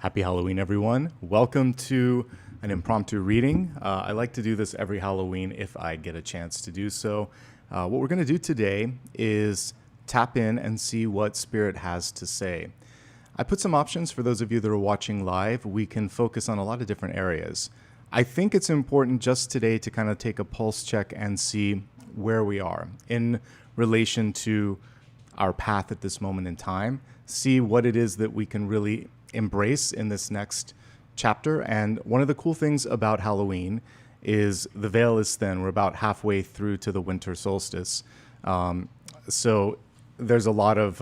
Happy Halloween, everyone. Welcome to an impromptu reading. I like to do this every Halloween if I get a chance to do so. What we're going to do today is tap in and see what Spirit has to say. I put some options for those of you that are watching live. We can focus on a lot of different areas. I think it's important just today to kind of take a pulse check and see where we are in relation to our path at this moment in time, see what it is that we can really embrace in this next chapter. And one of the cool things about Halloween is the veil is thin. We're about halfway through to the winter solstice. So there's a lot of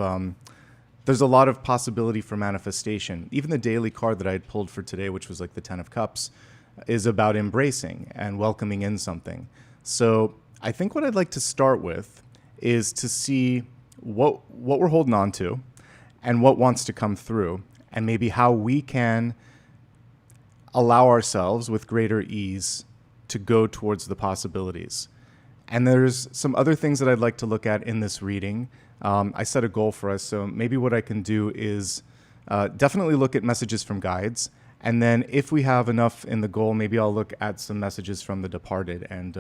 possibility for manifestation. Even the daily card that I had pulled for today, which was like the 10 of Cups, is about embracing and welcoming in something. So I think what I'd like to start with is to see what we're holding on to and what wants to come through, and maybe how we can allow ourselves with greater ease to go towards the possibilities. And there's some other things that I'd like to look at in this reading. I set a goal for us, so maybe what I can do is definitely look at messages from guides, and then if we have enough in the goal, maybe I'll look at some messages from the departed, and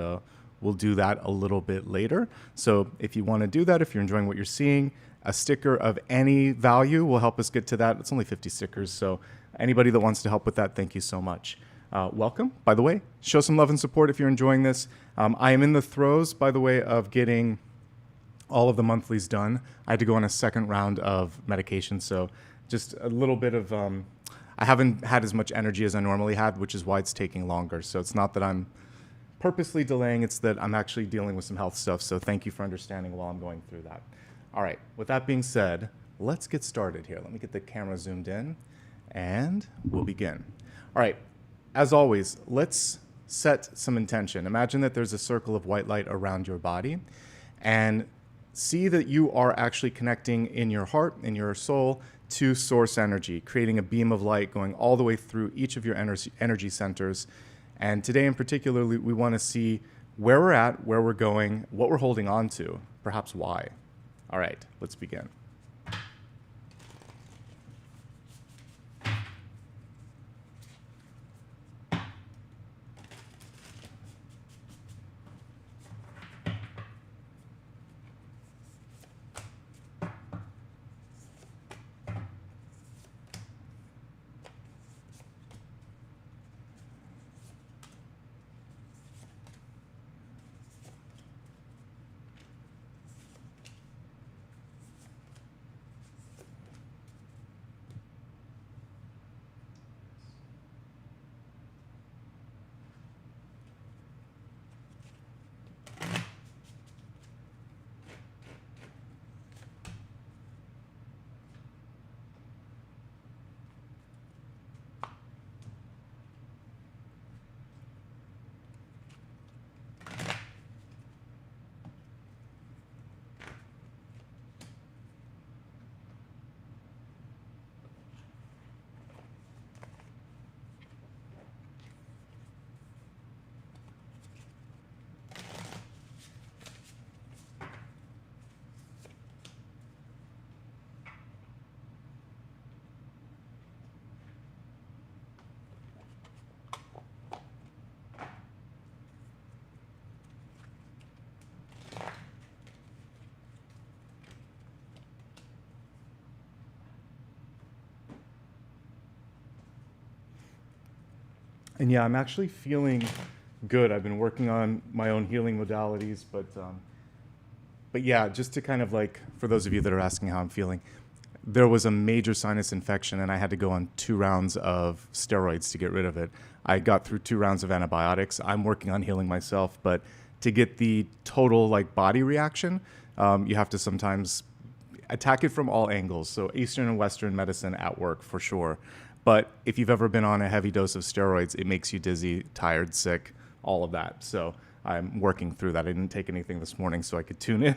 we'll do that a little bit later. So if you want to do that, if you're enjoying what you're seeing, a sticker of any value will help us get to that. It's only 50 stickers, so anybody that wants to help with that, thank you so much. Welcome, by the way. Show some love and support if you're enjoying this. I am in the throes, by the way, of getting all of the monthlies done. I had to go on a second round of medication, so just a little bit of... I haven't had as much energy as I normally had, which is why it's taking longer. So it's not that I'm purposely delaying, it's that I'm actually dealing with some health stuff. So thank you for understanding while I'm going through that. All right, with that being said, let's get started here. Let me get the camera zoomed in and we'll begin. All right, as always, let's set some intention. Imagine that there's a circle of white light around your body, and see that you are actually connecting in your heart, in your soul, to source energy, creating a beam of light going all the way through each of your energy centers. And today in particular, we want to see where we're at, where we're going, what we're holding on to, perhaps why. All right, let's begin. And yeah, I'm actually feeling good. I've been working on my own healing modalities, but yeah, just to kind of like, for those of you that are asking how I'm feeling, there was a major sinus infection and I had to go on 2 rounds of steroids to get rid of it. I got through 2 rounds of antibiotics. I'm working on healing myself, but to get the total like body reaction, you have to sometimes attack it from all angles. So Eastern and Western medicine at work for sure. But if you've ever been on a heavy dose of steroids, it makes you dizzy, tired, sick, all of that. So I'm working through that. I didn't take anything this morning so I could tune in.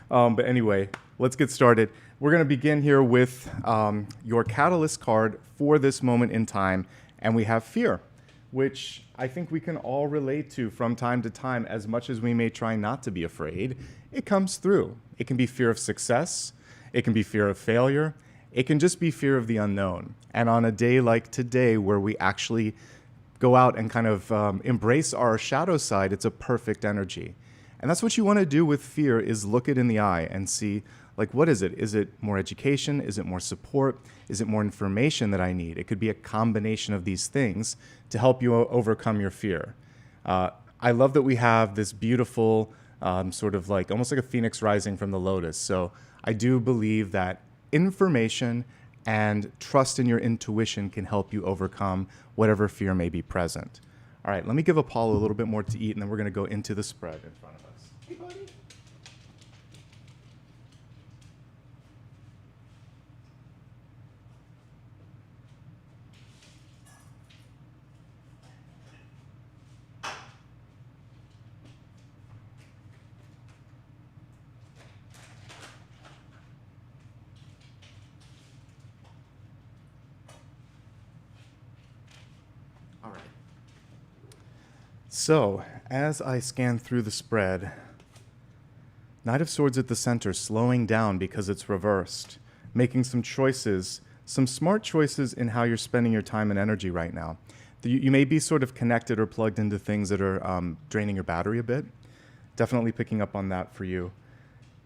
But anyway, let's get started. We're going to begin here with your catalyst card for this moment in time. And we have fear, which I think we can all relate to from time to time. As much as we may try not to be afraid, it comes through. It can be fear of success. It can be fear of failure. It can just be fear of the unknown. And on a day like today, where we actually go out and kind of embrace our shadow side, it's a perfect energy. And that's what you want to do with fear, is look it in the eye and see, like, what is it? Is it more education? Is it more support? Is it more information that I need? It could be a combination of these things to help you overcome your fear. I love that we have this beautiful sort of like, almost like a phoenix rising from the lotus. So I do believe that information and trust in your intuition can help you overcome whatever fear may be present. All right, let me give Apollo a little bit more to eat, and then we're going to go into the spread in front of us. Hey, buddy. All right. So, as I scan through the spread, Knight of Swords at the center, slowing down because it's reversed, making some choices, some smart choices in how you're spending your time and energy right now. You may be sort of connected or plugged into things that are draining your battery a bit. Definitely picking up on that for you.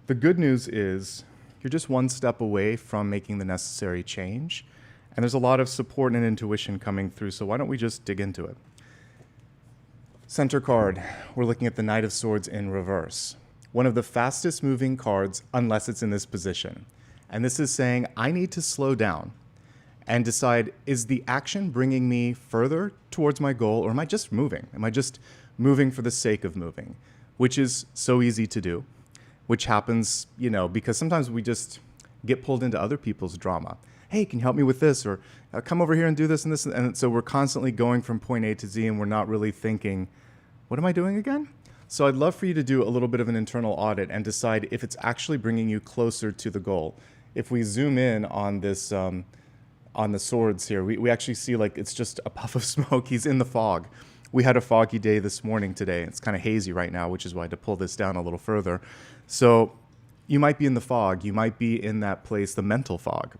The good news is you're just one step away from making the necessary change, and there's a lot of support and intuition coming through, so why don't we just dig into it? Center card, we're looking at the Knight of Swords in reverse. One of the fastest moving cards, unless it's in this position. And this is saying, I need to slow down and decide, is the action bringing me further towards my goal, or am I just moving? Am I just moving for the sake of moving? Which is so easy to do, which happens, because sometimes we just get pulled into other people's drama. Hey, can you help me with this? Or come over here and do this and this. And so we're constantly going from point A to Z, and we're not really thinking, what am I doing again? So I'd love for you to do a little bit of an internal audit and decide if it's actually bringing you closer to the goal. If we zoom in on this, on the swords here, we actually see like it's just a puff of smoke. He's in the fog. We had a foggy day this morning today. It's kind of hazy right now, which is why I had to pull this down a little further. So you might be in the fog. You might be in that place, the mental fog.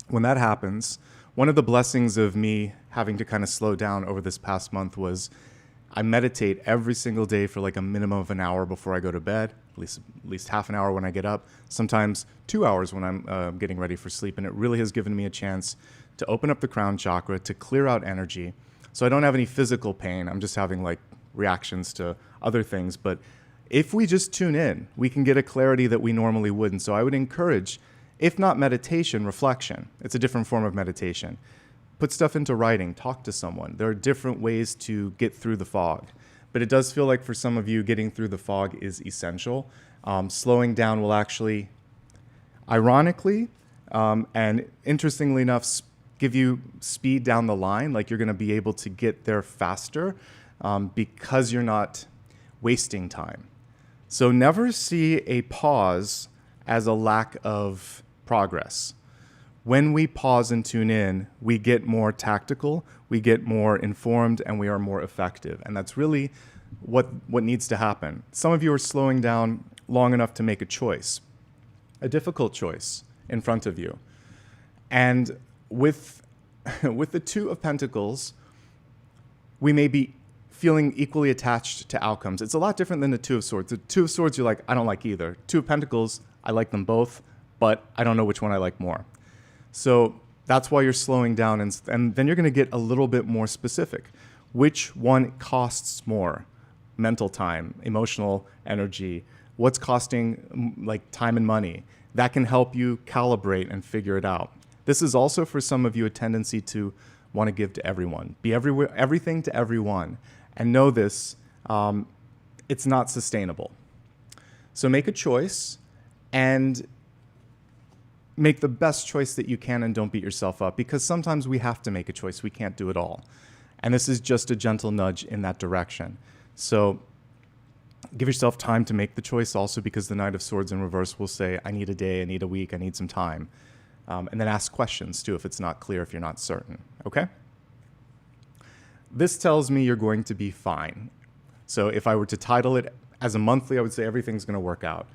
When that happens, one of the blessings of me having to kind of slow down over this past month was I meditate every single day for like a minimum of an hour before I go to bed, at least half an hour when I get up, sometimes 2 hours when I'm getting ready for sleep. And it really has given me a chance to open up the crown chakra, to clear out energy. So I don't have any physical pain. I'm just having like reactions to other things. But if we just tune in, we can get a clarity that we normally wouldn't. So I would encourage, if not meditation, reflection. It's a different form of meditation. Put stuff into writing, talk to someone. There are different ways to get through the fog. But it does feel like for some of you, getting through the fog is essential. Slowing down will actually, ironically, and interestingly enough, give you speed down the line. Like you're going to be able to get there faster because you're not wasting time. So never see a pause as a lack of progress. When we pause and tune in, we get more tactical, we get more informed, and we are more effective. And that's really what needs to happen. Some of you are slowing down long enough to make a choice, a difficult choice in front of you. And with the Two of Pentacles, we may be feeling equally attached to outcomes. It's a lot different than the Two of Swords. The Two of Swords, you're like, I don't like either. Two of Pentacles, I like them both, but I don't know which one I like more. So that's why you're slowing down, and then you're going to get a little bit more specific. Which one costs more? Mental time, emotional energy, what's costing like time and money? That can help you calibrate and figure it out. This is also for some of you a tendency to want to give to everyone, be everything to everyone, and know this, it's not sustainable. So make a choice and make the best choice that you can, and don't beat yourself up, because sometimes we have to make a choice. We can't do it all. And this is just a gentle nudge in that direction. So give yourself time to make the choice also, because the Knight of Swords in reverse will say, I need a day, I need a week, I need some time. And then ask questions too if it's not clear, if you're not certain, okay? This tells me you're going to be fine. So if I were to title it as a monthly, I would say everything's going to work out.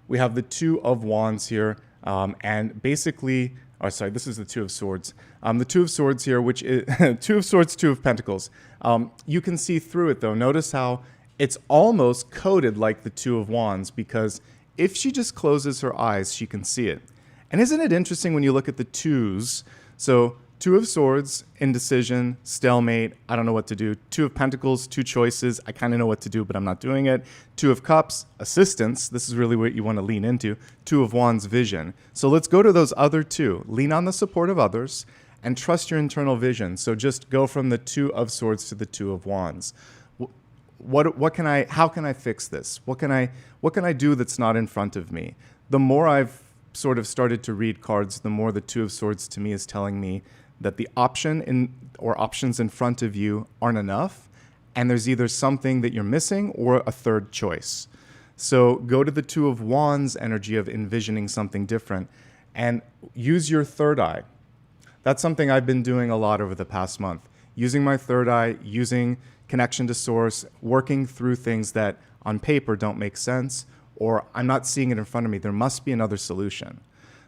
We have the Two of Wands here. And basically, Oh, sorry, this is the Two of Swords. The Two of Swords here, which is Two of Swords, Two of Pentacles. You can see through it, though. Notice how it's almost coded like the Two of Wands, because if she just closes her eyes, she can see it. And isn't it interesting when you look at the twos? So Two of Swords, indecision, stalemate, I don't know what to do. Two of Pentacles, two choices, I kind of know what to do, but I'm not doing it. Two of Cups, assistance, this is really what you want to lean into. Two of Wands, vision. So let's go to those other two. Lean on the support of others and trust your internal vision. So just go from the Two of Swords to the Two of Wands. How can I fix this? What can I do that's not in front of me? The more I've sort of started to read cards, the more the Two of Swords to me is telling me that the options in front of you aren't enough, and there's either something that you're missing or a third choice. So go to the Two of Wands energy of envisioning something different and use your third eye. That's something I've been doing a lot over the past month. Using my third eye, using connection to source, working through things that on paper don't make sense, or I'm not seeing it in front of me. There must be another solution.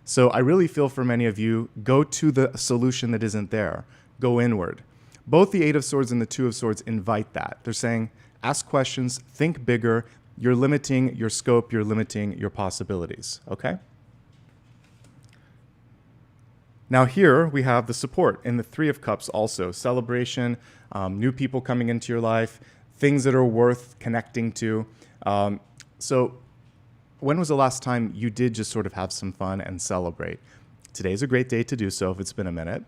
So I really feel for many of you, go to the solution that isn't there. Go inward. Both the Eight of Swords and the Two of Swords invite that. They're saying, ask questions, think bigger. You're limiting your scope. You're limiting your possibilities. Okay? Now here we have the support in the Three of Cups also. Celebration, new people coming into your life, things that are worth connecting to. So when was the last time you did just sort of have some fun and celebrate? Today's a great day to do so if it's been a minute.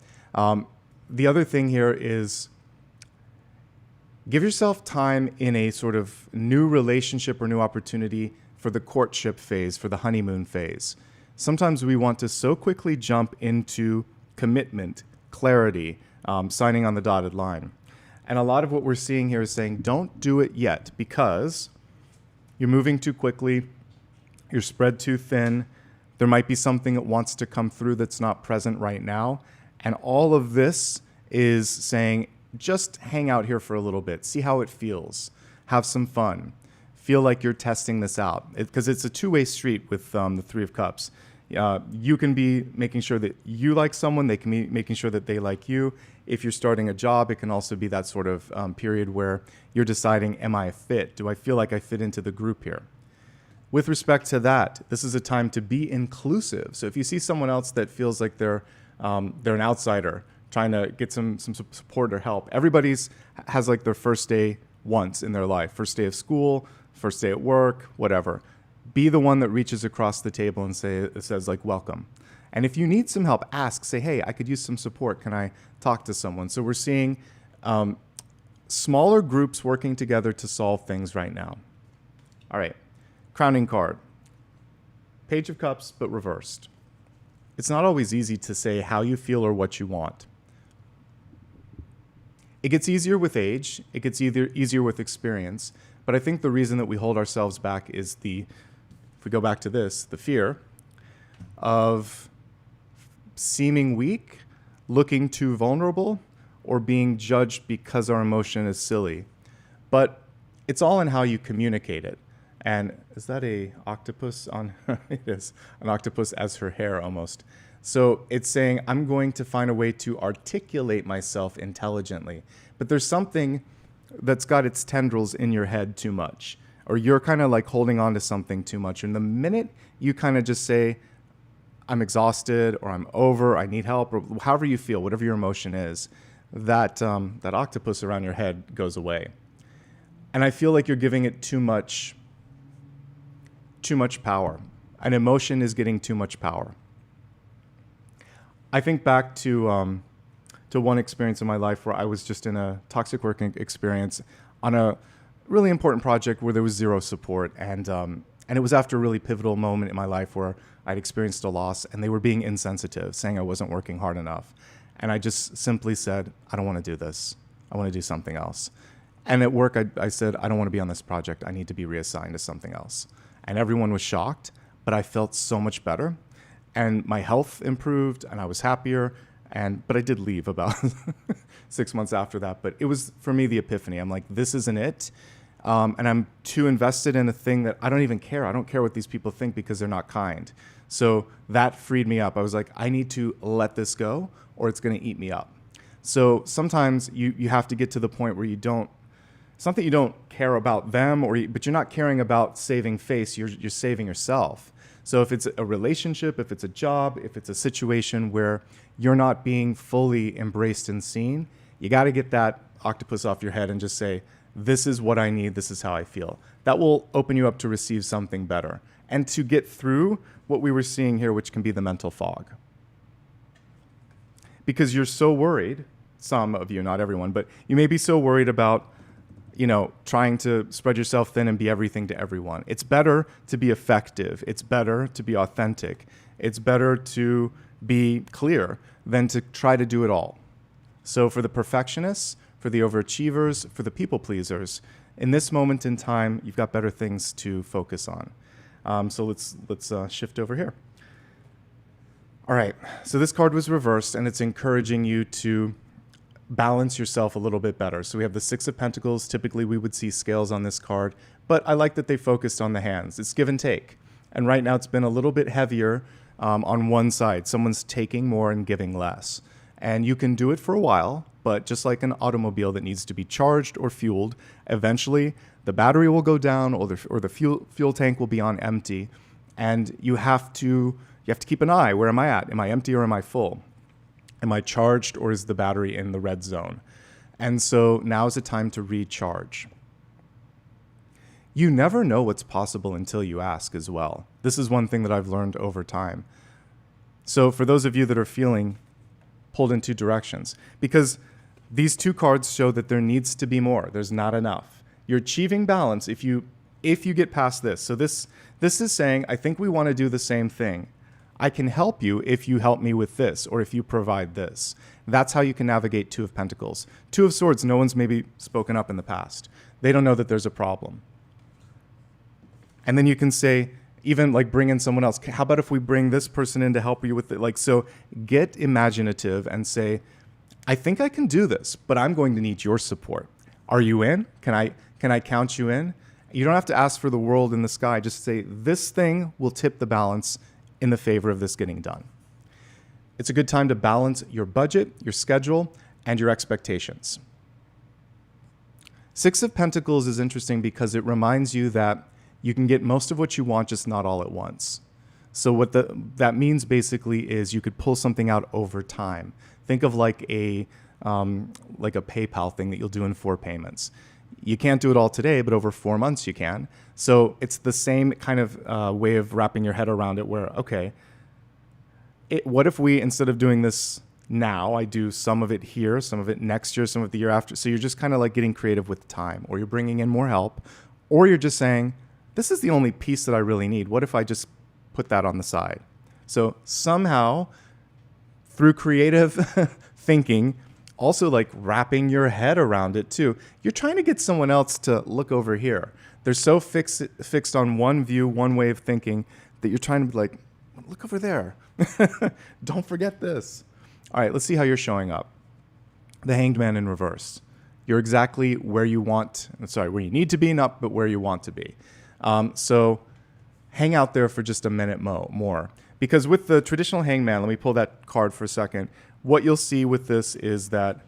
The other thing here is give yourself time in a sort of new relationship or new opportunity for the courtship phase, for the honeymoon phase. Sometimes we want to so quickly jump into commitment, clarity, signing on the dotted line. And a lot of what we're seeing here is saying, don't do it yet because you're moving too quickly. You're spread too thin. There might be something that wants to come through that's not present right now. And all of this is saying, just hang out here for a little bit. See how it feels. Have some fun. Feel like you're testing this out. Because it's a two-way street with the Three of Cups. You can be making sure that you like someone. They can be making sure that they like you. If you're starting a job, it can also be that sort of period where you're deciding, am I a fit? Do I feel like I fit into the group here? With respect to that, this is a time to be inclusive. So if you see someone else that feels like they're an outsider, trying to get some support or help, everybody's has like their first day once in their life. First day of school, first day at work, whatever. Be the one that reaches across the table and says like, welcome. And if you need some help, ask, say, hey, I could use some support. Can I talk to someone? So we're seeing smaller groups working together to solve things right now. All right. Crowning card. Page of Cups, but reversed. It's not always easy to say how you feel or what you want. It gets easier with age. It gets easier with experience. But I think the reason that we hold ourselves back is if we go back to this, the fear of seeming weak, looking too vulnerable, or being judged because our emotion is silly. But it's all in how you communicate it. And is that a octopus on? It is an octopus as her hair almost. So it's saying, I'm going to find a way to articulate myself intelligently. But there's something that's got its tendrils in your head too much. Or you're kind of like holding on to something too much. And the minute you kind of just say, I'm exhausted, or I'm over, I need help, or however you feel, whatever your emotion is, that octopus around your head goes away. And I feel like you're giving it too much power. An emotion is getting too much power. I think back to one experience in my life where I was just in a toxic working experience on a really important project where there was zero support. And it was after a really pivotal moment in my life where I'd experienced a loss and they were being insensitive, saying I wasn't working hard enough. And I just simply said, I don't want to do this. I want to do something else. And at work, I said, I don't want to be on this project. I need to be reassigned to something else. And everyone was shocked, but I felt so much better. And my health improved and I was happier. But I did leave about 6 months after that. But it was, for me, the epiphany. I'm like, this isn't it. and I'm too invested in a thing that I don't even care. I don't care what these people think because they're not kind. So that freed me up. I was like, I need to let this go or it's going to eat me up. So sometimes you have to get to the point where you don't, it's not that you don't care about them, but you're not caring about saving face, you're saving yourself. So if it's a relationship, if it's a job, if it's a situation where you're not being fully embraced and seen, you got to get that octopus off your head and just say, this is what I need, this is how I feel. That will open you up to receive something better and to get through what we were seeing here, which can be the mental fog. Because you're so worried, some of you, not everyone, but you may be so worried about, trying to spread yourself thin and be everything to everyone. It's better to be effective. It's better to be authentic. It's better to be clear than to try to do it all. So for the perfectionists, for the overachievers, for the people pleasers, in this moment in time, you've got better things to focus on. So let's shift over here. All right, so this card was reversed, and it's encouraging you to balance yourself a little bit better. So we have the Six of Pentacles. Typically, we would see scales on this card, but I like that they focused on the hands. It's give and take. And right now, it's been a little bit heavier on one side. Someone's taking more and giving less. And you can do it for a while, but just like an automobile that needs to be charged or fueled, eventually the battery will go down or the fuel tank will be on empty. And you have to keep an eye. Where am I at? Am I empty or am I full? Am I charged or is the battery in the red zone? And so now is the time to recharge. You never know what's possible until you ask as well. This is one thing that I've learned over time. So for those of you that are feeling pulled in two directions, because these two cards show that there needs to be more. There's not enough. You're achieving balance if you get past this. So this is saying, I think we want to do the same thing. I can help you if you help me with this or if you provide this. That's how you can navigate Two of Pentacles. Two of Swords, no one's maybe spoken up in the past. They don't know that there's a problem. And then you can say, even like bring in someone else. How about if we bring this person in to help you with it? Like, so get imaginative and say, I think I can do this, but I'm going to need your support. Are you in? Can I count you in? You don't have to ask for the world in the sky. Just say, this thing will tip the balance in the favor of this getting done. It's a good time to balance your budget, your schedule, and your expectations. Six of Pentacles is interesting because it reminds you that you can get most of what you want, just not all at once. So what that means basically is you could pull something out over time. Think of like a PayPal thing that you'll do in 4 payments. You can't do it all today, but over 4 months you can. So it's the same kind of way of wrapping your head around it where, okay, what if we, instead of doing this now, I do some of it here, some of it next year, some of it the year after. So you're just kind of like getting creative with time, or you're bringing in more help, or you're just saying, this is the only piece that I really need. What if I just put that on the side? So somehow, through creative thinking, also like wrapping your head around it too. You're trying to get someone else to look over here. They're so fixed on one view, one way of thinking, that you're trying to be like, look over there. Don't forget this. All right, let's see how you're showing up. The Hanged Man in reverse. You're exactly where you need to be, not but where you want to be. So hang out there for just a minute more. Because with the traditional Hanged Man, let me pull that card for a second. What you'll see with this is that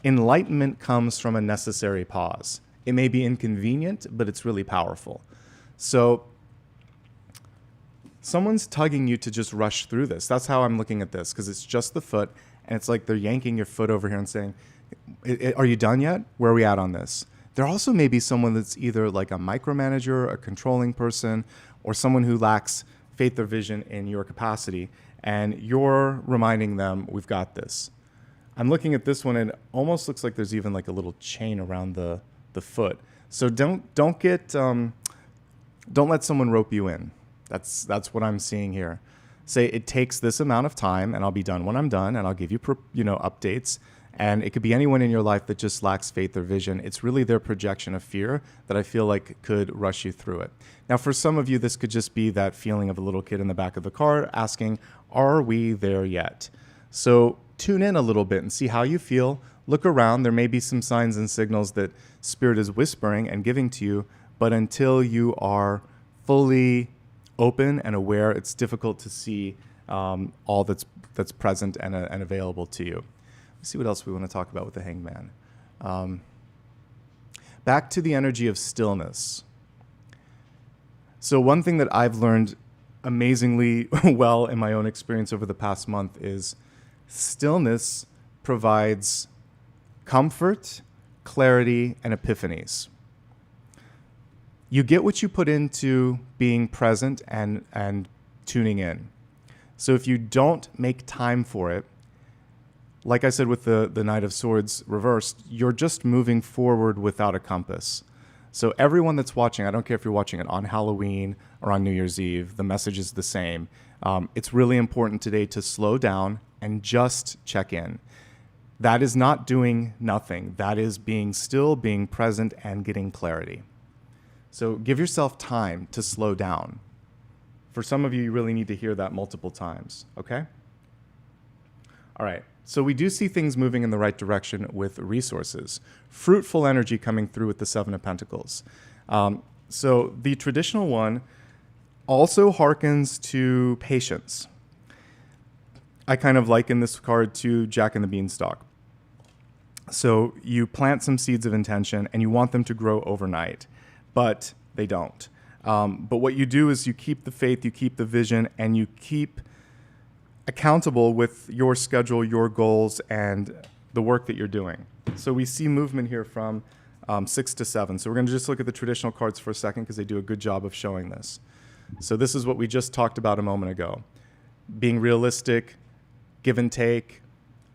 enlightenment comes from a necessary pause. It may be inconvenient, but it's really powerful. So someone's tugging you to just rush through this. That's how I'm looking at this, because it's just the foot, and it's like they're yanking your foot over here and saying, are you done yet? Where are we at on this? There also may be someone that's either like a micromanager, a controlling person, or someone who lacks faith or vision in your capacity, and you're reminding them, we've got this. I'm looking at this one, and it almost looks like there's even like a little chain around the foot. So don't let someone rope you in. That's what I'm seeing here. Say it takes this amount of time, and I'll be done when I'm done, and I'll give you updates. And it could be anyone in your life that just lacks faith or vision. It's really their projection of fear that I feel like could rush you through it. Now, for some of you, this could just be that feeling of a little kid in the back of the car asking, are we there yet? So tune in a little bit and see how you feel. look around. There may be some signs and signals that Spirit is whispering and giving to you, but until you are fully open and aware, it's difficult to see all that's present and available to you. Let's see what else we want to talk about with the Hangman. Back to the energy of stillness. So one thing that I've learned amazingly well in my own experience over the past month is stillness provides comfort, clarity, and epiphanies. You get what you put into being present and tuning in. So if you don't make time for it, like I said with the Knight of Swords reversed, you're just moving forward without a compass. So everyone that's watching, I don't care if you're watching it on Halloween or on New Year's Eve, the message is the same. It's really important today to slow down and just check in. That is not doing nothing. That is being still, being present, and getting clarity. So give yourself time to slow down. For some of you, you really need to hear that multiple times, okay? All right, so we do see things moving in the right direction with resources. Fruitful energy coming through with the Seven of Pentacles. So the traditional one also harkens to patience. I kind of liken this card to Jack and the Beanstalk. So you plant some seeds of intention and you want them to grow overnight, but they don't. But what you do is you keep the faith, you keep the vision, and you keep accountable with your schedule, your goals, and the work that you're doing. So we see movement here from 6 to 7. So we're going to just look at the traditional cards for a second because they do a good job of showing this. So this is what we just talked about a moment ago. Being realistic, give and take,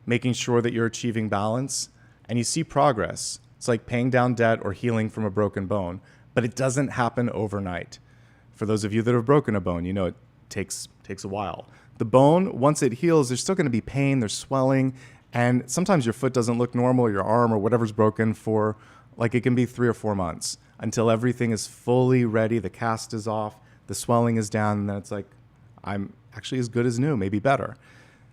making sure that you're achieving balance, and you see progress. It's like paying down debt or healing from a broken bone, but it doesn't happen overnight. For those of you that have broken a bone, you know it takes a while. The bone, once it heals, there's still going to be pain, there's swelling, and sometimes your foot doesn't look normal, or your arm or whatever's broken for, like it can be 3 or 4 months until everything is fully ready, the cast is off, the swelling is down, and then it's like, I'm actually as good as new, maybe better.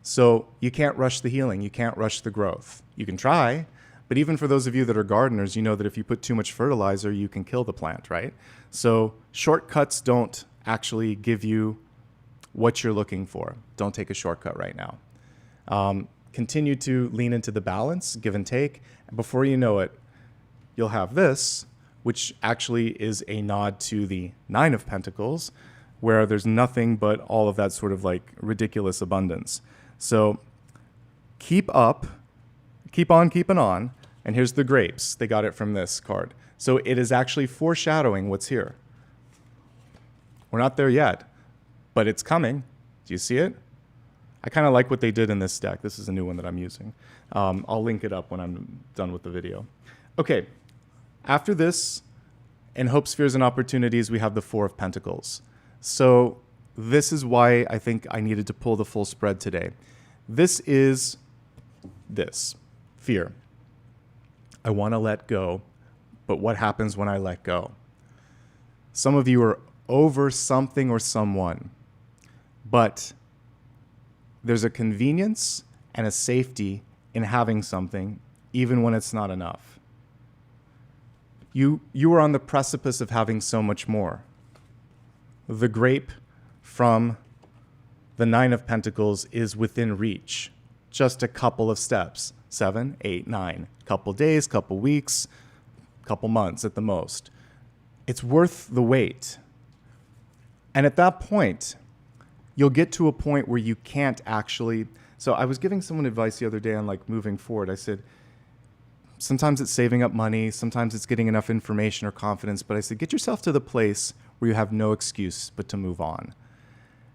So you can't rush the healing, you can't rush the growth. You can try, but even for those of you that are gardeners, you know that if you put too much fertilizer, you can kill the plant, right? So shortcuts don't actually give you what you're looking for. Don't take a shortcut right now. Continue to lean into the balance, give and take. And before you know it, you'll have this, which actually is a nod to the Nine of Pentacles, where there's nothing but all of that sort of like ridiculous abundance. So keep up, keep on keeping on. And here's the grapes. They got it from this card. So it is actually foreshadowing what's here. We're not there yet, but it's coming. Do you see it? I kind of like what they did in this deck. This is a new one that I'm using. I'll link it up when I'm done with the video. Okay, after this, in Hopes, Fears, and Opportunities, we have the Four of Pentacles. So this is why I think I needed to pull the full spread today. This is this, fear. I want to let go, but what happens when I let go? Some of you are over something or someone, but there's a convenience and a safety in having something, even when it's not enough. You are on the precipice of having so much more. The grape from the Nine of Pentacles is within reach, just a couple of steps, 7, 8, 9, couple days, couple weeks, couple months at the most. It's worth the wait. And at that point, you'll get to a point where you can't actually. So I was giving someone advice the other day on like moving forward. I said, sometimes it's saving up money, sometimes it's getting enough information or confidence, but I said, get yourself to the place where you have no excuse but to move on.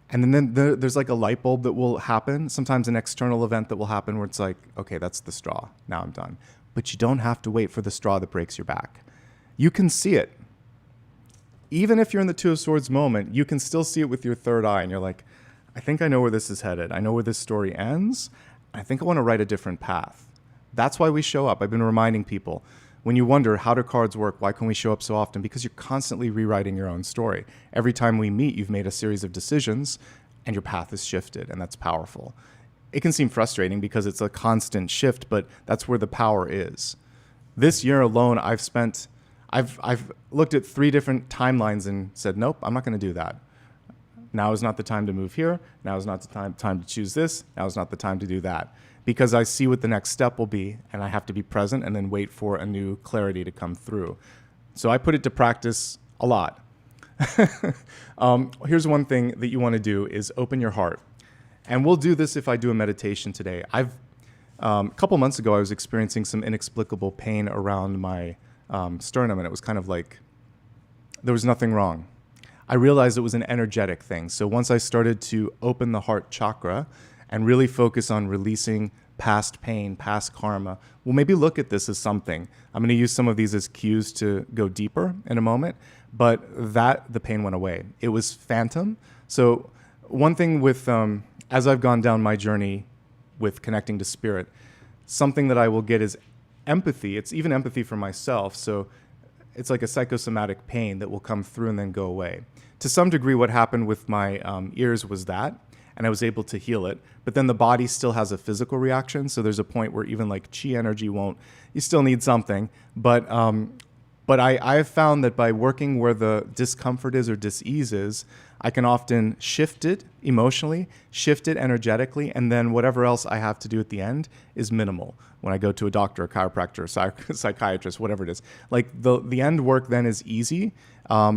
And then there's like a light bulb that will happen, sometimes an external event that will happen where it's like, okay, that's the straw, now I'm done. But you don't have to wait for the straw that breaks your back. You can see it. Even if you're in the Two of Swords moment, you can still see it with your third eye, and you're like, I think I know where this is headed. I know where this story ends. I think I want to write a different path. That's why we show up. I've been reminding people. When you wonder, how do cards work? Why can we show up so often? Because you're constantly rewriting your own story. Every time we meet, you've made a series of decisions, and your path is shifted, and that's powerful. it can seem frustrating because it's a constant shift, but that's where the power is. This year alone, I've looked at 3 different timelines and said, nope, I'm not going to do that. Now is not the time to move here. Now is not the time to choose this. Now is not the time to do that. Because I see what the next step will be, and I have to be present and then wait for a new clarity to come through. So I put it to practice a lot. Here's one thing that you want to do is open your heart. And we'll do this if I do a meditation today. A couple months ago, I was experiencing some inexplicable pain around my sternum, and it was kind of like there was nothing wrong. I realized it was an energetic thing. So once I started to open the heart chakra and really focus on releasing past pain, past karma, well, maybe look at this as something. I'm going to use some of these as cues to go deeper in a moment, but the pain went away. It was phantom. So one thing with, as I've gone down my journey with connecting to spirit, something that I will get is empathy. It's even empathy for myself. So it's like a psychosomatic pain that will come through and then go away. To some degree, what happened with my ears was that, and I was able to heal it. But then the body still has a physical reaction. So there's a point where even like chi energy won't, you still need something. But I have found that by working where the discomfort is or dis-ease is, I can often shift it emotionally, shift it energetically, and then whatever else I have to do at the end is minimal. When I go to a doctor, a chiropractor, a psychiatrist, whatever it is. Like the end work then is easy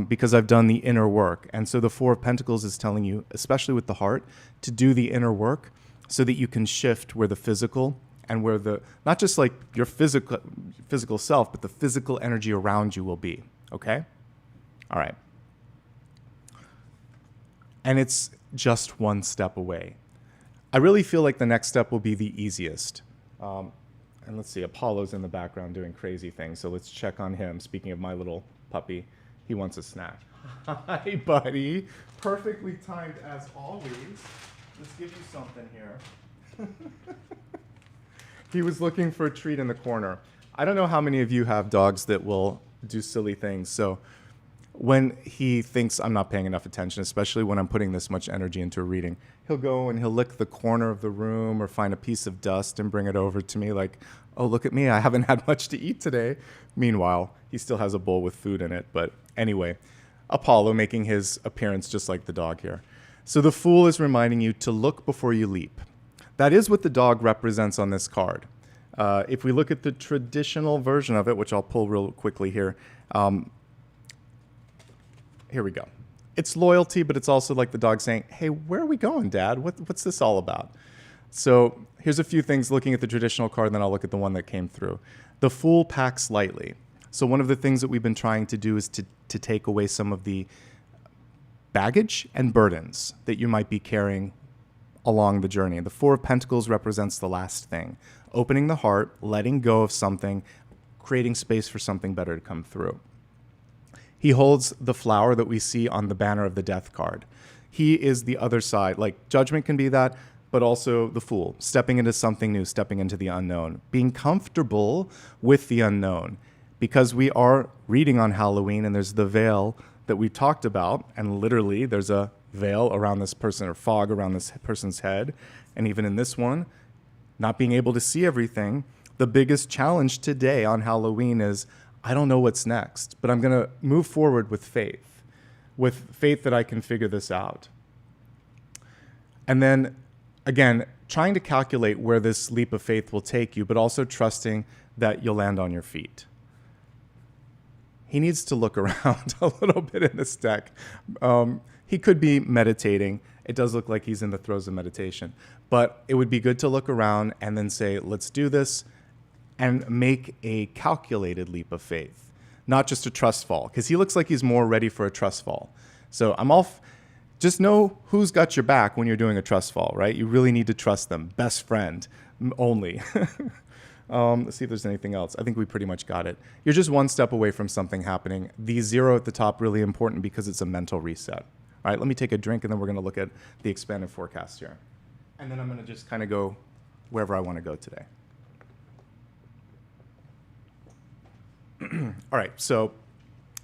because I've done the inner work. And so the Four of Pentacles is telling you, especially with the heart, to do the inner work so that you can shift where the physical and where the, not just like your physical self, but the physical energy around you will be, okay? All right. And it's just one step away. I really feel like the next step will be the easiest. And let's see, Apollo's in the background doing crazy things, so let's check on him. Speaking of my little puppy, he wants a snack. Hi, buddy. Perfectly timed as always. Let's give you something here. He was looking for a treat in the corner. I don't know how many of you have dogs that will do silly things. So when he thinks I'm not paying enough attention, especially when I'm putting this much energy into a reading, he'll go and he'll lick the corner of the room or find a piece of dust and bring it over to me like, oh, look at me, I haven't had much to eat today. Meanwhile, he still has a bowl with food in it. But anyway, Apollo making his appearance just like the dog here. So the Fool is reminding you to look before you leap. That is what the dog represents on this card. If we look at the traditional version of it, which I'll pull real quickly here, here we go. It's loyalty, but it's also like the dog saying, hey, where are we going, Dad? What's this all about? So here's a few things looking at the traditional card, and then I'll look at the one that came through. The Fool packs lightly. So one of the things that we've been trying to do is to take away some of the baggage and burdens that you might be carrying along the journey. The Four of Pentacles represents the last thing. Opening the heart, letting go of something, creating space for something better to come through. He holds the flower that we see on the banner of the Death card. He is the other side. Like Judgment can be that, but also the Fool, stepping into something new, stepping into the unknown, being comfortable with the unknown. Because we are reading on Halloween and there's the veil that we talked about, and literally there's a veil around this person or fog around this person's head. And even in this one, not being able to see everything, the biggest challenge today on Halloween is I don't know what's next, but I'm going to move forward with faith that I can figure this out. And then, again, trying to calculate where this leap of faith will take you, but also trusting that you'll land on your feet. He needs to look around a little bit in this deck. He could be meditating. It does look like he's in the throes of meditation. But it would be good to look around and then say, let's do this, and make a calculated leap of faith, not just a trust fall, because he looks like he's more ready for a trust fall. So just know who's got your back when you're doing a trust fall, right? You really need to trust them. Best friend only. Let's see if there's anything else. I think we pretty much got it. You're just one step away from something happening. The 0 at the top, really important because it's a mental reset. All right, let me take a drink, and then we're going to look at the expanded forecast here. And then I'm going to just kind of go wherever I want to go today. All right, so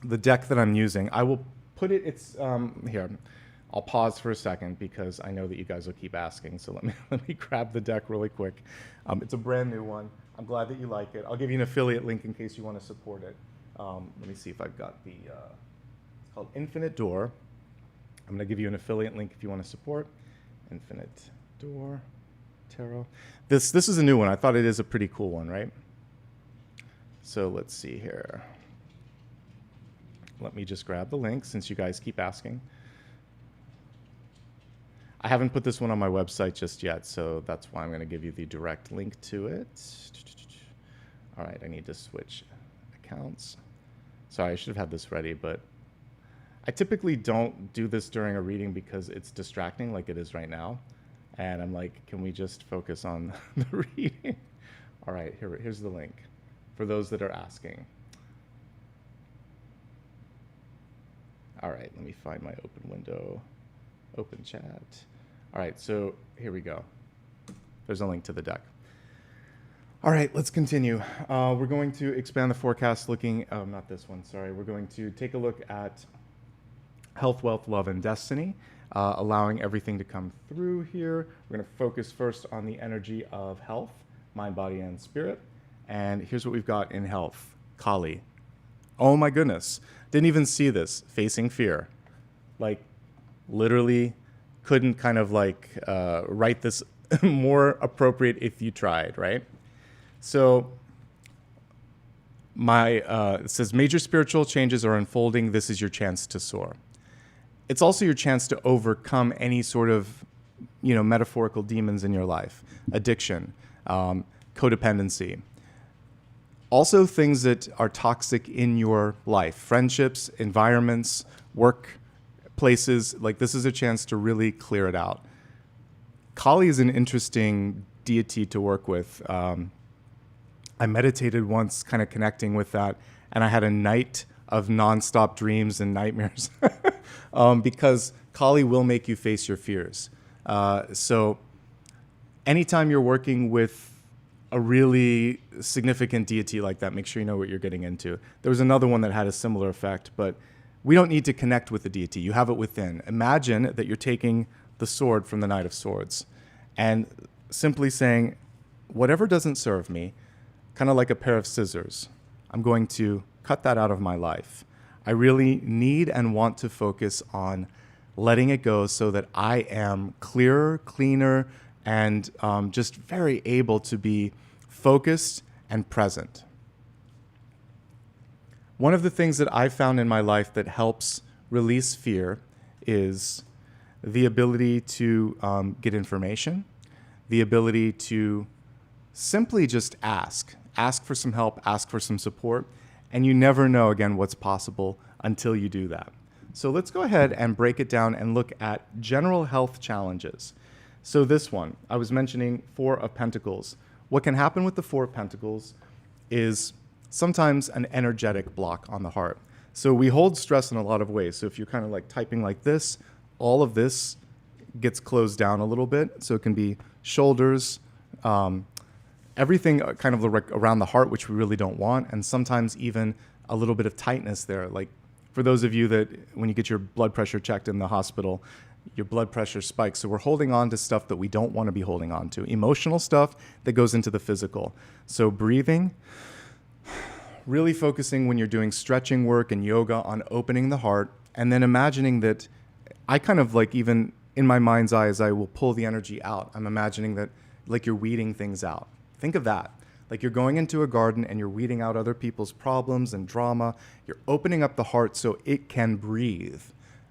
the deck that I'm using, I will put it, here. I'll pause for a second because I know that you guys will keep asking. So let me grab the deck really quick. It's a brand new one. I'm glad that you like it. I'll give you an affiliate link in case you want to support it. Let me see if I've got the, it's called Infinite Door. I'm going to give you an affiliate link if you want to support. Infinite Door Tarot. This is a new one. I thought it is a pretty cool one, right? So let's see here. Let me just grab the link since you guys keep asking. I haven't put this one on my website just yet, so that's why I'm going to give you the direct link to it. All right, I need to switch accounts. Sorry, I should have had this ready, but I typically don't do this during a reading because it's distracting like it is right now. And I'm like, can we just focus on the reading? All right, here's the link for those that are asking. All right, let me find my open window, open chat. All right, so here we go. There's a link to the deck. All right, let's continue. We're going to expand the forecast looking, not this one, sorry. We're going to take a look at health, wealth, love, and destiny, allowing everything to come through here. We're going to focus first on the energy of health, mind, body, and spirit. And here's what we've got in health. Kali. Oh my goodness. Didn't even see this. Facing fear. Like, literally couldn't kind of like write this more appropriate if you tried, right? So it says, major spiritual changes are unfolding. This is your chance to soar. It's also your chance to overcome any sort of, metaphorical demons in your life. Addiction, codependency. Also things that are toxic in your life. Friendships, environments, work places. Like, this is a chance to really clear it out. Kali is an interesting deity to work with. I meditated once kind of connecting with that, and I had a night of nonstop dreams and nightmares because Kali will make you face your fears. So anytime you're working with a really significant deity like that, make sure you know what you're getting into. There was another one that had a similar effect, but we don't need to connect with the deity. You have it within. Imagine that you're taking the sword from the Knight of Swords and simply saying, whatever doesn't serve me, kind of like a pair of scissors, I'm going to cut that out of my life. I really need and want to focus on letting it go so that I am clearer, cleaner, and just very able to be focused and present. One of the things that I've found in my life that helps release fear is the ability to get information, the ability to simply just ask for some help, ask for some support, and you never know, again, what's possible until you do that. So let's go ahead and break it down and look at general health challenges. So this one, I was mentioning Four of Pentacles. What can happen with the Four of Pentacles is sometimes an energetic block on the heart. So we hold stress in a lot of ways. So if you're kind of like typing like this, all of this gets closed down a little bit. So it can be shoulders, everything kind of around the heart, which we really don't want, and sometimes even a little bit of tightness there. Like for those of you that when you get your blood pressure checked in the hospital, your blood pressure spikes. So we're holding on to stuff that we don't want to be holding on to. Emotional stuff that goes into the physical. So breathing, really focusing when you're doing stretching work and yoga on opening the heart, and then imagining that I kind of like, even in my mind's eye, as I will pull the energy out, I'm imagining that like you're weeding things out. Think of that. Like you're going into a garden and you're weeding out other people's problems and drama. You're opening up the heart so it can breathe.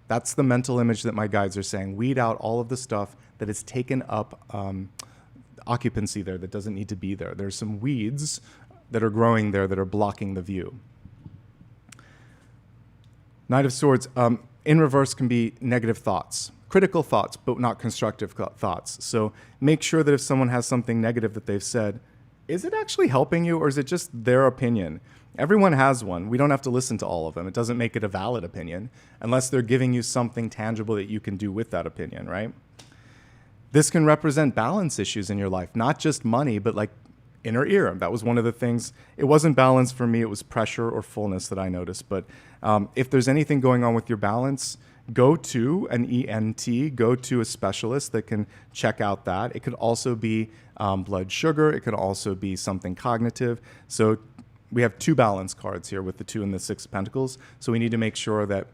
That's the mental image that my guides are saying. Weed out all of the stuff that has taken up occupancy there that doesn't need to be there. There's some weeds that are growing there that are blocking the view. Knight of Swords, in reverse can be negative thoughts. Critical thoughts, but not constructive thoughts. So make sure that if someone has something negative that they've said, is it actually helping you or is it just their opinion? Everyone has one. We don't have to listen to all of them. It doesn't make it a valid opinion unless they're giving you something tangible that you can do with that opinion, right? This can represent balance issues in your life, not just money, but like inner ear. That was one of the things. It wasn't balance for me. It was pressure or fullness that I noticed. But if there's anything going on with your balance, go to an ENT, go to a specialist that can check out that. It could also be blood sugar. It could also be something cognitive. So we have 2 balance cards here with the 2 and the 6 of Pentacles. So we need to make sure that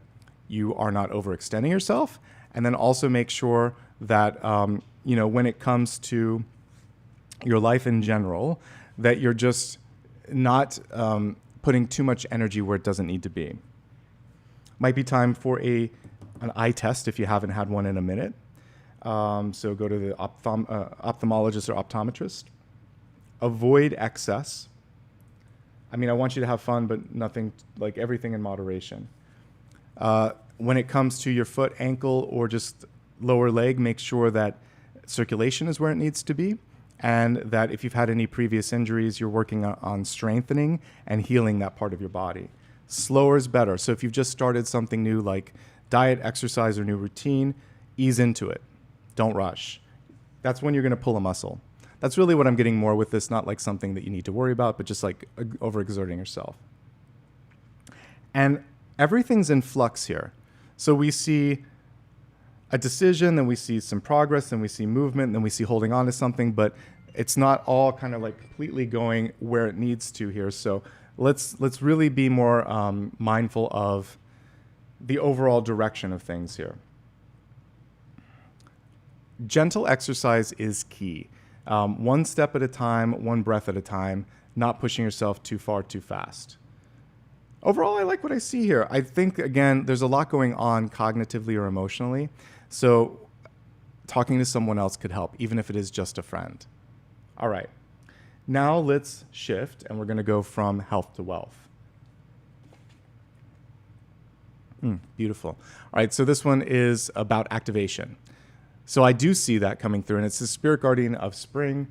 you are not overextending yourself, and then also make sure that when it comes to your life in general, that you're just not putting too much energy where it doesn't need to be. Might be time for an eye test if you haven't had one in a minute. So go to the ophthalmologist or optometrist. Avoid excess. I mean, I want you to have fun, but nothing, like everything in moderation. When it comes to your foot, ankle, or just lower leg, make sure that circulation is where it needs to be, and that if you've had any previous injuries, you're working on strengthening and healing that part of your body. Slower is better. So if you've just started something new like diet, exercise, or new routine, ease into it. Don't rush. That's when you're going to pull a muscle. That's really what I'm getting more with this, not like something that you need to worry about, but just like overexerting yourself. And everything's in flux here. So we see a decision, then we see some progress, then we see movement, then we see holding on to something, but it's not all kind of like completely going where it needs to here. So let's really be more mindful of the overall direction of things here. Gentle exercise is key. One step at a time, one breath at a time, not pushing yourself too far, too fast. Overall, I like what I see here. I think, again, there's a lot going on cognitively or emotionally. So talking to someone else could help, even if it is just a friend. All right. Now let's shift, and we're going to go from health to wealth. Beautiful. All right, so this one is about activation. So I do see that coming through, and it's the Spirit Guardian of Spring.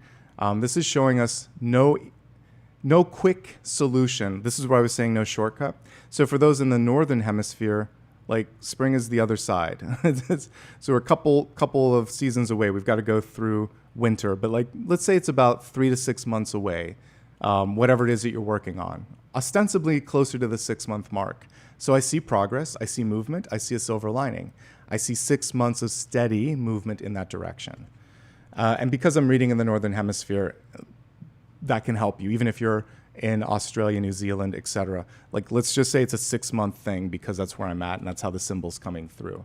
This is showing us no quick solution. This is where I was saying no shortcut. So for those in the northern hemisphere, like spring is the other side. So we're a couple of seasons away. We've got to go through winter, but like let's say it's about 3 to 6 months away, whatever it is that you're working on. Ostensibly closer to the 6-month mark. So I see progress, I see movement, I see a silver lining. I see 6 months of steady movement in that direction. And because I'm reading in the northern hemisphere, that can help you, even if you're in Australia, New Zealand, etc. Like, let's just say it's a 6-month thing because that's where I'm at and that's how the symbol's coming through.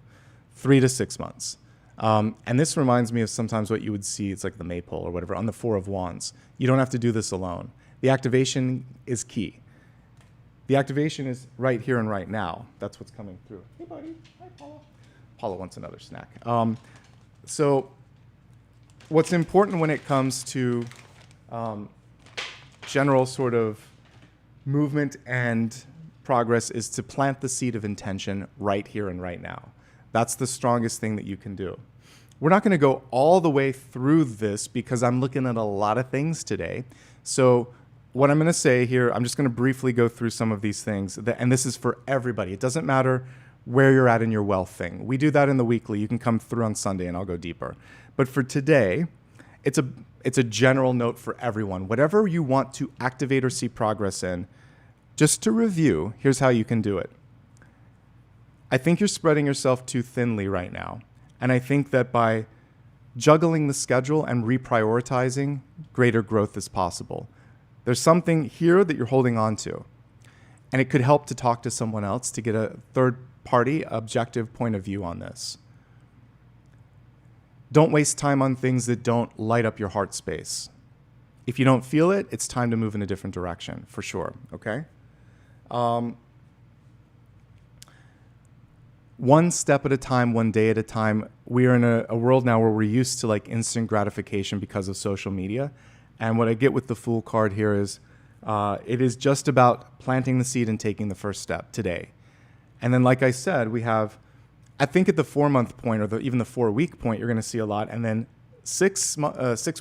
3 to 6 months. And this reminds me of sometimes what you would see, it's like the maypole or whatever, on the 4 of Wands. You don't have to do this alone. The activation is key. The activation is right here and right now. That's what's coming through. Hey, buddy. Hi, Paula. Paula wants another snack. So what's important when it comes to general sort of movement and progress is to plant the seed of intention right here and right now. That's the strongest thing that you can do. We're not going to go all the way through this because I'm looking at a lot of things today. So what I'm going to say here, I'm just going to briefly go through some of these things. And this is for everybody. It doesn't matter where you're at in your wealth thing. We do that in the weekly. You can come through on Sunday and I'll go deeper. But for today, it's a general note for everyone. Whatever you want to activate or see progress in, just to review, here's how you can do it. I think you're spreading yourself too thinly right now. And I think that by juggling the schedule and reprioritizing, greater growth is possible. There's something here that you're holding on to. And it could help to talk to someone else to get a third-party objective point of view on this. Don't waste time on things that don't light up your heart space. If you don't feel it, it's time to move in a different direction, for sure, okay? One step at a time, one day at a time. We are in a world now where we're used to like instant gratification because of social media. And what I get with the Fool card here is it is just about planting the seed and taking the first step today. And then, like I said, we have, I think at the 4-month point or even the 4-week point, you're going to see a lot. And then 6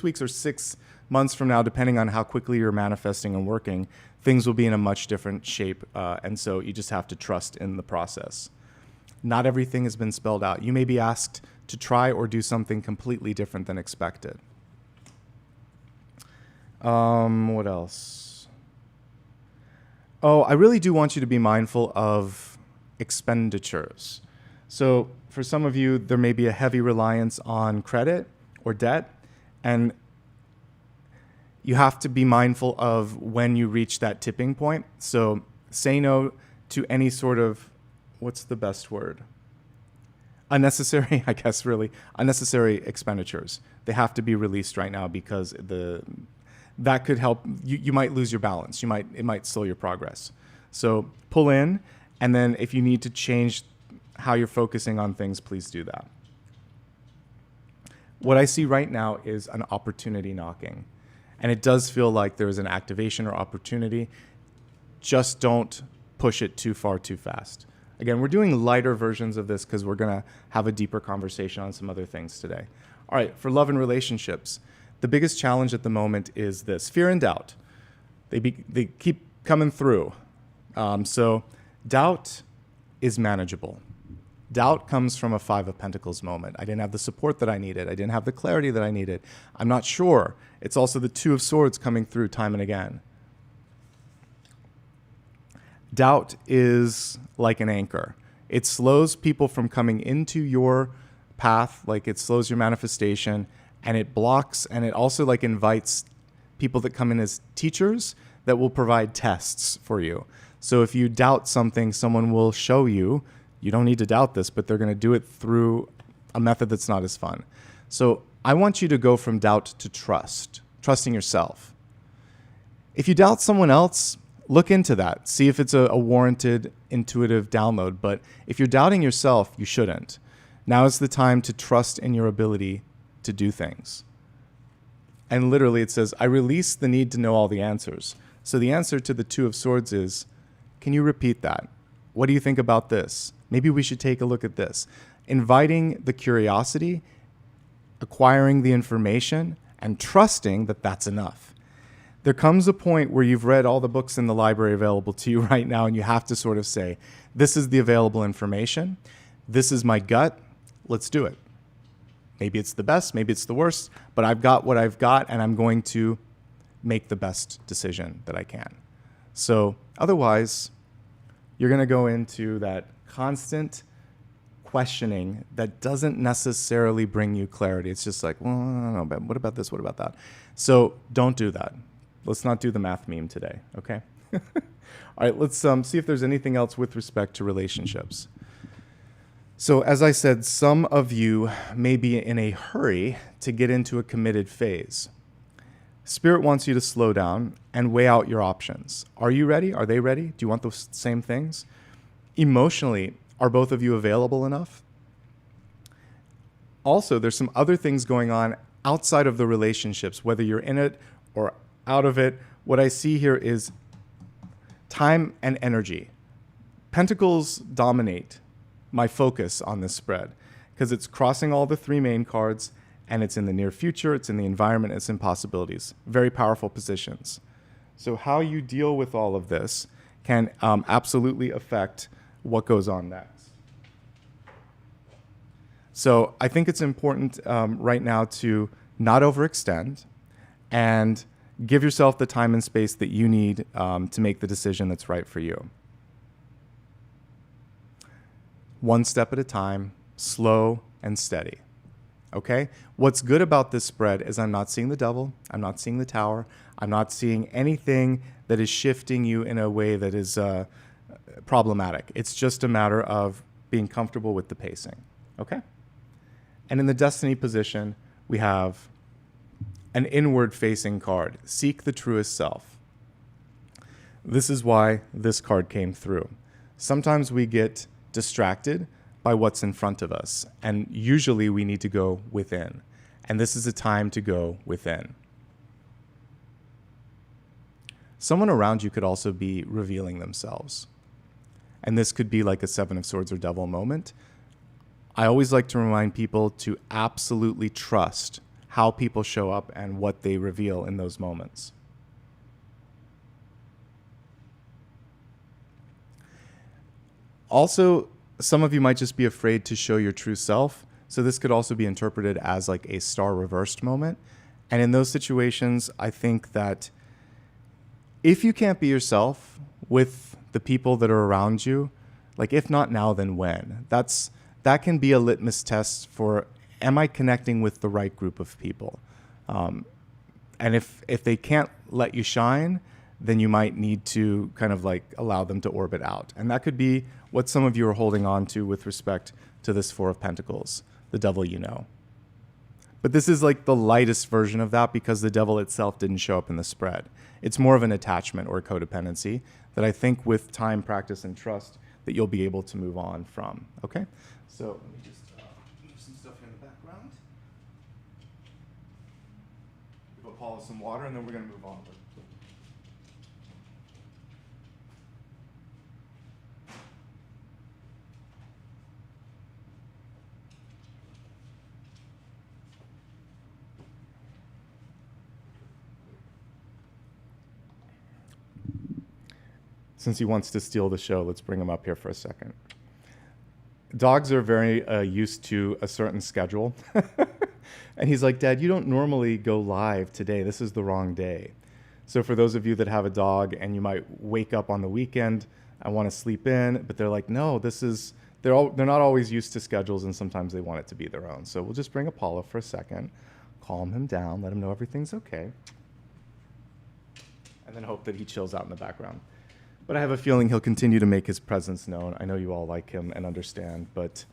weeks or 6 months from now, depending on how quickly you're manifesting and working, things will be in a much different shape. And so you just have to trust in the process. Not everything has been spelled out. You may be asked to try or do something completely different than expected. What else? Oh, I really do want you to be mindful of expenditures. So for some of you, there may be a heavy reliance on credit or debt, and you have to be mindful of when you reach that tipping point. So say no to any sort of, what's the best word? Unnecessary, I guess, really, unnecessary expenditures. They have to be released right now because that could help. You might lose your balance. It might slow your progress. So pull in, and then if you need to change how you're focusing on things, please do that. What I see right now is an opportunity knocking. And it does feel like there is an activation or opportunity. Just don't push it too far too fast. Again, we're doing lighter versions of this because we're going to have a deeper conversation on some other things today. All right, for love and relationships, the biggest challenge at the moment is this: fear and doubt. They keep coming through. So doubt is manageable. Doubt comes from a Five of Pentacles moment. I didn't have the support that I needed. I didn't have the clarity that I needed. I'm not sure. It's also the Two of Swords coming through time and again. Doubt is like an anchor. It slows people from coming into your path, like it slows your manifestation, and it blocks, and it also like invites people that come in as teachers that will provide tests for you. So if you doubt something, someone will show you. You don't need to doubt this, but they're going to do it through a method that's not as fun. So I want you to go from doubt to trust, trusting yourself. If you doubt someone else, look into that. See if it's a warranted intuitive download. But if you're doubting yourself, you shouldn't. Now is the time to trust in your ability to do things. And literally it says, I release the need to know all the answers. So the answer to the Two of Swords is, can you repeat that? What do you think about this? Maybe we should take a look at this. Inviting the curiosity, acquiring the information, and trusting that that's enough. There comes a point where you've read all the books in the library available to you right now, and you have to sort of say, this is the available information. This is my gut. Let's do it. Maybe it's the best, maybe it's the worst, but I've got what I've got, and I'm going to make the best decision that I can. So otherwise, you're going to go into that constant questioning that doesn't necessarily bring you clarity. It's just like, well, I don't know, but what about this? What about that? So don't do that. Let's not do the math meme today, okay? All right, let's see if there's anything else with respect to relationships. So as I said, some of you may be in a hurry to get into a committed phase. Spirit wants you to slow down and weigh out your options. Are you ready? Are they ready? Do you want those same things? Emotionally, are both of you available enough? Also, there's some other things going on outside of the relationships, whether you're in it or out of it. What I see here is time and energy. Pentacles dominate my focus on this spread because it's crossing all the three main cards, and it's in the near future, it's in the environment, it's in possibilities. Very powerful positions. So how you deal with all of this can absolutely affect what goes on next. So I think it's important right now to not overextend and give yourself the time and space that you need to make the decision that's right for you. One step at a time, slow and steady. Okay? What's good about this spread is I'm not seeing the devil. I'm not seeing the tower. I'm not seeing anything that is shifting you in a way that is problematic. It's just a matter of being comfortable with the pacing. Okay? And in the destiny position, we have an inward-facing card. Seek the truest self. This is why this card came through. Sometimes we get distracted by what's in front of us, and usually we need to go within. And this is a time to go within. Someone around you could also be revealing themselves. And this could be like a Seven of Swords or Devil moment. I always like to remind people to absolutely trust how people show up and what they reveal in those moments. Also, some of you might just be afraid to show your true self. So this could also be interpreted as like a star reversed moment. And in those situations, I think that if you can't be yourself with the people that are around you, like if not now, then when? That's that can be a litmus test for, am I connecting with the right group of people? And if they can't let you shine, then you might need to kind of like allow them to orbit out. And that could be what some of you are holding on to with respect to this Four of Pentacles, the devil you know. But this is like the lightest version of that because the devil itself didn't show up in the spread. It's more of an attachment or codependency that I think with time, practice, and trust that you'll be able to move on from. Okay? So let me just move some stuff here in the background. Give Apollo some water, and then we're going to move on. Since he wants to steal the show, let's bring him up here for a second. Dogs are very used to a certain schedule. And he's like, Dad, you don't normally go live today. This is the wrong day. So for those of you that have a dog and you might wake up on the weekend, I want to sleep in, but they're like, no, they're not always used to schedules, and sometimes they want it to be their own. So we'll just bring Apollo for a second, calm him down, let him know everything's okay, and then hope that he chills out in the background. But I have a feeling he'll continue to make his presence known. I know you all like him and understand, but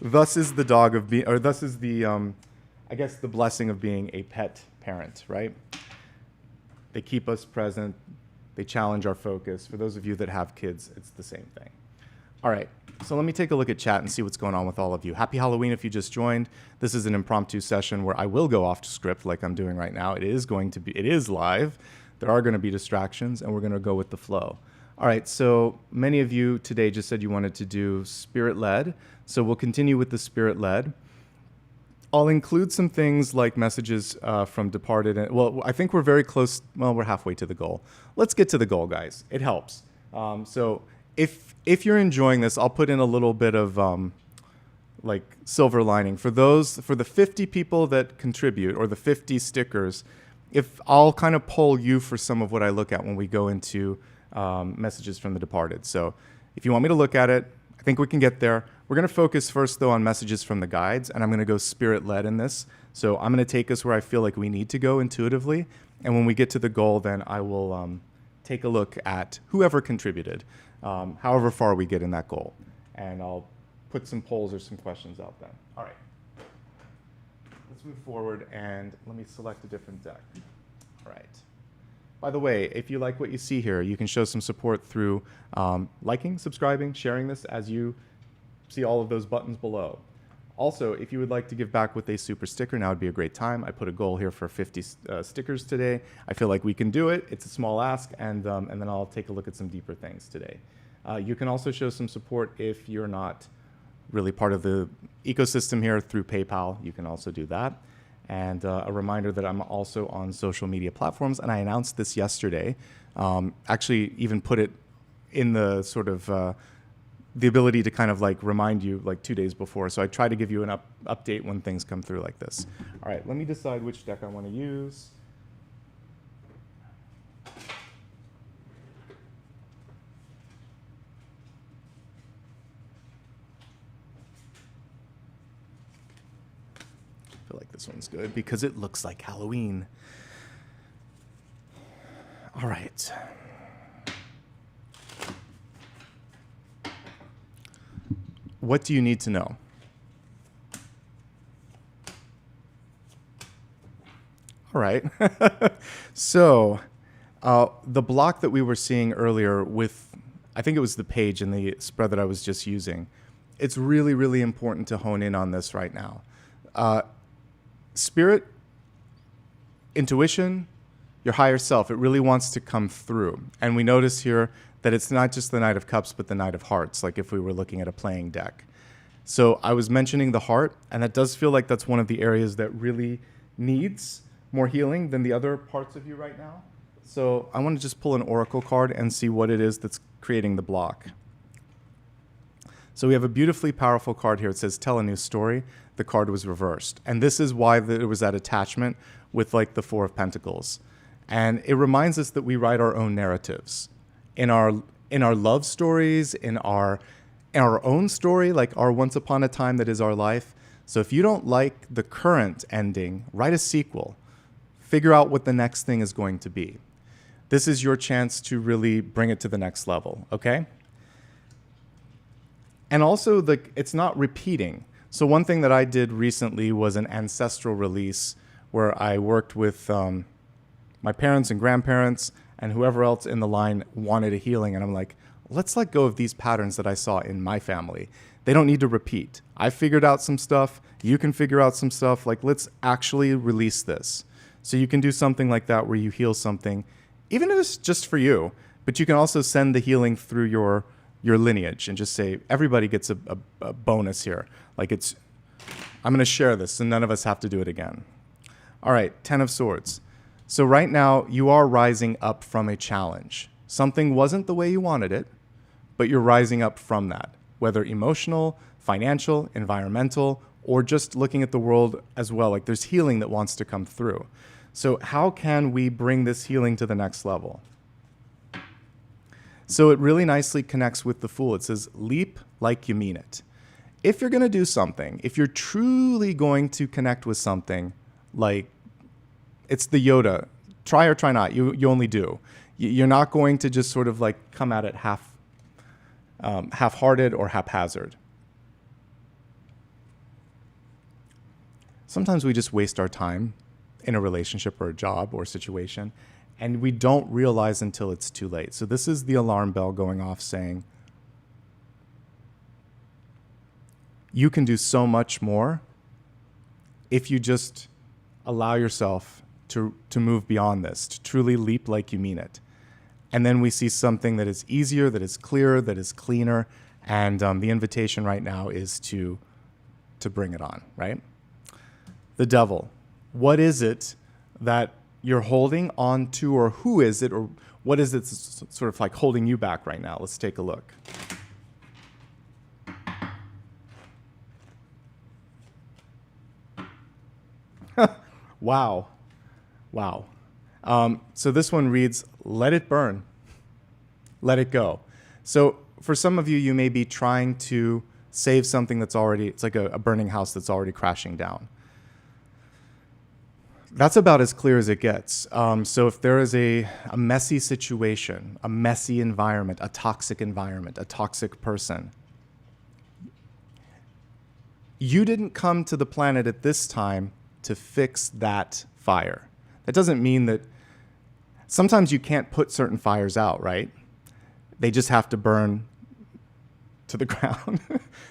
thus is the dog of being, or thus is the, I guess, the blessing of being a pet parent, right? They keep us present. They challenge our focus. For those of you that have kids, it's the same thing. All right, so let me take a look at chat and see what's going on with all of you. Happy Halloween if you just joined. This is an impromptu session where I will go off script like I'm doing right now. It is live. There are going to be distractions, and we're going to go with the flow. All right, so many of you today just said you wanted to do spirit-led, so we'll continue with the spirit-led. I'll include some things like messages from departed. Well, I think we're very close. Well, we're halfway to the goal. Let's get to the goal, guys. It helps. So if you're enjoying this, I'll put in a little bit of like silver lining. For the 50 people that contribute, or the 50 stickers, if I'll kind of poll you for some of what I look at when we go into messages from the departed. So if you want me to look at it, I think we can get there. We're going to focus first, though, on messages from the guides, and I'm going to go spirit-led in this. So I'm going to take us where I feel like we need to go intuitively, and when we get to the goal, then I will take a look at whoever contributed, however far we get in that goal, and I'll put some polls or some questions out then. All right. Let's move forward, and let me select a different deck. All right. By the way, if you like what you see here, you can show some support through liking, subscribing, sharing this as you see all of those buttons below. Also, if you would like to give back with a super sticker, now would be a great time. I put a goal here for 50 stickers today. I feel like we can do it. It's a small ask, and then I'll take a look at some deeper things today. You can also show some support if you're not really part of the ecosystem here through PayPal. You can also do that. And a reminder that I'm also on social media platforms, and I announced this yesterday. Actually, even put it in the sort of the ability to kind of like remind you like 2 days before. So I try to give you an update when things come through like this. All right, let me decide which deck I want to use. I feel like this one's good because it looks like Halloween. All right. What do you need to know? All right. So the block that we were seeing earlier with, I think it was the page in the spread that I was just using, it's really, really important to hone in on this right now. Spirit, intuition, your higher self, it really wants to come through. And we notice here that it's not just the Knight of Cups, but the Knight of Hearts, like if we were looking at a playing deck. So I was mentioning the heart, and that does feel like that's one of the areas that really needs more healing than the other parts of you right now. So I want to just pull an oracle card and see what it is that's creating the block. So we have a beautifully powerful card here. It says, tell a new story. The card was reversed. And this is why there was that attachment with like the Four of Pentacles. And it reminds us that we write our own narratives. In our love stories, in our our own story, like our once upon a time that is our life. So if you don't like the current ending, write a sequel. Figure out what the next thing is going to be. This is your chance to really bring it to the next level, okay? And also, it's not repeating. So one thing that I did recently was an ancestral release where I worked with my parents and grandparents and whoever else in the line wanted a healing. And I'm like, let's let go of these patterns that I saw in my family. They don't need to repeat. I figured out some stuff. You can figure out some stuff. Like, let's actually release this. So you can do something like that where you heal something, even if it's just for you, but you can also send the healing through your lineage and just say, everybody gets a bonus here. Like, I'm going to share this and none of us have to do it again. All right, 10 of Swords. So right now you are rising up from a challenge. Something wasn't the way you wanted it, but you're rising up from that, whether emotional, financial, environmental, or just looking at the world as well. Like, there's healing that wants to come through. So how can we bring this healing to the next level? So it really nicely connects with the Fool. It says, leap like you mean it. If you're going to do something, if you're truly going to connect with something, like it's the Yoda, try or try not, you only do. You're not going to just sort of like come at it half-hearted or haphazard. Sometimes we just waste our time in a relationship or a job or situation, and we don't realize until it's too late. So this is the alarm bell going off saying, you can do so much more if you just allow yourself to move beyond this, to truly leap like you mean it. And then we see something that is easier, that is clearer, that is cleaner, and the invitation right now is to bring it on, right? The Devil. What is it that you're holding on to, or who is it, or what is it sort of like holding you back right now? Let's take a look. Wow. Wow. So this one reads, let it burn. Let it go. So for some of you, you may be trying to save something that's already, it's like a burning house that's already crashing down. That's about as clear as it gets. So if there is a messy situation, a messy environment, a toxic person, you didn't come to the planet at this time to fix that fire. That doesn't mean that sometimes you can't put certain fires out, right? They just have to burn to the ground.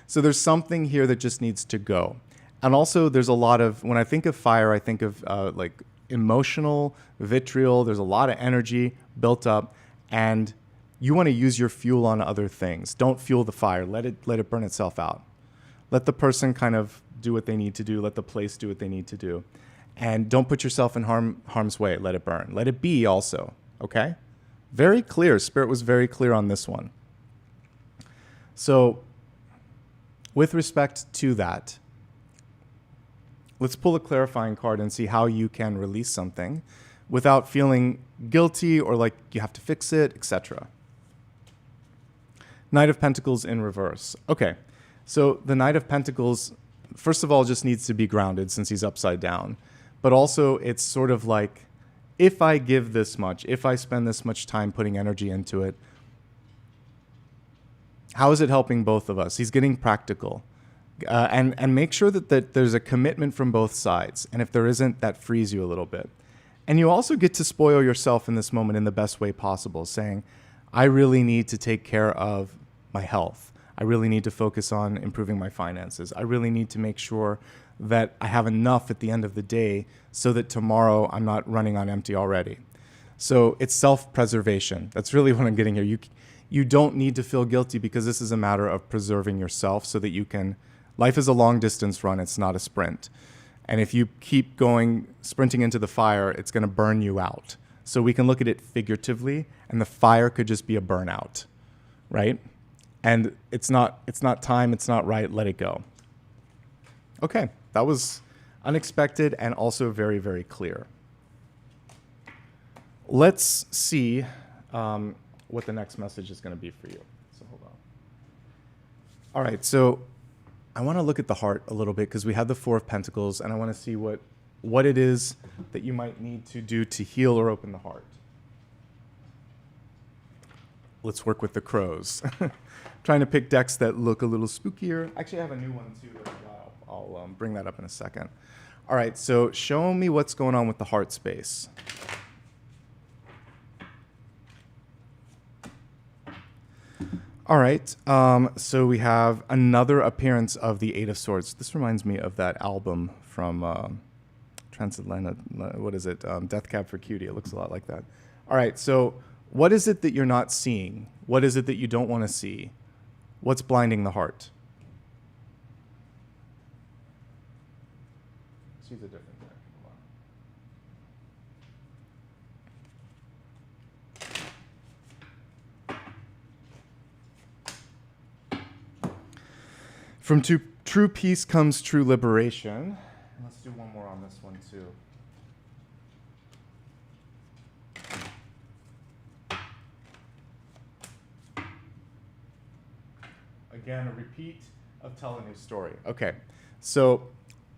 So there's something here that just needs to go. And also there's a lot of, when I think of fire, I think of like emotional vitriol. There's a lot of energy built up, and you want to use your fuel on other things. Don't fuel the fire. Let it burn itself out. Let the person kind of do what they need to do. Let the place do what they need to do. And don't put yourself in harm's way. Let it burn. Let it be also, okay? Very clear. Spirit was very clear on this one. So with respect to that, let's pull a clarifying card and see how you can release something without feeling guilty or like you have to fix it, etc. Knight of Pentacles in reverse. Okay, so the Knight of Pentacles, first of all, just needs to be grounded since he's upside down. But also it's sort of like, if I give this much, if I spend this much time putting energy into it, how is it helping both of us? He's getting practical. And make sure that there's a commitment from both sides. And if there isn't, that frees you a little bit. And you also get to spoil yourself in this moment in the best way possible, saying, I really need to take care of my health. I really need to focus on improving my finances. I really need to make sure that I have enough at the end of the day so that tomorrow I'm not running on empty already. So it's self-preservation. That's really what I'm getting here. You don't need to feel guilty because this is a matter of preserving yourself so that you can. Life is a long distance run. It's not a sprint. And if you keep sprinting into the fire, it's going to burn you out. So we can look at it figuratively, and the fire could just be a burnout, right? And it's not time, it's not right, let it go. Okay, that was unexpected and also very, very clear. Let's see what the next message is going to be for you. So hold on. All right, so I want to look at the heart a little bit because we had the Four of Pentacles, and I want to see what it is that you might need to do to heal or open the heart. Let's work with the crows. Trying to pick decks that look a little spookier. Actually, I have a new one too that I got. I'll bring that up in a second. All right, so show me what's going on with the heart space. All right, so we have another appearance of the Eight of Swords. This reminds me of that album from Transatlantic, what is it? Death Cab for Cutie. It looks a lot like that. All right, so what is it that you're not seeing? What is it that you don't want to see? What's blinding the heart? She's a different deck. From true peace comes true liberation. Let's do one more on this one too. Again, a repeat of tell a new story. Okay, so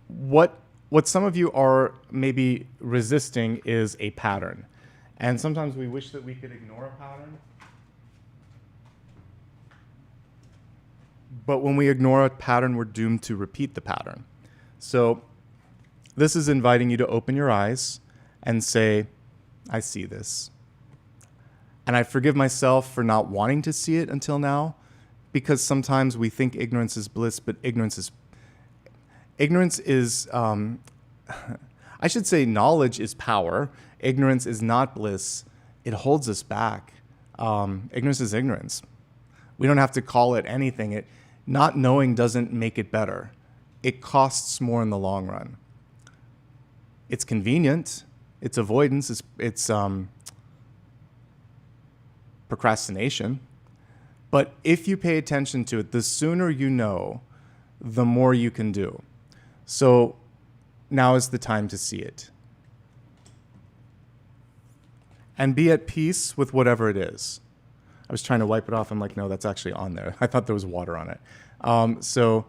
what some of you are maybe resisting is a pattern. And sometimes we wish that we could ignore a pattern. But when we ignore a pattern, we're doomed to repeat the pattern. So this is inviting you to open your eyes and say, I see this. And I forgive myself for not wanting to see it until now, because sometimes we think ignorance is bliss, but ignorance is I should say knowledge is power. Ignorance is not bliss. It holds us back. Ignorance is ignorance. We don't have to call it anything. Not knowing doesn't make it better. It costs more in the long run. It's convenient. It's avoidance. It's procrastination. But if you pay attention to it, the sooner you know, the more you can do. So now is the time to see it. And be at peace with whatever it is. I was trying to wipe it off. I'm like, no, that's actually on there. I thought there was water on it. So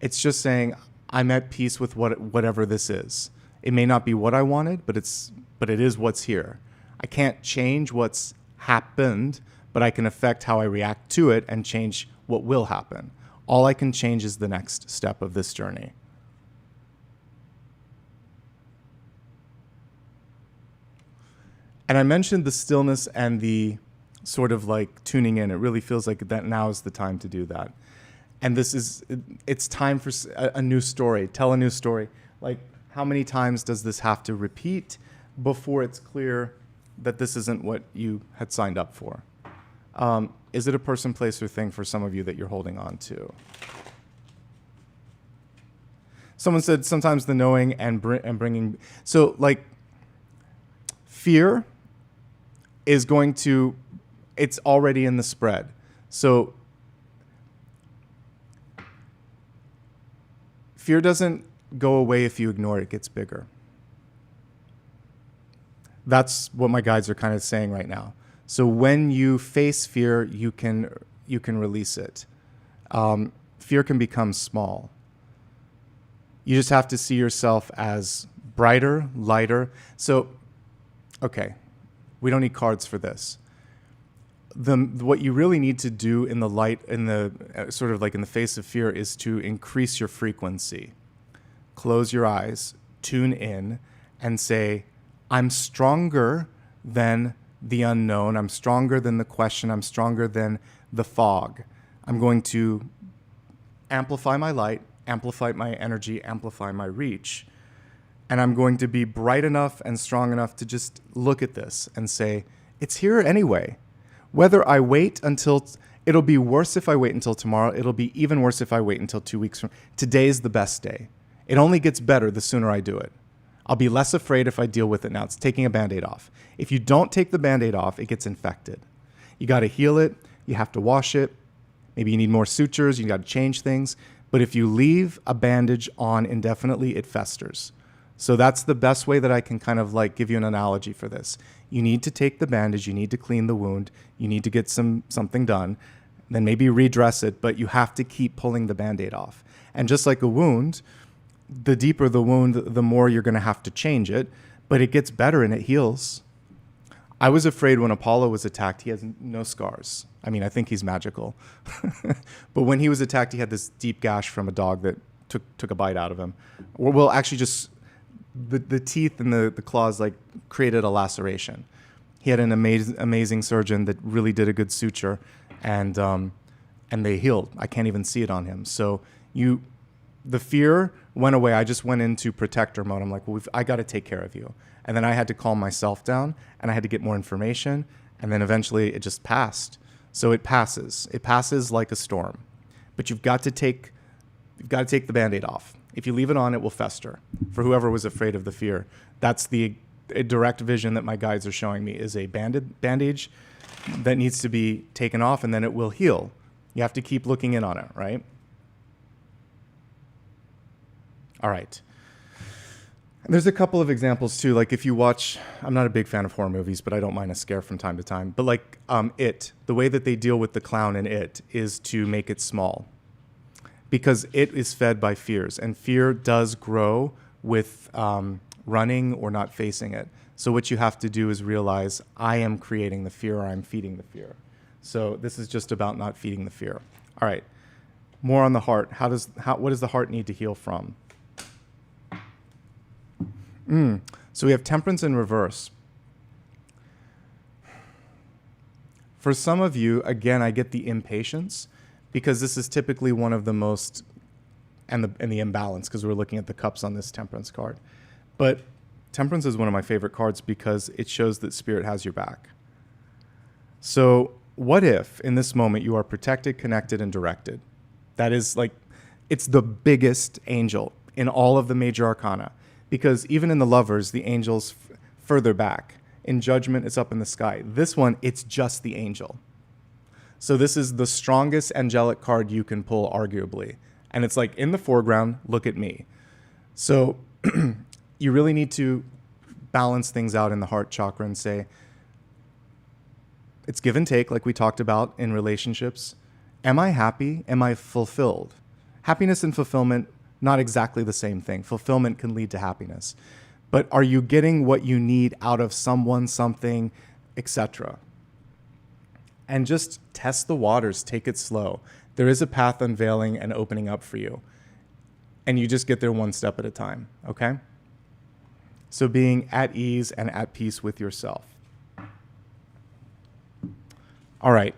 it's just saying, I'm at peace with whatever this is. It may not be what I wanted, but it is what's here. I can't change what's happened, but I can affect how I react to it and change what will happen. All I can change is the next step of this journey. And I mentioned the stillness and the sort of like tuning in. It really feels like that now is the time to do that. And it's time for a new story. Tell a new story. Like, how many times does this have to repeat before it's clear that this isn't what you had signed up for? Is it a person, place, or thing for some of you that you're holding on to? Someone said sometimes the knowing and bringing. So, like, fear is going to, it's already in the spread. So, fear doesn't go away if you ignore it, it gets bigger. That's what my guides are kind of saying right now. So when you face fear, you can release it. Fear can become small. You just have to see yourself as brighter, lighter. So, okay, we don't need cards for this. What you really need to do in the light, in the sort of like in the face of fear, is to increase your frequency. Close your eyes, tune in, and say, I'm stronger than the unknown. I'm stronger than the question. I'm stronger than the fog. I'm going to amplify my light, amplify my energy, amplify my reach. And I'm going to be bright enough and strong enough to just look at this and say, it's here anyway. Whether I wait until, it'll be worse if I wait until tomorrow. It'll be even worse if I wait until 2 weeks from, today's the best day. It only gets better the sooner I do it. I'll be less afraid if I deal with it now. It's taking a Band-Aid off. If you don't take the Band-Aid off, it gets infected. You got to heal it. You have to wash it. Maybe you need more sutures. You got to change things. But if you leave a bandage on indefinitely, it festers. So that's the best way that I can kind of like give you an analogy for this. You need to take the bandage. You need to clean the wound. You need to get something done. then maybe redress it, but you have to keep pulling the Band-Aid off. And just like a wound, the deeper the wound, the more you're going to have to change it, but it gets better and it heals. I was afraid when Apollo was attacked. He has no scars. I mean, I think he's magical. But when he was attacked, he had this deep gash from a dog that took a bite out of him. Well, actually just the teeth and the claws like created a laceration. He had an amazing surgeon that really did a good suture, and they healed. I can't even see it on him. So the fear went away. I just went into protector mode. I'm like, well, I got to take care of you. And then I had to calm myself down, and I had to get more information, and then eventually it just passed. So it passes. It passes like a storm. But you've got to take the Band-Aid off. If you leave it on, it will fester. For whoever was afraid of the fear, that's a direct vision that my guides are showing me, is a bandage that needs to be taken off, and then it will heal. You have to keep looking in on it, right? All right. And there's a couple of examples too. Like if you watch, I'm not a big fan of horror movies, but I don't mind a scare from time to time. But like the way that they deal with the clown in It is to make it small, because it is fed by fears, and fear does grow with running or not facing it. So what you have to do is realize, I am creating the fear, or I'm feeding the fear. So this is just about not feeding the fear. All right, more on the heart. What does the heart need to heal from? So we have temperance in reverse. For some of you, again, I get the impatience, because this is typically one of the most, and the imbalance, because we're looking at the cups on this temperance card. But temperance is one of my favorite cards because it shows that spirit has your back. So what if in this moment you are protected, connected, and directed? That is like, it's the biggest angel in all of the major arcana, because even in the Lovers, the angel's further back. In Judgment, it's up in the sky. This one, it's just the angel. So this is the strongest angelic card you can pull, arguably. And it's like, in the foreground, look at me. So you really need to balance things out in the heart chakra and say, it's give and take, like we talked about in relationships. Am I happy? Am I fulfilled? Happiness and fulfillment, not exactly the same thing. Fulfillment can lead to happiness. But are you getting what you need out of someone, something, etc.? And just test the waters, take it slow. There is a path unveiling and opening up for you. And you just get there one step at a time, okay? So being at ease and at peace with yourself. All right,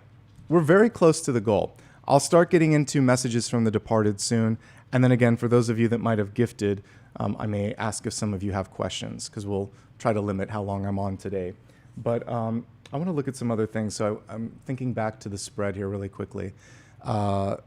we're very close to the goal. I'll start getting into messages from the departed soon. And then again, for those of you that might have gifted, I may ask if some of you have questions, because we'll try to limit how long I'm on today. But I want to look at some other things. So I'm thinking back to the spread here really quickly. All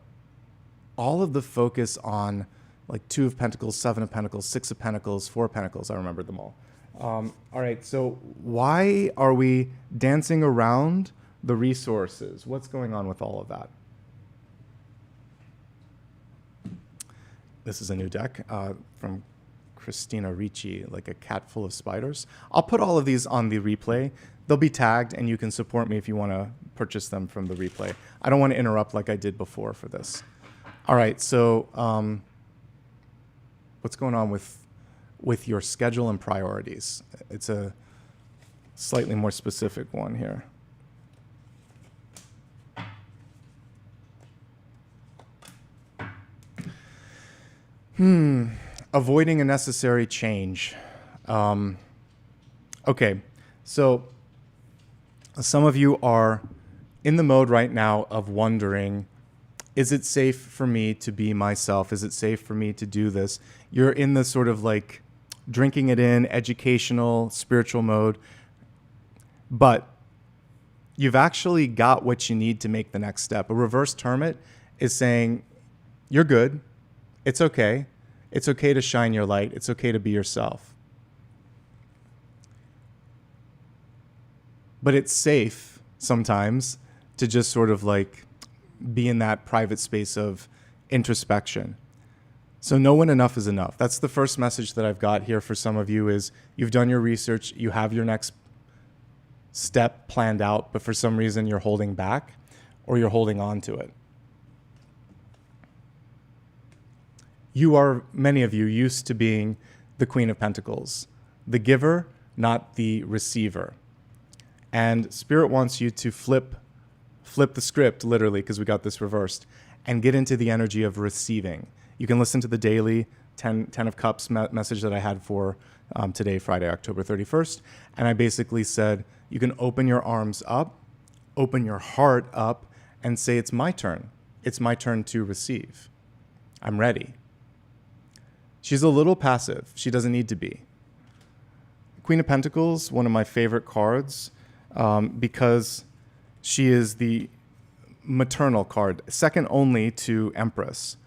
of the focus on like 2 of Pentacles, 7 of Pentacles, 6 of Pentacles, 4 of Pentacles, I remember them all. All right, so why are we dancing around the resources? What's going on with all of that? This is a new deck from Christina Ricci, like a cat full of spiders. I'll put all of these on the replay. They'll be tagged, and you can support me if you want to purchase them from the replay. I don't want to interrupt like I did before for this. All right, so what's going on with your schedule and priorities? It's a slightly more specific one here. Avoiding a necessary change. Okay, so some of you are in the mode right now of wondering, is it safe for me to be myself? Is it safe for me to do this? You're in the sort of like drinking it in, educational, spiritual mode, but you've actually got what you need to make the next step. A reverse hermit is saying, you're good. It's okay. It's okay to shine your light. It's okay to be yourself. But it's safe sometimes to just sort of like be in that private space of introspection. So know when enough is enough. That's the first message that I've got here for some of you is you've done your research, you have your next step planned out, but for some reason you're holding back. or you're holding on to it. You are, many of you, used to being the Queen of Pentacles, the giver, not the receiver. And Spirit wants you to flip the script, literally, because we got this reversed, and get into the energy of receiving. You can listen to the daily 10 of Cups message that I had for today, Friday, October 31st. And I basically said, you can open your arms up, open your heart up, and say, it's my turn. It's my turn to receive. I'm ready. She's a little passive. She doesn't need to be. Queen of Pentacles, one of my favorite cards, because she is the maternal card, second only to Empress.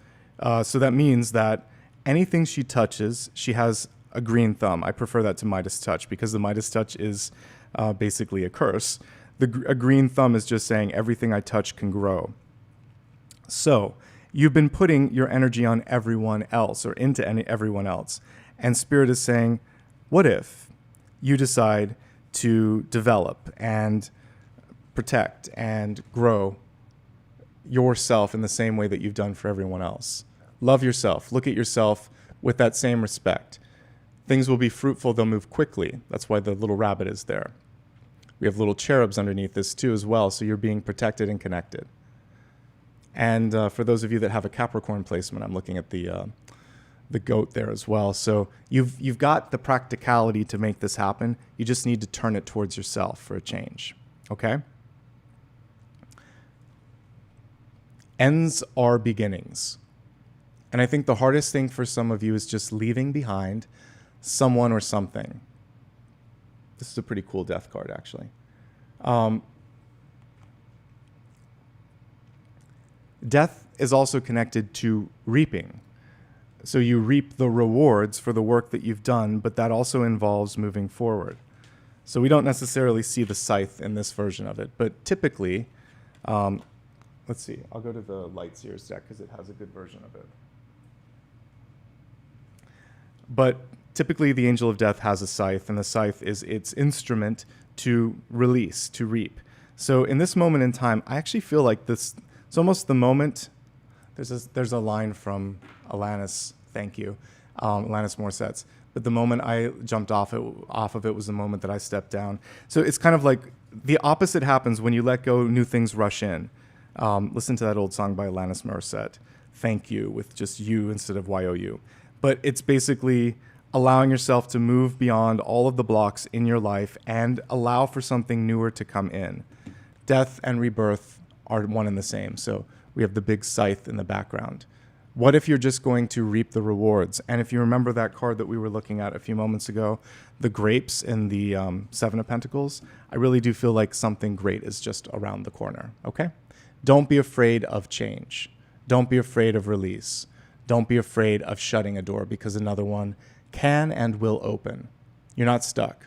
So that means that anything she touches, she has a green thumb. I prefer that to Midas touch because the Midas touch is basically a curse. A green thumb is just saying everything I touch can grow. So you've been putting your energy on everyone else or into everyone else. And Spirit is saying, what if you decide to develop and protect and grow yourself in the same way that you've done for everyone else? Love yourself. Look at yourself with that same respect. Things will be fruitful. They'll move quickly. That's why the little rabbit is there. We have little cherubs underneath this too as well, so you're being protected and connected. And for those of you that have a Capricorn placement, I'm looking at the goat there as well. So you've got the practicality to make this happen. You just need to turn it towards yourself for a change. Okay? Ends are beginnings. And I think the hardest thing for some of you is just leaving behind someone or something. This is a pretty cool death card, actually. Death is also connected to reaping. So you reap the rewards for the work that you've done, but that also involves moving forward. So we don't necessarily see the scythe in this version of it, but typically, let's see, I'll go to the Lightseers deck because it has a good version of it. But typically the Angel of Death has a scythe, and the scythe is its instrument to release, to reap. So in this moment in time, I actually feel like this, it's almost the moment, there's a line from Alanis, thank you, Alanis Morissette's, but the moment I jumped off of it was the moment that I stepped down. So it's kind of like the opposite happens when you let go, new things rush in. Listen to that old song by Alanis Morissette, Thank You, with just you instead of Y-O-U. But it's basically allowing yourself to move beyond all of the blocks in your life and allow for something newer to come in. Death and rebirth are one and the same. So we have the big scythe in the background. What if you're just going to reap the rewards? And if you remember that card that we were looking at a few moments ago, the grapes in the Seven of Pentacles, I really do feel like something great is just around the corner, okay? Don't be afraid of change. Don't be afraid of release. Don't be afraid of shutting a door because another one can and will open. You're not stuck.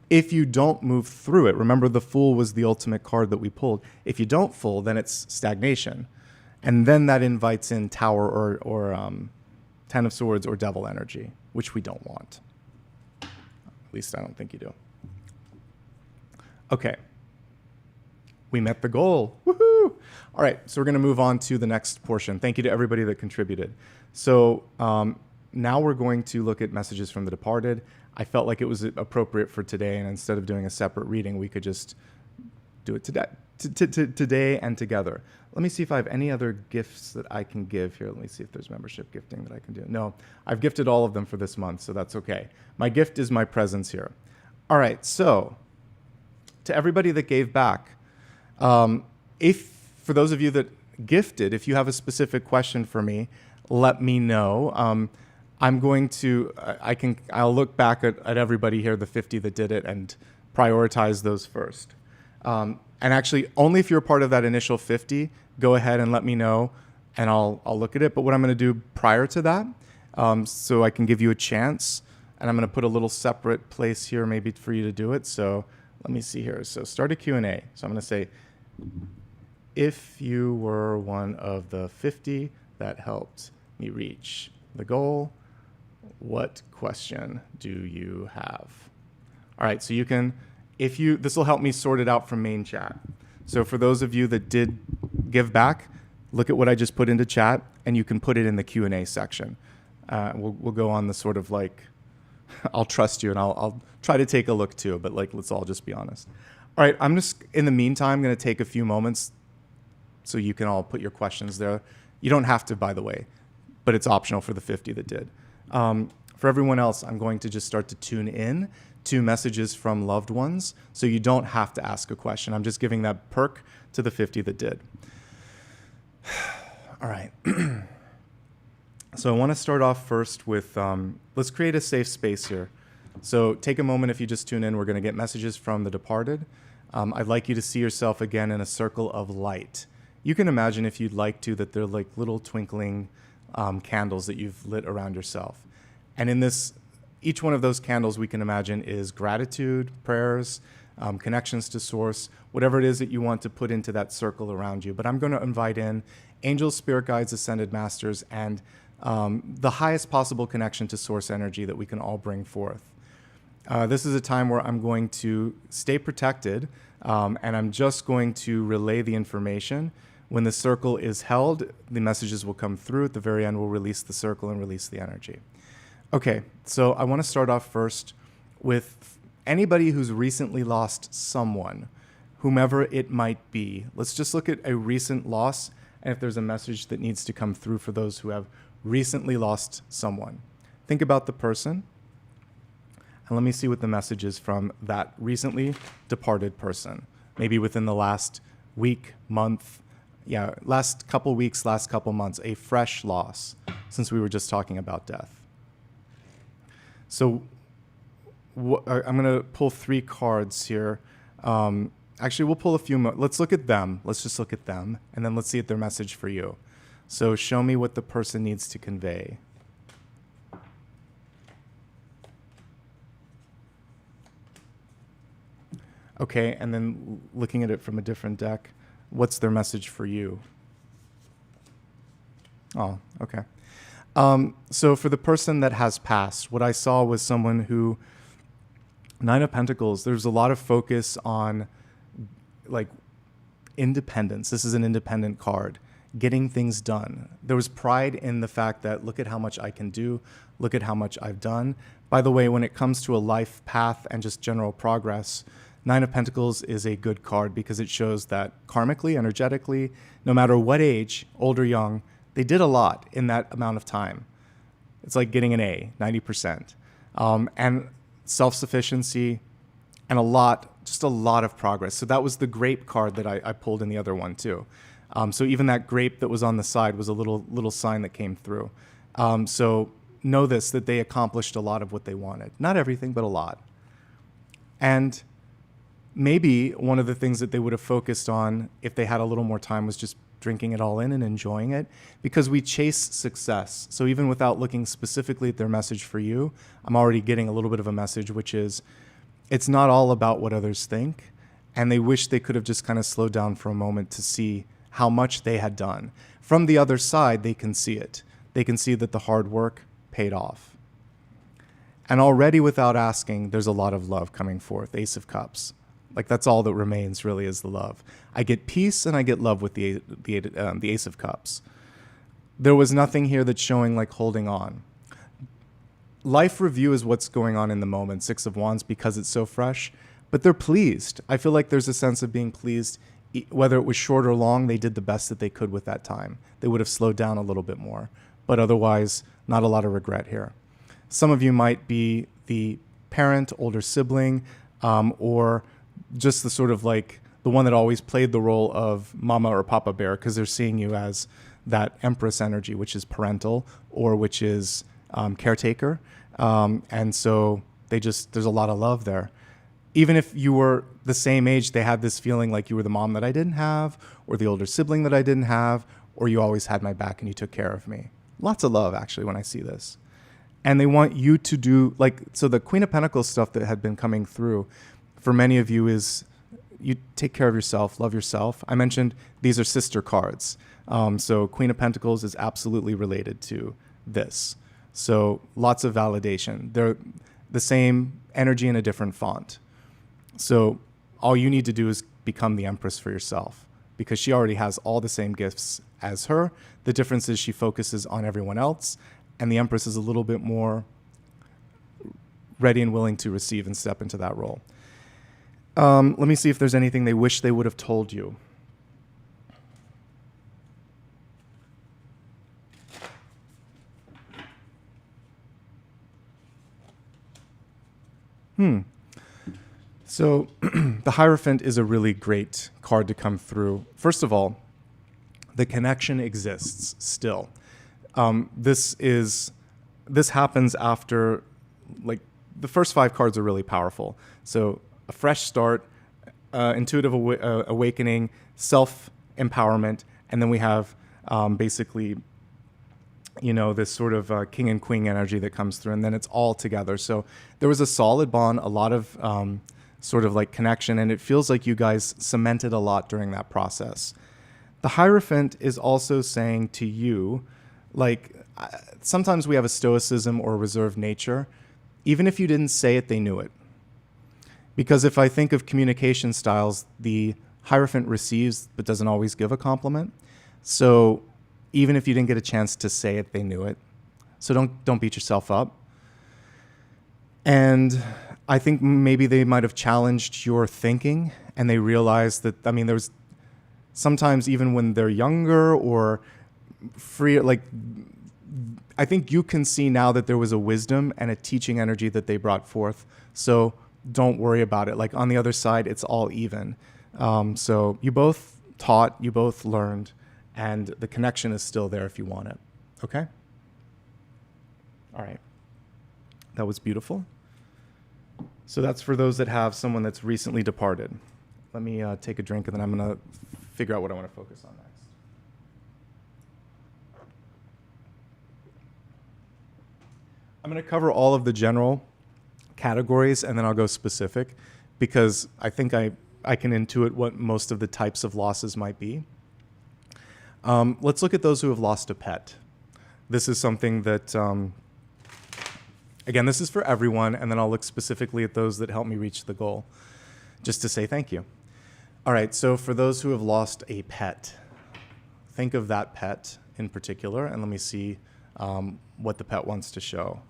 If you don't move through it, remember the Fool was the ultimate card that we pulled. If you don't Fool, then it's stagnation. And then that invites in Tower or Ten of Swords or Devil energy, which we don't want. At least I don't think you do. Okay. We met the goal. Woohoo! All right, so we're going to move on to the next portion. Thank you to everybody that contributed. So now we're going to look at messages from the departed. I felt like it was appropriate for today, and instead of doing a separate reading, we could just do it today and together. Let me see if I have any other gifts that I can give here. Let me see if there's membership gifting that I can do. No, I've gifted all of them for this month, so that's okay. My gift is my presence here. All right, so to everybody that gave back, for those of you that gifted, if you have a specific question for me, let me know. I'm going to, I'll look back at everybody here, the 50 that did it, and prioritize those first. And actually, only if you're a part of that initial 50, go ahead and let me know, and I'll look at it. But what I'm going to do prior to that, so I can give you a chance, and I'm going to put a little separate place here maybe for you to do it. So let me see here. So start a Q&A. So I'm going to say, if you were one of the 50 that helped me reach the goal, what question do you have? All right, so you can, this will help me sort it out from main chat. So for those of you that did give back, look at what I just put into chat, and you can put it in the Q&A section. We'll go on the sort of like, I'll trust you, and I'll try to take a look too, but like, let's all just be honest. All right, I'm just, in the meantime, going to take a few moments so you can all put your questions there. You don't have to, by the way, but it's optional for the 50 that did. For everyone else, I'm going to just start to tune in to messages from loved ones, so you don't have to ask a question. I'm just giving that perk to the 50 that did. All right. So I want to start off first with, let's create a safe space here. So take a moment if you just tune in. We're going to get messages from the departed. I'd like you to see yourself again in a circle of light. You can imagine, if you'd like to, that they're like little twinkling candles that you've lit around yourself. And in this, each one of those candles, we can imagine, is gratitude, prayers, connections to source, whatever it is that you want to put into that circle around you. But I'm going to invite in angels, spirit guides, ascended masters, and the highest possible connection to source energy that we can all bring forth. This is a time where I'm going to stay protected, and I'm just going to relay the information. When the circle is held, the messages will come through. At the very end, we'll release the circle and release the energy. Okay, so I want to start off first with anybody who's recently lost someone, whomever it might be. Let's just look at a recent loss, and if there's a message that needs to come through for those who have recently lost someone. Think about the person, and let me see what the message is from that recently departed person. Maybe within the last week, month, last couple weeks, last couple months, a fresh loss, since we were just talking about death. So I'm going to pull 3 cards here. Actually, we'll pull a few more. Let's look at them. Let's just look at them, and then let's see at their message for you. So show me what the person needs to convey. Okay, and then looking at it from a different deck, what's their message for you? Oh, okay. So for the person that has passed, what I saw was someone who, 9 of Pentacles, there's a lot of focus on like independence. This is an independent card, getting things done. There was pride in the fact that, look at how much I can do, look at how much I've done. By the way, when it comes to a life path and just general progress, 9 of Pentacles is a good card because it shows that karmically, energetically, no matter what age, old or young, they did a lot in that amount of time. It's like getting an A, 90%. And self-sufficiency and just a lot of progress. So that was the grape card that I pulled in the other one too. So even that grape that was on the side was a little sign that came through. So know this, that they accomplished a lot of what they wanted. Not everything, but a lot. And maybe one of the things that they would have focused on if they had a little more time was just drinking it all in and enjoying it, because we chase success. So even without looking specifically at their message for you, I'm already getting a little bit of a message, which is it's not all about what others think, and they wish they could have just kind of slowed down for a moment to see how much they had done. From the other side, they can see it. They can see that the hard work paid off. And already without asking, there's a lot of love coming forth. Ace of Cups. Like, that's all that remains, really, is the love. I get peace and I get love with the Ace of Cups. There was nothing here that's showing like holding on. Life review is what's going on in the moment, 6 of Wands, because it's so fresh. But they're pleased. I feel like there's a sense of being pleased. Whether it was short or long, they did the best that they could with that time. They would have slowed down a little bit more. But otherwise, not a lot of regret here. Some of you might be the parent, older sibling, or just the sort of like the one that always played the role of mama or papa bear, because they're seeing you as that empress energy, which is parental or which is caretaker. And so there's a lot of love there. Even if you were the same age, they had this feeling like you were the mom that I didn't have, or the older sibling that I didn't have, or you always had my back and you took care of me. Lots of love, actually, when I see this. And they want you to do, so the Queen of Pentacles stuff that had been coming through for many of you is you take care of yourself, love yourself. I mentioned these are sister cards. So Queen of Pentacles is absolutely related to this. So lots of validation. They're the same energy in a different font. So all you need to do is become the Empress for yourself, because she already has all the same gifts as her. The difference is she focuses on everyone else, and the Empress is a little bit more ready and willing to receive and step into that role. Let me see if there's anything they wish they would have told you. So the Hierophant is a really great card to come through. First of all, the connection exists still. This happens after, like, the first 5 cards are really powerful. So a fresh start, intuitive awakening, self-empowerment, and then we have basically, this sort of king and queen energy that comes through, and then it's all together. So there was a solid bond, a lot of sort of like connection, and it feels like you guys cemented a lot during that process. The Hierophant is also saying to you, like, sometimes we have a stoicism or a reserved nature. Even if you didn't say it, they knew it. Because if I think of communication styles, the Hierophant receives but doesn't always give a compliment. So even if you didn't get a chance to say it, they knew it. So don't beat yourself up. And I think maybe they might have challenged your thinking, and they realized that, there's sometimes, even when they're younger or free, like, I think you can see now that there was a wisdom and a teaching energy that they brought forth. So don't worry about it. Like, on the other side, it's all even. So you both taught, you both learned, and the connection is still there if you want it. Okay? All right. That was beautiful. So that's for those that have someone that's recently departed. Let me take a drink, and then I'm going to figure out what I want to focus on next. I'm going to cover all of the general categories, and then I'll go specific, because I think I can intuit what most of the types of losses might be. Let's look at those who have lost a pet. This is something that, again, this is for everyone, and then I'll look specifically at those that help me reach the goal, just to say thank you. All right, so for those who have lost a pet, think of that pet in particular, and let me see what the pet wants to show.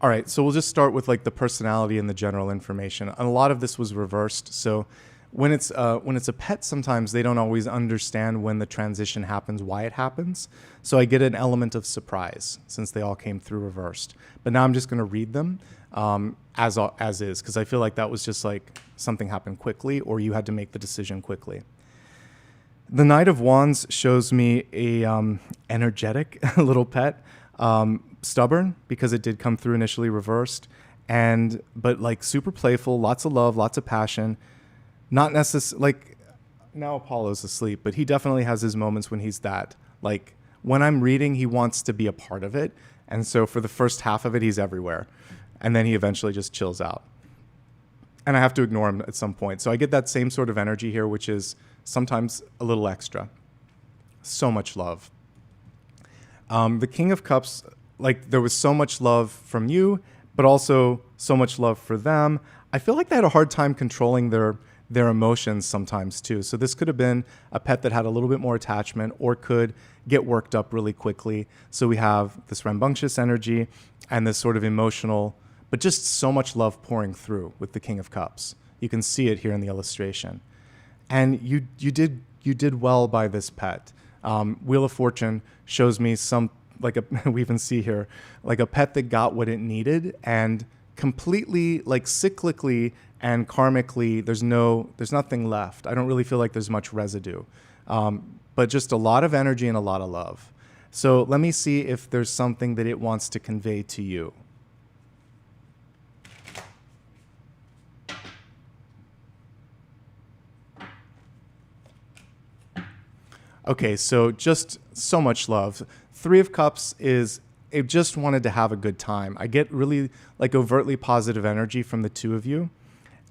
All right, so we'll just start with like the personality and the general information. And a lot of this was reversed. So when it's a pet, sometimes they don't always understand when the transition happens, why it happens. So I get an element of surprise since they all came through reversed. But now I'm just going to read them as is, because I feel like that was just like something happened quickly, or you had to make the decision quickly. The Knight of Wands shows me a energetic little pet. Stubborn, because it did come through initially reversed, but like super playful, lots of love, lots of passion. Not necessarily, like, now Apollo's asleep, but he definitely has his moments when he's that. Like, when I'm reading, he wants to be a part of it, and so for the first half of it, he's everywhere, and then he eventually just chills out. And I have to ignore him at some point. So I get that same sort of energy here, which is sometimes a little extra. So much love. The King of Cups, like, there was so much love from you, but also so much love for them. I feel like they had a hard time controlling their emotions sometimes too. So this could have been a pet that had a little bit more attachment, or could get worked up really quickly. So we have this rambunctious energy and this sort of emotional, but just so much love pouring through with the King of Cups. You can see it here in the illustration. And you did well by this pet. Wheel of Fortune shows me we even see here, like a pet that got what it needed, and completely, like, cyclically and karmically, there's nothing left. I don't really feel like there's much residue, but just a lot of energy and a lot of love. So let me see if there's something that it wants to convey to you. Okay, so just so much love. Three of Cups is, it just wanted to have a good time. I get really like overtly positive energy from the two of you,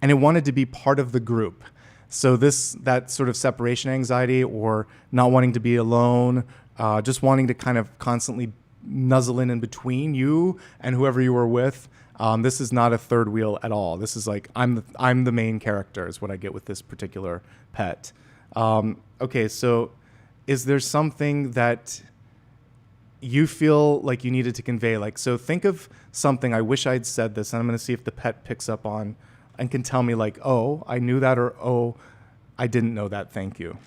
and it wanted to be part of the group. So that sort of separation anxiety or not wanting to be alone, just wanting to kind of constantly nuzzle in between you and whoever you were with. This is not a third wheel at all. This is like I'm the main character is what I get with this particular pet. Okay, so is there something that you feel like you needed to convey? Like, so think of something. I wish I'd said this, and I'm going to see if the pet picks up on and can tell me like, oh, I knew that, or oh, I didn't know that. Thank you.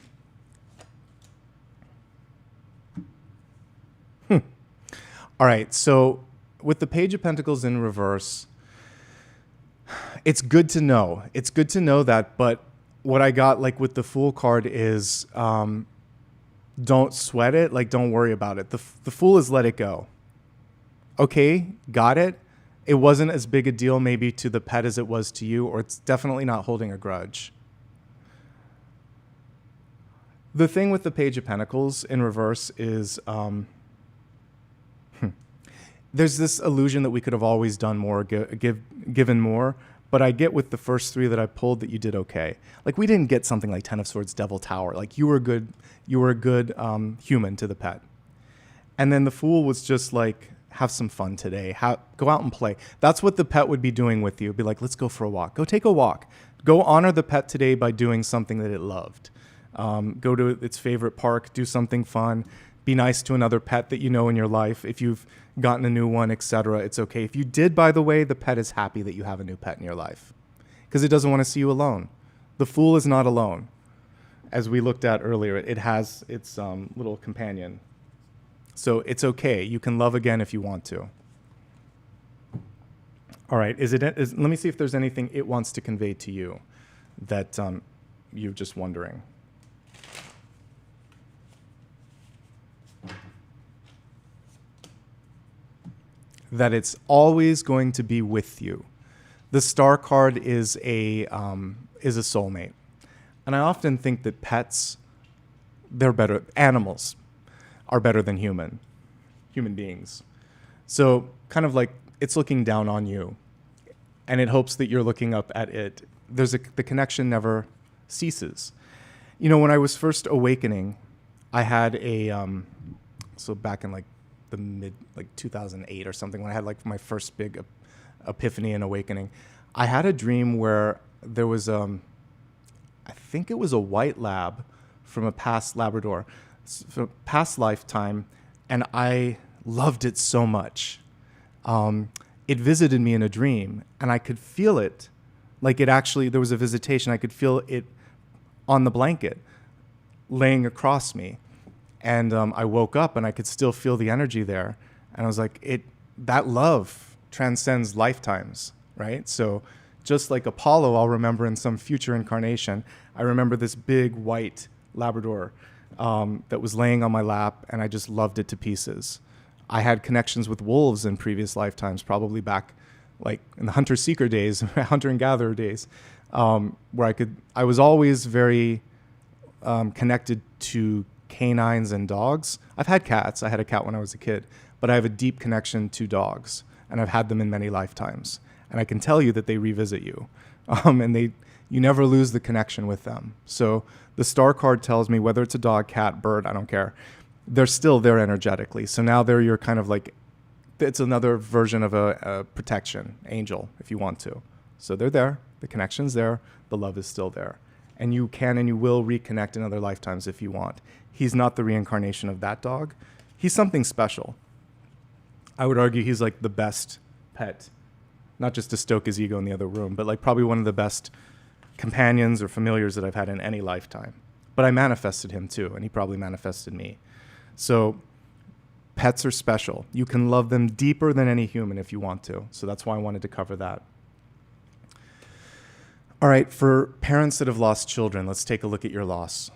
All right, so with the Page of Pentacles in reverse, it's good to know. It's good to know that, but what I got like with the Fool card is don't sweat it, like don't worry about it. The Fool is let it go. Okay, got it. It wasn't as big a deal maybe to the pet as it was to you, or it's definitely not holding a grudge. The thing with the Page of Pentacles in reverse is there's this illusion that we could have always done more, given more. But I get with the first three that I pulled that you did okay. Like we didn't get something like Ten of Swords, Devil Tower. Like you were a good human to the pet. And then the Fool was just like, have some fun today. Go out and play. That's what the pet would be doing with you. Be like, let's go for a walk. Go take a walk. Go honor the pet today by doing something that it loved. Go to its favorite park. Do something fun. Be nice to another pet that you know in your life. If you've gotten a new one, etc., it's okay. If you did, by the way, the pet is happy that you have a new pet in your life because it doesn't want to see you alone. The Fool is not alone. As we looked at earlier, it has its little companion. So it's okay. You can love again if you want to. All right. Let me see if there's anything it wants to convey to you that you're just wondering. That it's always going to be with you. The Star card is a soulmate. And I often think that pets, they're better. Animals are better than human beings. So kind of like it's looking down on you and it hopes that you're looking up at it. The connection never ceases. You know, when I was first awakening, I had so back in like the mid, like 2008 or something, when I had like my first big epiphany and awakening, I had a dream where there was, I think it was a white lab from a past Labrador, past lifetime, and I loved it so much. It visited me in a dream, and I could feel it, like it actually, there was a visitation. I could feel it on the blanket, laying across me. And I woke up, and I could still feel the energy there. And I was like, that love transcends lifetimes, right? So just like Apollo, I'll remember in some future incarnation, I remember this big white Labrador that was laying on my lap, and I just loved it to pieces. I had connections with wolves in previous lifetimes, probably back like in the hunter-seeker days, hunter and gatherer days, where I was always very connected to canines and dogs. I've had cats. I had a cat when I was a kid, but I have a deep connection to dogs, and I've had them in many lifetimes. And I can tell you that they revisit you, and you never lose the connection with them. So the Star card tells me whether it's a dog, cat, bird, I don't care, they're still there energetically. So now they're your kind of like, it's another version of a protection angel, if you want to. So they're there, the connection's there, the love is still there. And you can and you will reconnect in other lifetimes if you want. He's not the reincarnation of that dog. He's something special. I would argue he's like the best pet, not just to stoke his ego in the other room, but like probably one of the best companions or familiars that I've had in any lifetime. But I manifested him too, and he probably manifested me. So pets are special. You can love them deeper than any human if you want to. So that's why I wanted to cover that. All right, for parents that have lost children, let's take a look at your loss.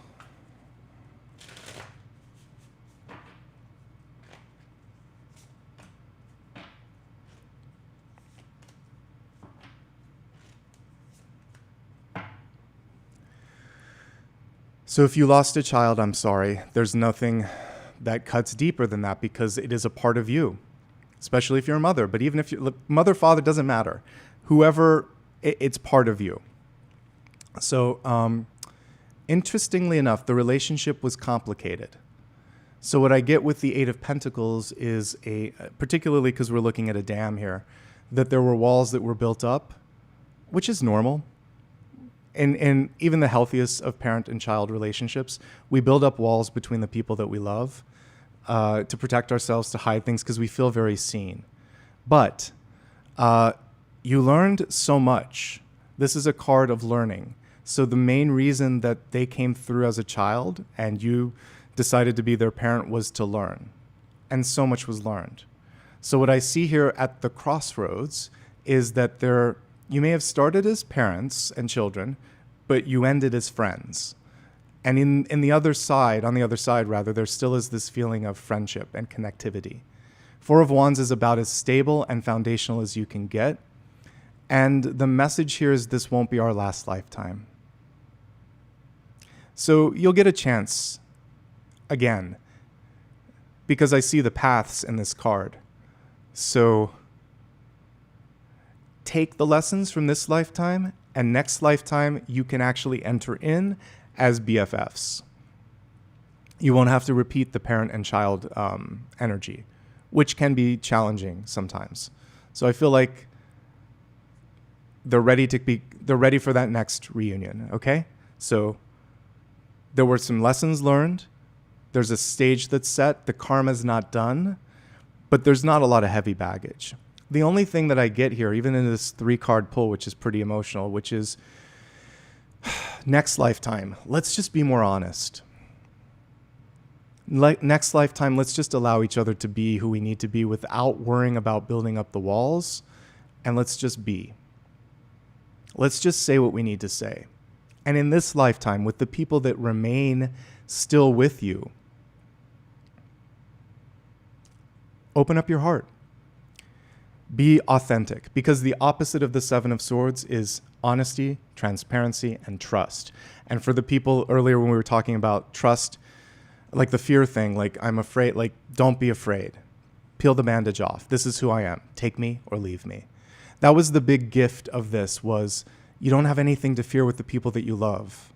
So if you lost a child, I'm sorry. There's nothing that cuts deeper than that because it is a part of you, especially if you're a mother. But even if you're mother, father, doesn't matter. Whoever, it's part of you. So Interestingly enough, the relationship was complicated. So what I get with the Eight of Pentacles is particularly because we're looking at a dam here, that there were walls that were built up, which is normal. In even the healthiest of parent and child relationships, we build up walls between the people that we love to protect ourselves, to hide things, because we feel very seen. But you learned so much. This is a card of learning. So the main reason that they came through as a child and you decided to be their parent was to learn. And so much was learned. So what I see here at the crossroads is that you may have started as parents and children, but you ended as friends. And on the other side, there still is this feeling of friendship and connectivity. Four of Wands is about as stable and foundational as you can get. And the message here is this won't be our last lifetime. So you'll get a chance again, because I see the paths in this card. So take the lessons from this lifetime, and next lifetime you can actually enter in as BFFs. You won't have to repeat the parent and child energy, which can be challenging sometimes. So I feel like they're ready for that next reunion, okay? So there were some lessons learned. There's a stage that's set. The karma's not done, but there's not a lot of heavy baggage. The only thing that I get here, even in this 3-card pull, which is pretty emotional, which is next lifetime, let's just be more honest. Next lifetime, let's just allow each other to be who we need to be without worrying about building up the walls, and let's just be. Let's just say what we need to say. And in this lifetime, with the people that remain still with you, open up your heart. Be authentic, because the opposite of the Seven of Swords is honesty, transparency, and trust. And for the people earlier when we were talking about trust, like the fear thing, like I'm afraid, like don't be afraid. Peel the bandage off. This is who I am. Take me or leave me. That was the big gift of this, was you don't have anything to fear with the people that you love.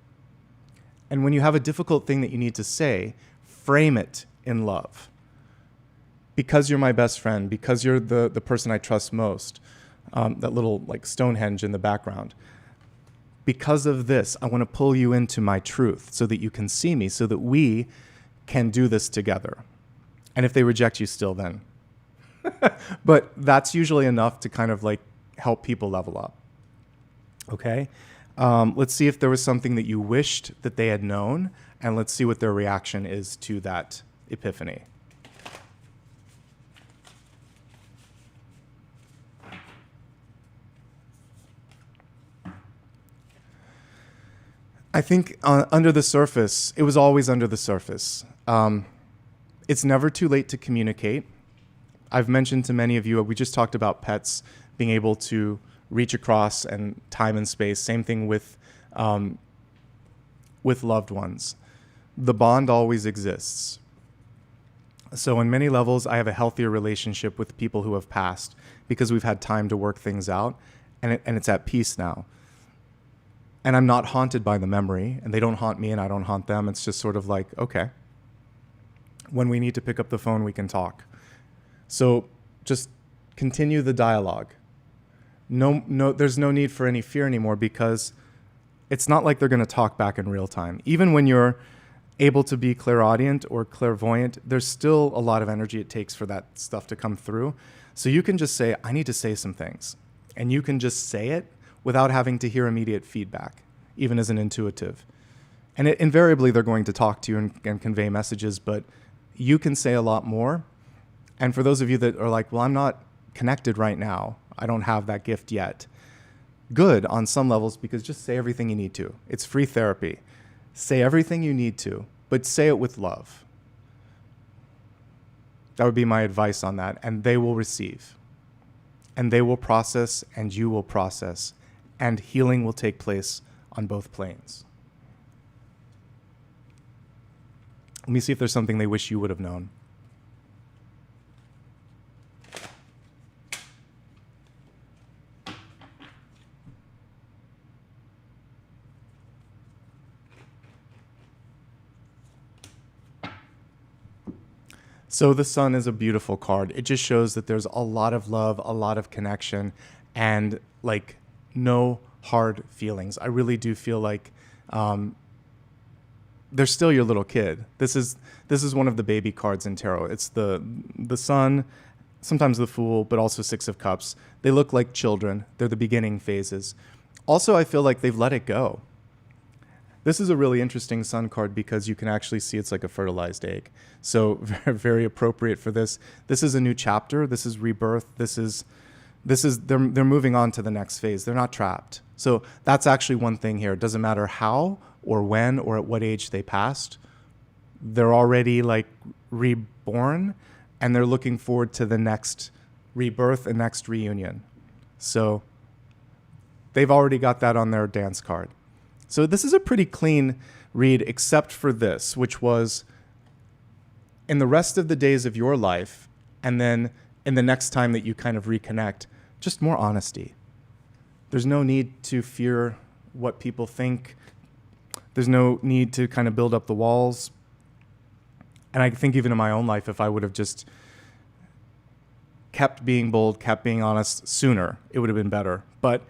And when you have a difficult thing that you need to say, frame it in love. Because you're my best friend, because you're the person I trust most, that little like Stonehenge in the background. Because of this, I want to pull you into my truth so that you can see me, so that we can do this together. And if they reject you still, then. But that's usually enough to kind of like help people level up. Okay? Let's see if there was something that you wished that they had known, and let's see what their reaction is to that epiphany. I think under the surface, it was always under the surface. It's never too late to communicate. I've mentioned to many of you, we just talked about pets being able to reach across and time and space. Same thing with loved ones. The bond always exists. So on many levels, I have a healthier relationship with people who have passed because we've had time to work things out, and it's at peace now. And I'm not haunted by the memory, and they don't haunt me and I don't haunt them. It's just sort of like, okay, when we need to pick up the phone, we can talk. So just continue the dialogue. No, there's no need for any fear anymore, because it's not like they're going to talk back in real time. Even when you're able to be clairaudient or clairvoyant, there's still a lot of energy it takes for that stuff to come through. So you can just say, I need to say some things. And you can just say it without having to hear immediate feedback, even as an intuitive. And invariably, they're going to talk to you and convey messages, but you can say a lot more. And for those of you that are like, well, I'm not connected right now, I don't have that gift yet. Good on some levels, because just say everything you need to. It's free therapy. Say everything you need to, but say it with love. That would be my advice on that. And they will receive. And they will process, and you will process. And healing will take place on both planes. Let me see if there's something they wish you would have known. So the sun is a beautiful card. It just shows that there's a lot of love, a lot of connection, and like no hard feelings. I really do feel like they're still your little kid. This is one of the baby cards in tarot. It's the sun, sometimes the Fool, but also Six of Cups. They look like children. They're the beginning phases. Also, I feel like they've let it go. This is a really interesting sun card because you can actually see it's like a fertilized egg. So very appropriate for this. This is a new chapter. This is rebirth. This is they're moving on to the next phase. They're not trapped. So that's actually one thing here. It doesn't matter how or when or at what age they passed. They're already like reborn, and they're looking forward to the next rebirth and next reunion. So they've already got that on their dance card. So this is a pretty clean read, except for this, which was in the rest of the days of your life, and then in the next time that you kind of reconnect, just more honesty. There's no need to fear what people think. There's no need to kind of build up the walls. And I think even in my own life, if I would have just kept being bold, kept being honest sooner, it would have been better. But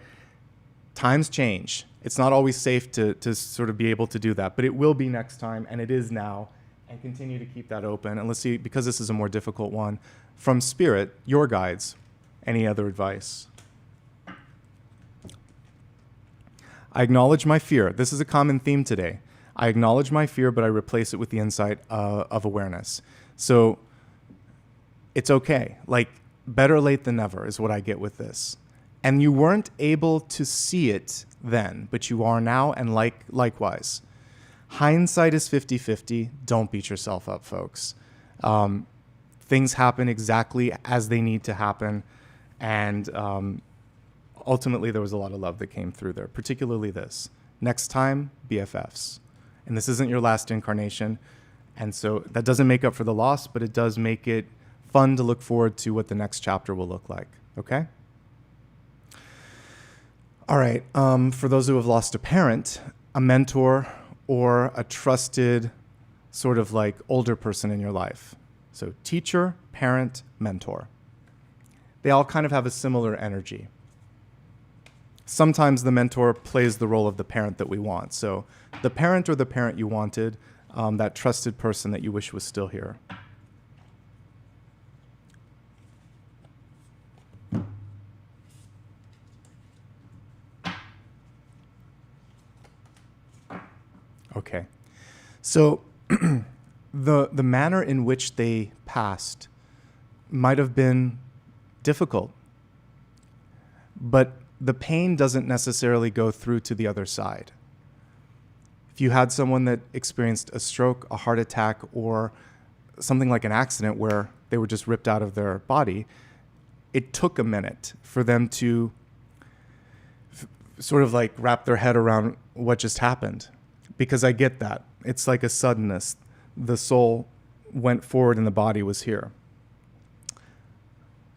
times change. It's not always safe to sort of be able to do that, but it will be next time, and it is now, and continue to keep that open. And let's see, because this is a more difficult one, from Spirit, your guides, any other advice? I acknowledge my fear. This is a common theme today. I acknowledge my fear, but I replace it with the insight of awareness. So it's okay. Like, better late than never is what I get with this. And you weren't able to see it then, but you are now, and likewise. Hindsight is 50-50. Don't beat yourself up, folks. Things happen exactly as they need to happen, and ultimately there was a lot of love that came through there, particularly this. Next time, BFFs. And this isn't your last incarnation, and so that doesn't make up for the loss, but it does make it fun to look forward to what the next chapter will look like, okay? All right, for those who have lost a parent, a mentor, or a trusted sort of like older person in your life. So teacher, parent, mentor. They all kind of have a similar energy. Sometimes the mentor plays the role of the parent that we want. So the parent or the parent you wanted, that trusted person that you wish was still here. Okay, so the manner in which they passed might have been difficult, but the pain doesn't necessarily go through to the other side. If you had someone that experienced a stroke, a heart attack, or something like an accident where they were just ripped out of their body, it took a minute for them to sort of like wrap their head around what just happened. Because I get that. It's like a suddenness. The soul went forward and the body was here.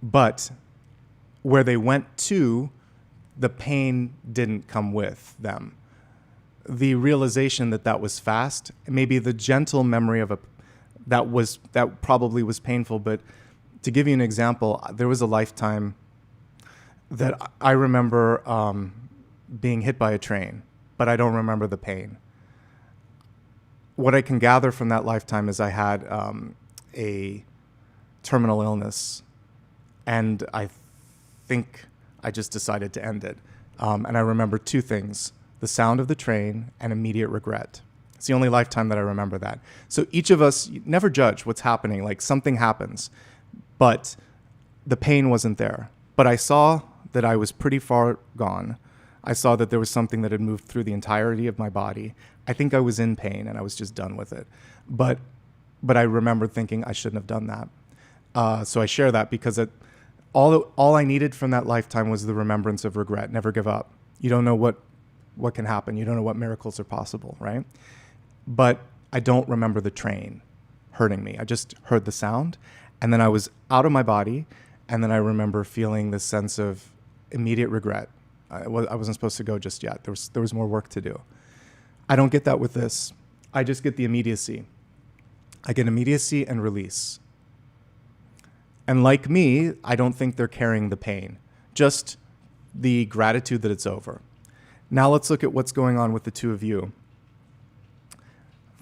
But where they went to, the pain didn't come with them. The realization that that was fast, maybe the gentle memory of that probably was painful. But to give you an example, there was a lifetime that I remember being hit by a train, but I don't remember the pain. What I can gather from that lifetime is I had a terminal illness, and I think I just decided to end it. And I remember two things: the sound of the train and immediate regret. It's the only lifetime that I remember that. So each of us, never judge what's happening. Like, something happens, but the pain wasn't there. But I saw that I was pretty far gone. I saw that there was something that had moved through the entirety of my body. I think I was in pain and I was just done with it. But I remember thinking I shouldn't have done that. So I share that because all I needed from that lifetime was the remembrance of regret. Never give up. You don't know what can happen. You don't know what miracles are possible, right? But I don't remember the train hurting me. I just heard the sound, and then I was out of my body, and then I remember feeling this sense of immediate regret. I wasn't supposed to go just yet. There was more work to do. I don't get that with this. I just get the immediacy. I get immediacy and release. And like me, I don't think they're carrying the pain, just the gratitude that it's over. Now let's look at what's going on with the two of you.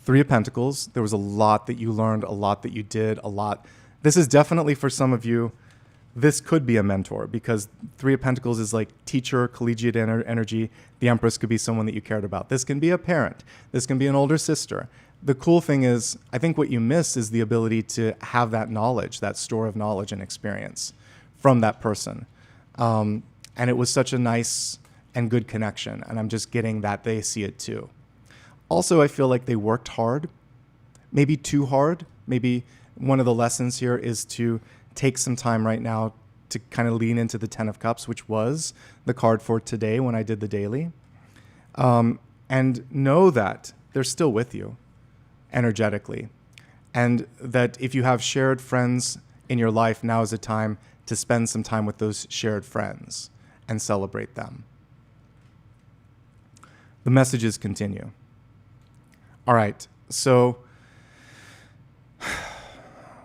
Three of Pentacles, there was a lot that you learned, a lot that you did, a lot. This is definitely for some of you, this could be a mentor, because Three of Pentacles is like teacher, collegiate energy. The Empress could be someone that you cared about. This can be a parent. This can be an older sister. The cool thing is, I think what you miss is the ability to have that knowledge, that store of knowledge and experience from that person. And it was such a nice and good connection. And I'm just getting that they see it too. Also, I feel like they worked hard, maybe too hard. Maybe one of the lessons here is to take some time right now to kind of lean into the Ten of Cups, which was the card for today when I did the daily. And know that they're still with you energetically. And that if you have shared friends in your life, now is a time to spend some time with those shared friends and celebrate them. The messages continue. All right, so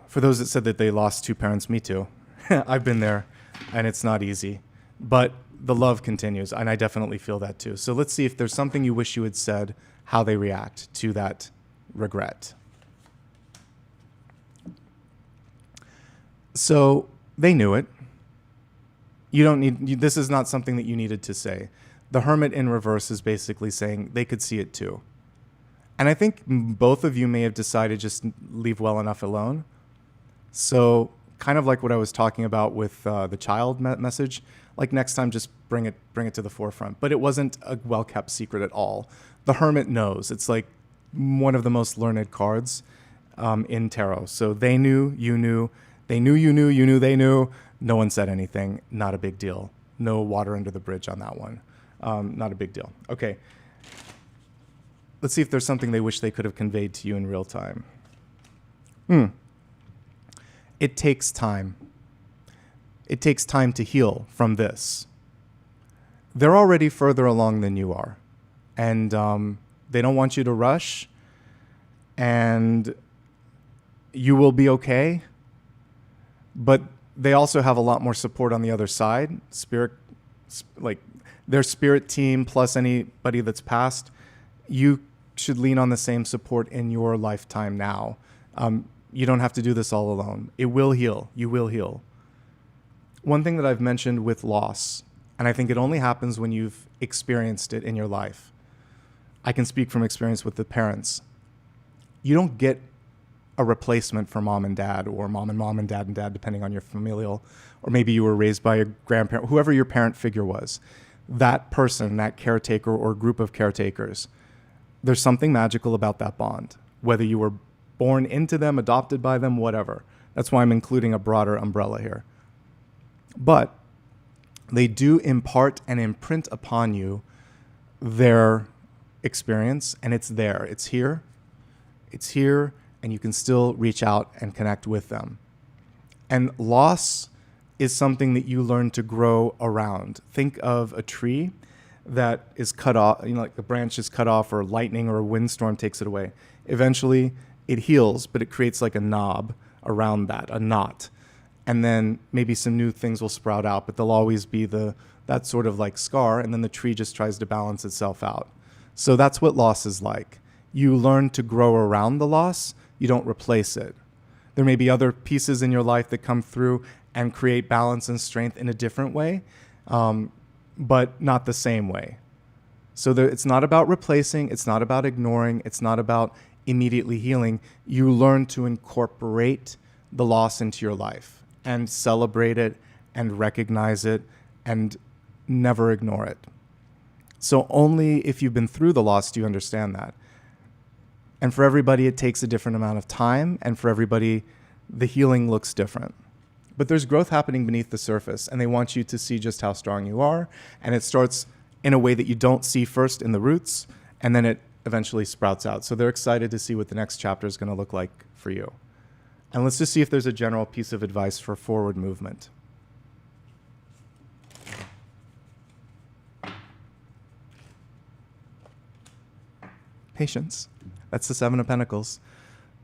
for those that said that they lost two parents, me too. I've been there, and it's not easy. But the love continues, and I definitely feel that too. So let's see if there's something you wish you had said, how they react to that regret. So they knew it. You don't need, this is not something that you needed to say. The Hermit in reverse is basically saying they could see it too. And I think both of you may have decided just leave well enough alone. So kind of like what I was talking about with the child message, like next time just bring it to the forefront. But it wasn't a well-kept secret at all. The Hermit knows. It's like one of the most learned cards in tarot. So they knew, you knew, they knew you knew, you knew they knew. No one said anything. Not a big deal. No water under the bridge on that one. Not a big deal. Okay. Let's see if there's something they wish they could have conveyed to you in real time. It takes time. It takes time to heal from this. They're already further along than you are. And they don't want you to rush. And you will be okay. But they also have a lot more support on the other side. Spirit, like their spirit team plus anybody that's passed. You should lean on the same support in your lifetime now. You don't have to do this all alone. It will heal. You will heal. One thing that I've mentioned with loss, and I think it only happens when you've experienced it in your life. I can speak from experience with the parents. You don't get a replacement for mom and dad, or mom and dad, depending on your familial, or maybe you were raised by a grandparent, whoever your parent figure was. That person, that caretaker or group of caretakers, there's something magical about that bond, whether you were born into them, adopted by them, whatever. That's why I'm including a broader umbrella here. But they do impart and imprint upon you their experience, and it's there. It's here. It's here, and you can still reach out and connect with them. And loss is something that you learn to grow around. Think of a tree that is cut off, like the branch is cut off, or lightning or a windstorm takes it away. Eventually it heals, but it creates like a knob around that, a knot. And then maybe some new things will sprout out, but there'll always be that sort of like scar, and then the tree just tries to balance itself out. So that's what loss is like. You learn to grow around the loss, you don't replace it. There may be other pieces in your life that come through and create balance and strength in a different way, but not the same way. So it's not about replacing, it's not about ignoring, it's not about immediately healing. You learn to incorporate the loss into your life and celebrate it and recognize it and never ignore it. So only if you've been through the loss do you understand that. And for everybody, it takes a different amount of time, and for everybody, the healing looks different. But there's growth happening beneath the surface, and they want you to see just how strong you are, and it starts in a way that you don't see first in the roots, and then it eventually sprouts out. So they're excited to see what the next chapter is going to look like for you. And let's just see if there's a general piece of advice for forward movement. Patience. That's the Seven of Pentacles.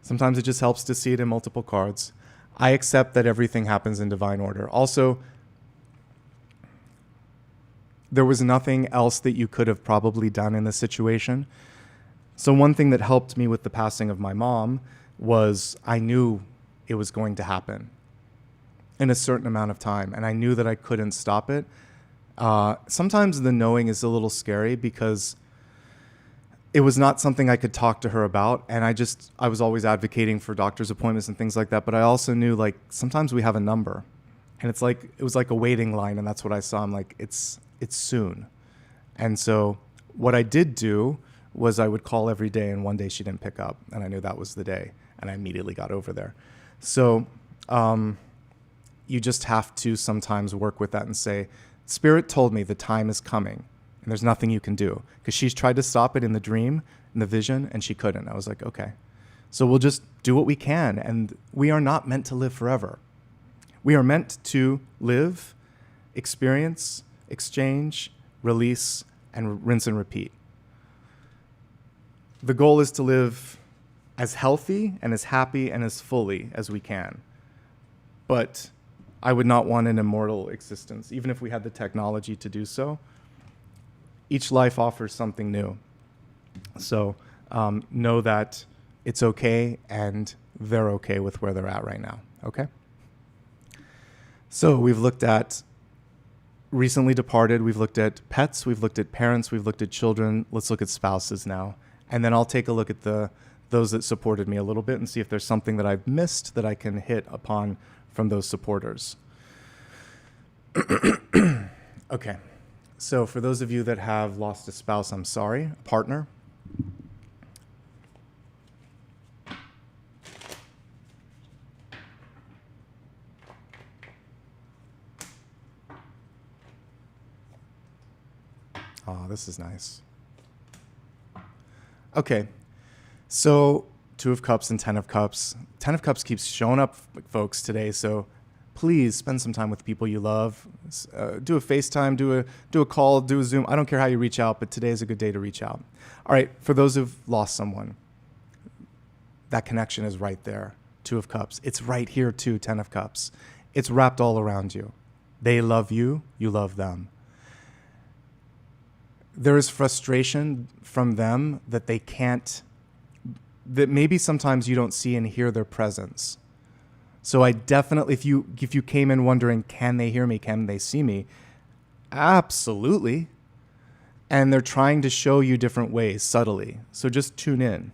Sometimes it just helps to see it in multiple cards. I accept that everything happens in divine order. Also, there was nothing else that you could have probably done in this situation. So one thing that helped me with the passing of my mom was I knew it was going to happen in a certain amount of time, and I knew that I couldn't stop it. Sometimes the knowing is a little scary because it was not something I could talk to her about, and I was always advocating for doctor's appointments and things like that, but I also knew, like, sometimes we have a number, and it was like a waiting line, and that's what I saw. I'm like, it's soon. And so what I did do was I would call every day, and one day she didn't pick up, and I knew that was the day, and I immediately got over there. So you just have to sometimes work with that and say, Spirit told me the time is coming, and there's nothing you can do. Because she's tried to stop it in the dream, in the vision, and she couldn't. I was like, okay. So we'll just do what we can, and we are not meant to live forever. We are meant to live, experience, exchange, release, and rinse and repeat. The goal is to live as healthy and as happy and as fully as we can. But I would not want an immortal existence, even if we had the technology to do so. Each life offers something new. So know that it's okay and they're okay with where they're at right now, okay? So we've looked at recently departed, we've looked at pets, we've looked at parents, we've looked at children. Let's look at spouses now. And then I'll take a look at those that supported me a little bit and see if there's something that I've missed that I can hit upon from those supporters. Okay, so for those of you that have lost a spouse, I'm sorry, a partner. Oh, this is nice. Okay, so Two of Cups and Ten of Cups. Ten of Cups keeps showing up, folks, today, so please spend some time with people you love. Do a FaceTime, do a call, do a Zoom. I don't care how you reach out, but today is a good day to reach out. All right, for those who've lost someone, that connection is right there. Two of Cups. It's right here too, Ten of Cups. It's wrapped all around you. They love you, you love them. There is frustration from them that they can't, that maybe sometimes you don't see and hear their presence. So I definitely, if you came in wondering, can they hear me? Can they see me? Absolutely. And they're trying to show you different ways subtly. So just tune in.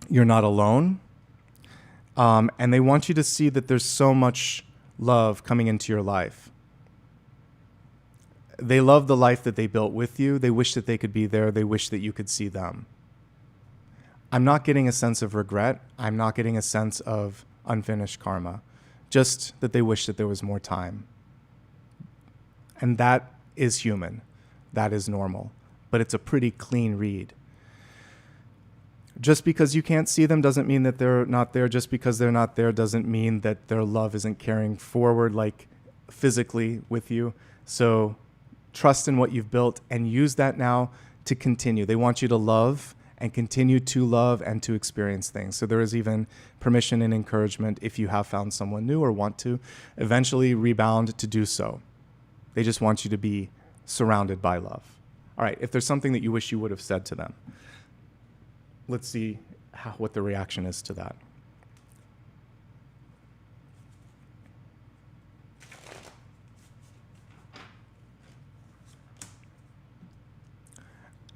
You're not alone. And they want you to see that there's so much love coming into your life. They love the life that they built with you. They wish that they could be there. They wish that you could see them. I'm not getting a sense of regret. I'm not getting a sense of unfinished karma. Just that they wish that there was more time. And that is human. That is normal. But it's a pretty clean read. Just because you can't see them doesn't mean that they're not there. Just because they're not there doesn't mean that their love isn't carrying forward, like physically with you. So trust in what you've built and use that now to continue. They want you to love and continue to love and to experience things. So there is even permission and encouragement if you have found someone new or want to eventually rebound to do so. They just want you to be surrounded by love. All right, if there's something that you wish you would have said to them, let's see what the reaction is to that.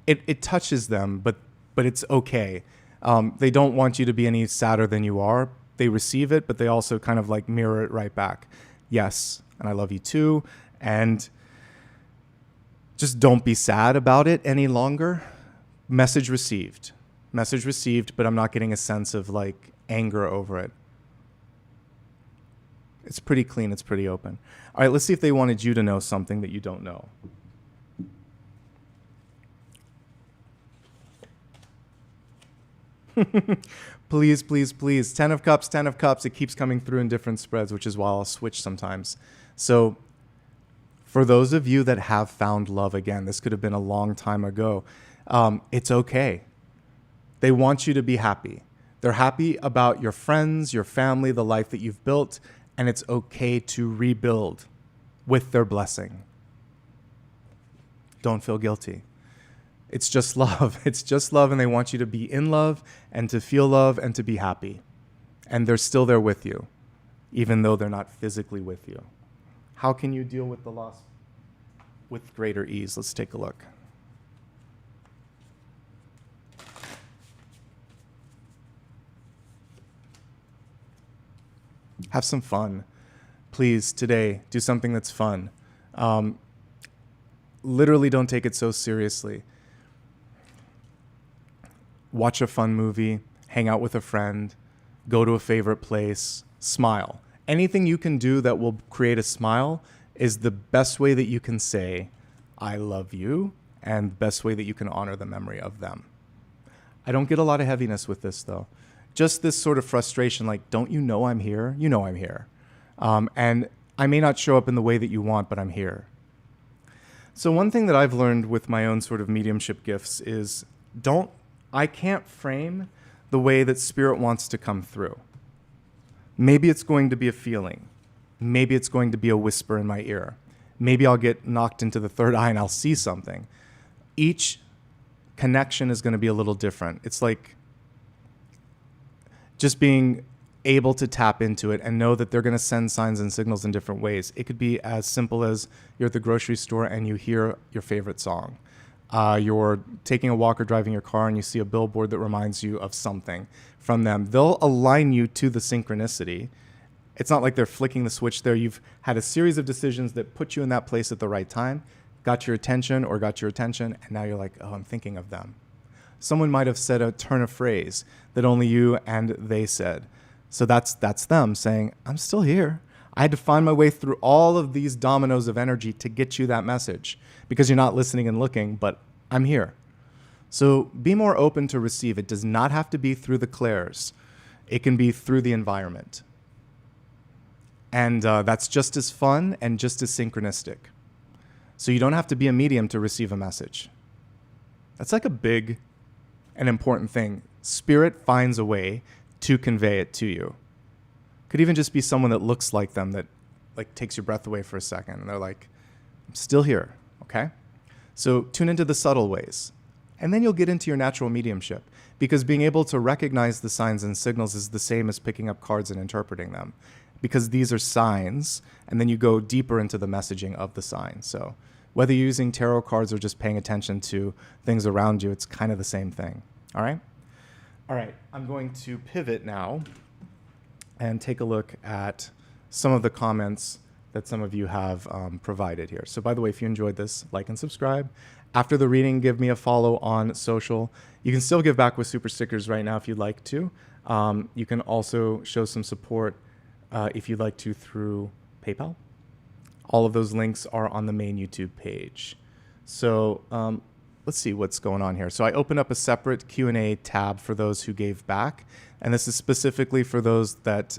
It touches them, but it's okay. They don't want you to be any sadder than you are. They receive it, but they also kind of like mirror it right back. Yes, and I love you too. And just don't be sad about it any longer. Message received. Message received, but I'm not getting a sense of like anger over it. It's pretty clean. It's pretty open. All right, let's see if they wanted you to know something that you don't know. Please, please, please. Ten of Cups, Ten of Cups. It keeps coming through in different spreads, which is why I'll switch sometimes. So for those of you that have found love again, this could have been a long time ago. It's okay. They want you to be happy. They're happy about your friends, your family, the life that you've built, and it's okay to rebuild with their blessing. Don't feel guilty. It's just love. It's just love, and they want you to be in love and to feel love and to be happy. And they're still there with you, even though they're not physically with you. How can you deal with the loss with greater ease? Let's take a look. Have some fun. Please, today, do something that's fun. Literally don't take it so seriously. Watch a fun movie, hang out with a friend, go to a favorite place, smile. Anything you can do that will create a smile is the best way that you can say, I love you, and the best way that you can honor the memory of them. I don't get a lot of heaviness with this, though. Just this sort of frustration, like, don't you know I'm here? You know I'm here. And I may not show up in the way that you want, but I'm here. So one thing that I've learned with my own sort of mediumship gifts is I can't frame the way that spirit wants to come through. Maybe it's going to be a feeling. Maybe it's going to be a whisper in my ear. Maybe I'll get knocked into the third eye and I'll see something. Each connection is going to be a little different. It's like just being able to tap into it and know that they're going to send signs and signals in different ways. It could be as simple as you're at the grocery store and you hear your favorite song. You're taking a walk or driving your car and you see a billboard that reminds you of something from them. They'll align you to the synchronicity. It's not like they're flicking the switch there. You've had a series of decisions that put you in that place at the right time, got your attention, and now you're like, oh, I'm thinking of them. Someone might have said a turn of phrase that only you and they said. So that's them saying, I'm still here. I had to find my way through all of these dominoes of energy to get you that message because you're not listening and looking, but I'm here. So be more open to receive. It does not have to be through the clairs. It can be through the environment. And that's just as fun and just as synchronistic. So you don't have to be a medium to receive a message. That's like a big and important thing. Spirit finds a way to convey it to you. Could even just be someone that looks like them that like takes your breath away for a second. And they're like, I'm still here, okay? So tune into the subtle ways. And then you'll get into your natural mediumship because being able to recognize the signs and signals is the same as picking up cards and interpreting them because these are signs, and then you go deeper into the messaging of the sign. So whether you're using tarot cards or just paying attention to things around you, it's kind of the same thing, all right? All right, I'm going to pivot now and take a look at some of the comments that some of you have provided here. So by the way, if you enjoyed this, like and subscribe. After the reading, give me a follow on social. You can still give back with super stickers right now if you'd like to. You can also show some support if you'd like to through PayPal. All of those links are on the main YouTube page. So let's see what's going on here. So I opened up a separate Q&A tab for those who gave back. And this is specifically for those that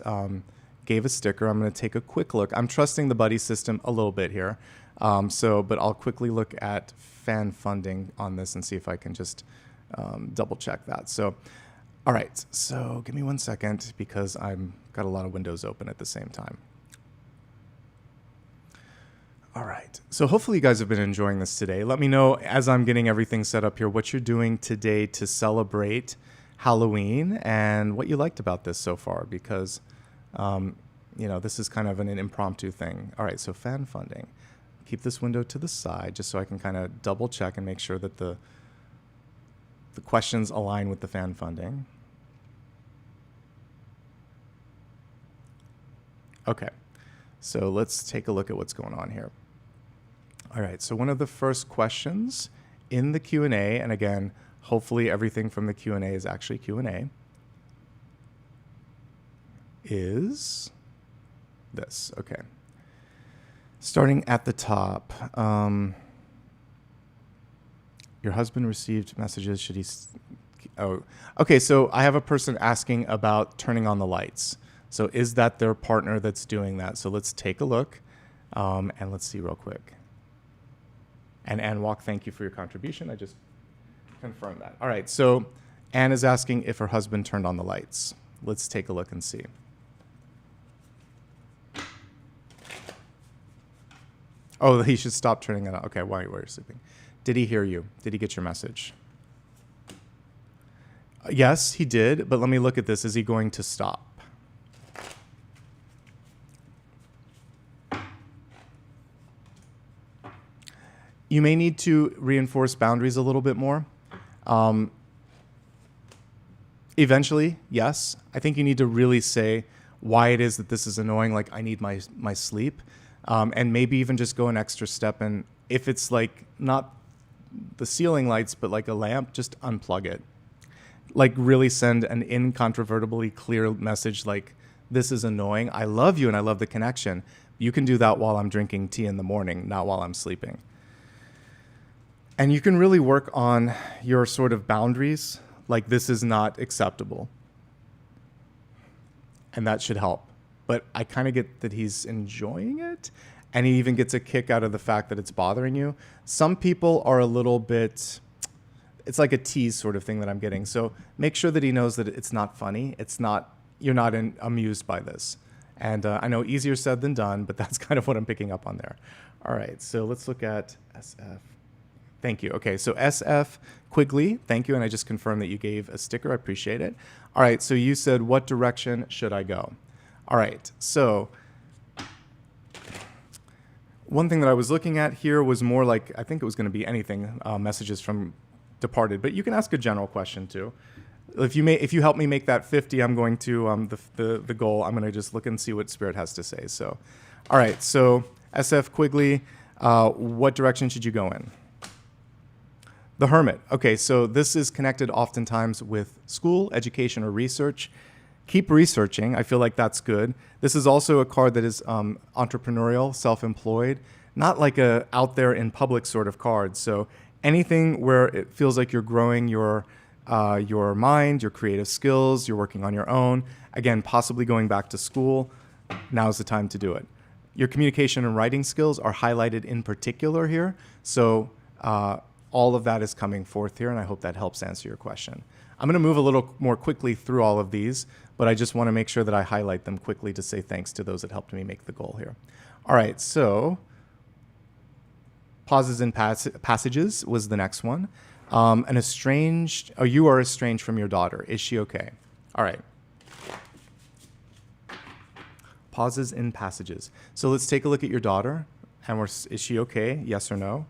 gave a sticker. I'm going to take a quick look. I'm trusting the buddy system a little bit here. But I'll quickly look at fan funding on this and see if I can just double check that. So, all right. So give me 1 second because I've got a lot of windows open at the same time. All right. So hopefully you guys have been enjoying this today. Let me know as I'm getting everything set up here what you're doing today to celebrate Halloween and what you liked about this so far because, this is kind of an impromptu thing. All right. So fan funding. Keep this window to the side just so I can kind of double check and make sure that the questions align with the fan funding. Okay. So let's take a look at what's going on here. All right, so one of the first questions in the Q&A, and again, hopefully everything from the Q&A is actually Q&A, is this. Okay. Starting at the top, your husband received messages, should he... Oh, okay, so I have a person asking about turning on the lights. So is that their partner that's doing that? So let's take a look, and let's see real quick. And Ann Walk, thank you for your contribution. I just confirmed that. All right, so Anne is asking if her husband turned on the lights. Let's take a look and see. Oh, he should stop turning it on. Okay, while you were sleeping. Did he hear you? Did he get your message? Yes, he did, but let me look at this. Is he going to stop? You may need to reinforce boundaries a little bit more. Eventually, yes. I think you need to really say why it is that this is annoying, like I need my sleep, and maybe even just go an extra step. And if it's like not the ceiling lights, but like a lamp, just unplug it. Like really send an incontrovertibly clear message like, this is annoying. I love you and I love the connection. You can do that while I'm drinking tea in the morning, not while I'm sleeping. And you can really work on your sort of boundaries, like this is not acceptable. And that should help. But I kind of get that he's enjoying it, and he even gets a kick out of the fact that it's bothering you. Some people are a little bit, it's like a tease sort of thing that I'm getting. So make sure that he knows that it's not funny. It's not, you're not amused by this. And I know easier said than done, but that's kind of what I'm picking up on there. All right, so let's look at SF. Thank you. Okay, so SF Quigley, thank you. And I just confirmed that you gave a sticker. I appreciate it. All right, so you said, what direction should I go? All right, so one thing that I was looking at here was more like, I think it was going to be anything, messages from departed, but you can ask a general question too. If you help me make that 50, I'm going to, the goal, I'm going to just look and see what Spirit has to say. So, all right, so SF Quigley, what direction should you go in? The Hermit. Okay, so this is connected oftentimes with school, education, or research. Keep researching. I feel like that's good. This is also a card that is entrepreneurial, self-employed, not like a out there in public sort of card. So anything where it feels like you're growing your mind, your creative skills, you're working on your own. Again, possibly going back to school. Now's the time to do it. Your communication and writing skills are highlighted in particular here. So all of that is coming forth here, and I hope that helps answer your question. I'm going to move a little more quickly through all of these, but I just want to make sure that I highlight them quickly to say thanks to those that helped me make the goal here. All right, so pauses and passages was the next one. You are estranged from your daughter. Is she okay? All right. Pauses in passages. So let's take a look at your daughter, and is she okay? Yes or no?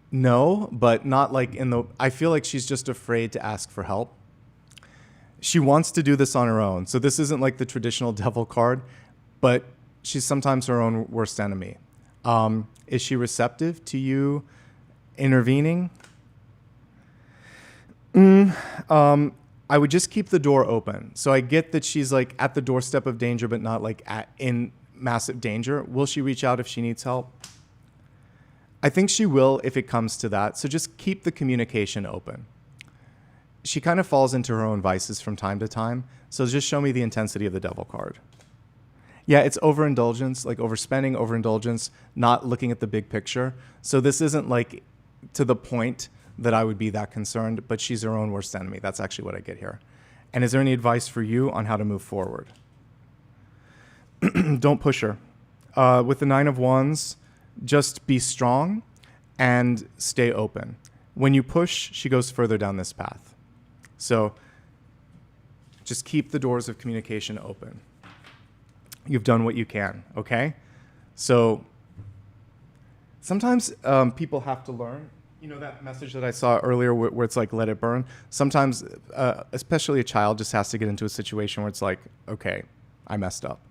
No, but not like I feel like she's just afraid to ask for help. She wants to do this on her own. So this isn't like the traditional devil card, but she's sometimes her own worst enemy. Is she receptive to you intervening? I would just keep the door open. So I get that she's like at the doorstep of danger, but not like in massive danger. Will she reach out if she needs help? I think she will if it comes to that. So just keep the communication open. She kind of falls into her own vices from time to time. So just show me the intensity of the devil card. Yeah, it's overindulgence, like overspending, overindulgence, not looking at the big picture. So this isn't like to the point that I would be that concerned, but she's her own worst enemy. That's actually what I get here. And is there any advice for you on how to move forward? Don't push her. With the 9 of Wands, just be strong and stay open. When you push, she goes further down this path. So just keep the doors of communication open. You've done what you can, okay? So sometimes people have to learn. You know that message that I saw earlier where it's like, let it burn? Sometimes, especially a child, just has to get into a situation where it's like, okay, I messed up.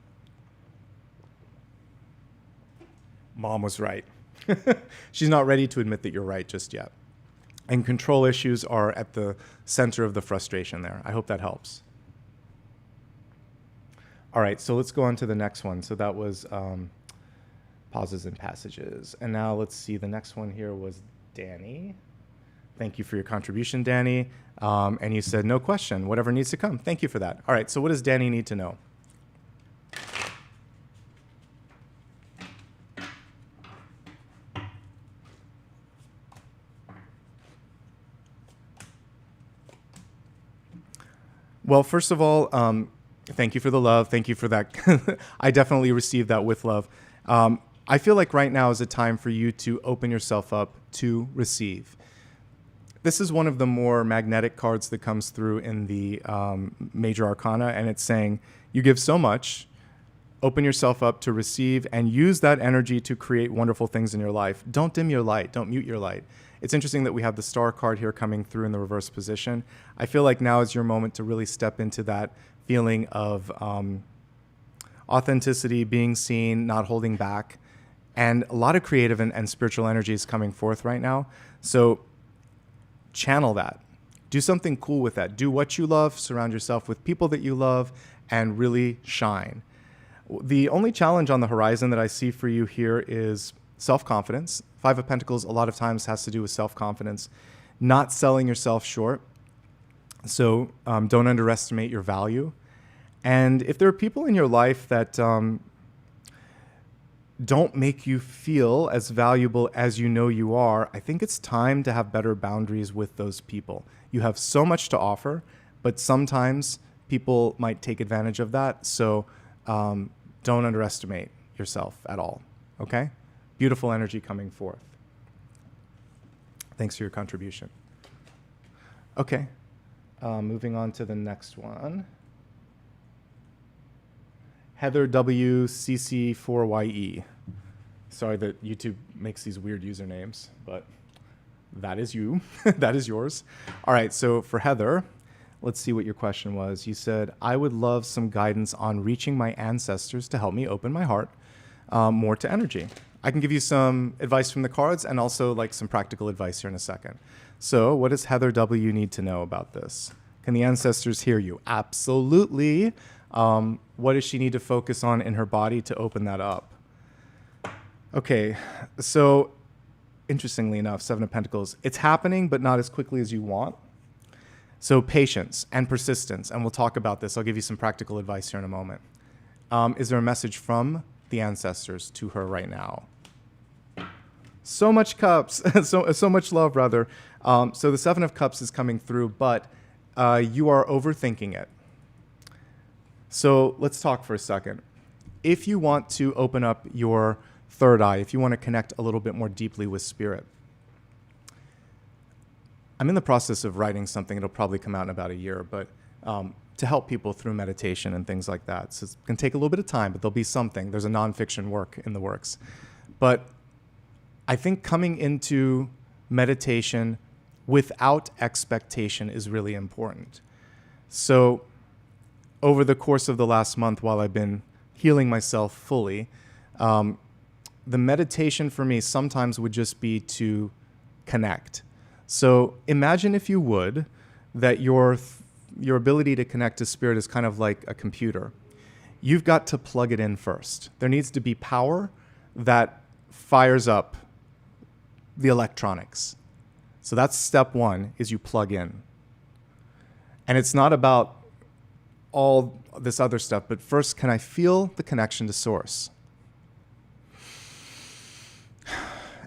Mom was right. She's not ready to admit that you're right just yet. And control issues are at the center of the frustration there. I hope that helps. All right, so let's go on to the next one. So that was pauses and passages. And now let's see, the next one here was Danny. Thank you for your contribution, Danny. And you said, no question, whatever needs to come. Thank you for that. All right, so what does Danny need to know? Well, first of all, thank you for the love. Thank you for that. I definitely received that with love. I feel like right now is a time for you to open yourself up to receive. This is one of the more magnetic cards that comes through in the major arcana, and it's saying you give so much, open yourself up to receive, and use that energy to create wonderful things in your life. Don't dim your light. Don't mute your light. It's interesting that we have the star card here coming through in the reverse position. I feel like now is your moment to really step into that feeling of authenticity, being seen, not holding back. And a lot of creative and spiritual energy is coming forth right now. So channel that. Do something cool with that. Do what you love. Surround yourself with people that you love and really shine. The only challenge on the horizon that I see for you here is self-confidence. Five of Pentacles a lot of times has to do with self-confidence, not selling yourself short. So don't underestimate your value. And if there are people in your life that don't make you feel as valuable as you know you are, I think it's time to have better boundaries with those people. You have so much to offer, but sometimes people might take advantage of that. So don't underestimate yourself at all, okay? Beautiful energy coming forth. Thanks for your contribution. Okay, moving on to the next one. Heather WCC4YE. Sorry that YouTube makes these weird usernames, but that is you. That is yours. All right, so for Heather, let's see what your question was. You said, I would love some guidance on reaching my ancestors to help me open my heart more to energy. I can give you some advice from the cards and also like some practical advice here in a second. So what does Heather W need to know about this? Can the ancestors hear you? Absolutely. What does she need to focus on in her body to open that up? Okay, so interestingly enough, Seven of Pentacles, it's happening, but not as quickly as you want. So patience and persistence, and we'll talk about this. I'll give you some practical advice here in a moment. Is there a message from the ancestors to her right now? So much cups, so much love, rather. So the Seven of Cups is coming through, but you are overthinking it. So let's talk for a second. If you want to open up your third eye, if you want to connect a little bit more deeply with spirit, I'm in the process of writing something. It'll probably come out in about a year, but to help people through meditation and things like that. So it's going to take a little bit of time, but there'll be something. There's a nonfiction work in the works. But I think coming into meditation without expectation is really important. So over the course of the last month, while I've been healing myself fully, the meditation for me sometimes would just be to connect. So imagine, if you would, that your ability to connect to spirit is kind of like a computer. You've got to plug it in first. There needs to be power that fires up the electronics. So that's step one, is you plug in. And it's not about all this other stuff, but first, can I feel the connection to source?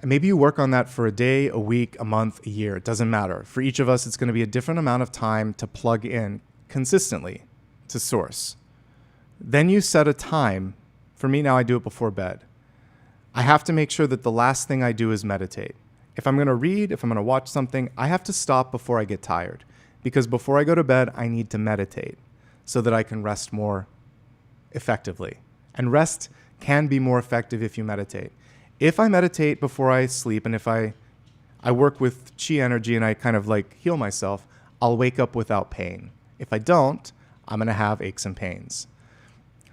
And maybe you work on that for a day, a week, a month, a year. It doesn't matter. For each of us, it's going to be a different amount of time to plug in consistently to source. Then you set a time. For me now, I do it before bed. I have to make sure that the last thing I do is meditate. If I'm going to read, if I'm going to watch something, I have to stop before I get tired. Because before I go to bed, I need to meditate so that I can rest more effectively. And rest can be more effective if you meditate. If I meditate before I sleep, and if I work with chi energy and I kind of like heal myself, I'll wake up without pain. If I don't, I'm going to have aches and pains.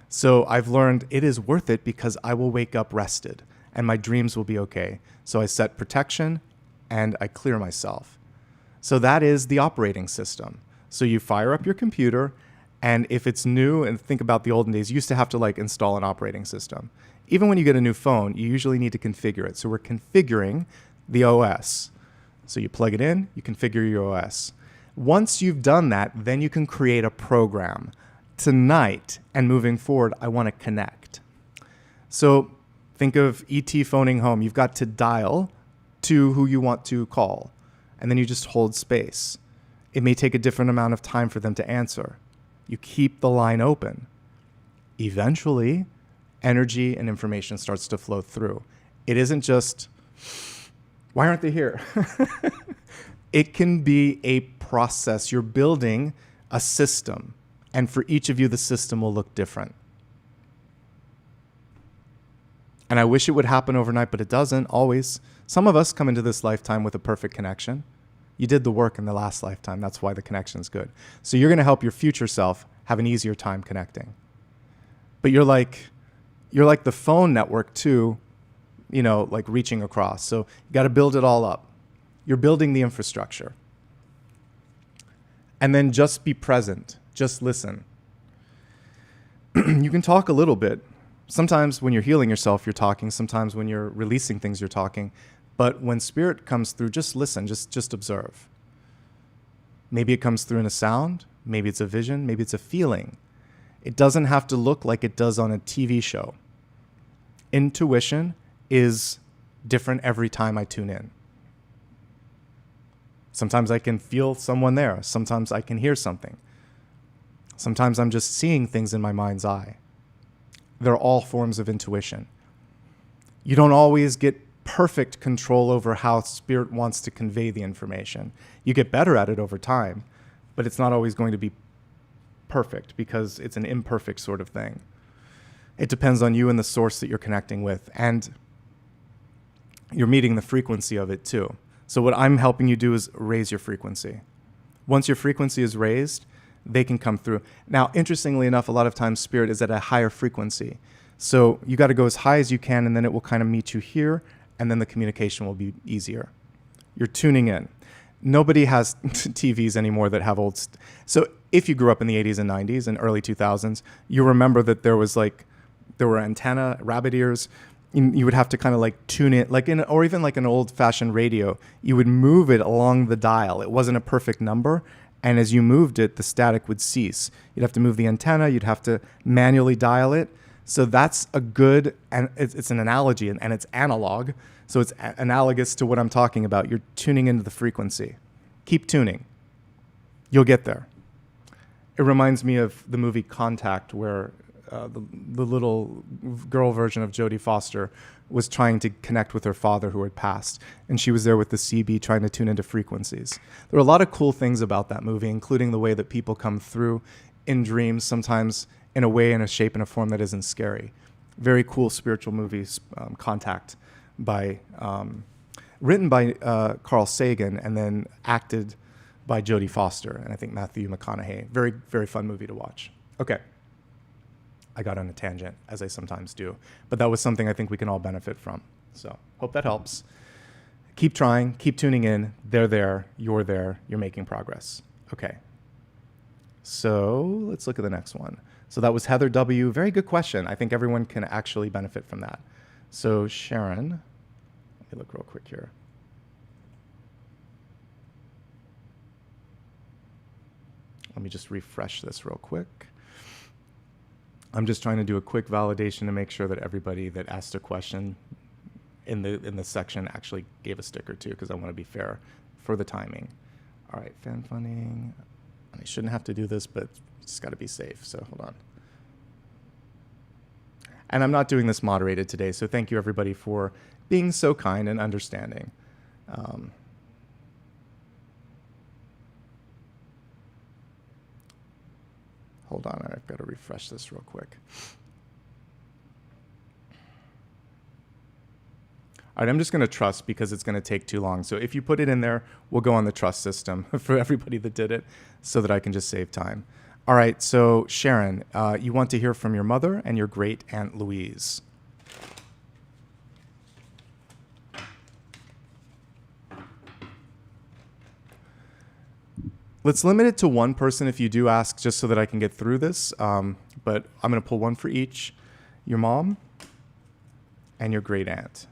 So I've learned it is worth it because I will wake up rested and my dreams will be okay. So I set protection and I clear myself. So that is the operating system. So you fire up your computer, and if it's new, and think about the olden days, you used to have to like install an operating system. Even when you get a new phone, you usually need to configure it. So we're configuring the OS. So you plug it in, you configure your OS. Once you've done that, then you can create a program. Tonight and moving forward, I want to connect. So think of ET phoning home. You've got to dial to who you want to call, and then you just hold space. It may take a different amount of time for them to answer. You keep the line open. Eventually, energy and information starts to flow through. It isn't just, why aren't they here? It can be a process. You're building a system, and for each of you, the system will look different. And I wish it would happen overnight, but it doesn't always. Some of us come into this lifetime with a perfect connection. You did the work in the last lifetime. That's why the connection's good. So you're going to help your future self have an easier time connecting. But you're like the phone network too, like reaching across. So you got to build it all up. You're building the infrastructure. And then just be present. Just listen. You can talk a little bit. Sometimes when you're healing yourself, you're talking. Sometimes when you're releasing things, you're talking. But when spirit comes through, just listen, just observe. Maybe it comes through in a sound. Maybe it's a vision. Maybe it's a feeling. It doesn't have to look like it does on a TV show. Intuition is different every time I tune in. Sometimes I can feel someone there. Sometimes I can hear something. Sometimes I'm just seeing things in my mind's eye. They're all forms of intuition. You don't always get perfect control over how spirit wants to convey the information. You get better at it over time, but it's not always going to be perfect because it's an imperfect sort of thing. It depends on you and the source that you're connecting with, and you're meeting the frequency of it too. So what I'm helping you do is raise your frequency. Once your frequency is raised, they can come through. Now, interestingly enough, a lot of times spirit is at a higher frequency. So you got to go as high as you can, and then it will kind of meet you here, and then the communication will be easier. You're tuning in. Nobody has TVs anymore that have old... So if you grew up in the 80s and 90s and early 2000s, you remember that there were antenna, rabbit ears. You would have to kind of like tune it, or even like an old-fashioned radio. You would move it along the dial. It wasn't a perfect number. And as you moved it, the static would cease. You'd have to move the antenna. You'd have to manually dial it. So that's a good, and it's an analogy, and it's analog. So it's analogous to what I'm talking about. You're tuning into the frequency. Keep tuning. You'll get there. It reminds me of the movie Contact, where the little girl version of Jodie Foster was trying to connect with her father who had passed. And she was there with the CB trying to tune into frequencies. There are a lot of cool things about that movie, including the way that people come through in dreams, sometimes in a way, in a shape, in a form that isn't scary. Very cool spiritual movies, Contact, written by Carl Sagan and then acted by Jodie Foster and I think Matthew McConaughey. Very, very fun movie to watch. Okay. I got on a tangent, as I sometimes do. But that was something I think we can all benefit from. So hope that helps. Keep trying. Keep tuning in. They're there. You're making progress. Okay. So let's look at the next one. So that was Heather W. Very good question. I think everyone can actually benefit from that. So Sharon, let me look real quick here. Let me just refresh this real quick. I'm just trying to do a quick validation to make sure that everybody that asked a question in the section actually gave a sticker too, because I want to be fair for the timing. All right, fan funding. I shouldn't have to do this, but it's got to be safe, so hold on. And I'm not doing this moderated today, so thank you everybody for being so kind and understanding. Hold on, I've got to refresh this real quick. All right, I'm just going to trust because it's going to take too long. So if you put it in there, we'll go on the trust system for everybody that did it so that I can just save time. All right, so Sharon, you want to hear from your mother and your great Aunt Louise. Let's limit it to one person if you do ask, just so that I can get through this. But I'm going to pull one for each. Your mom and your great aunt.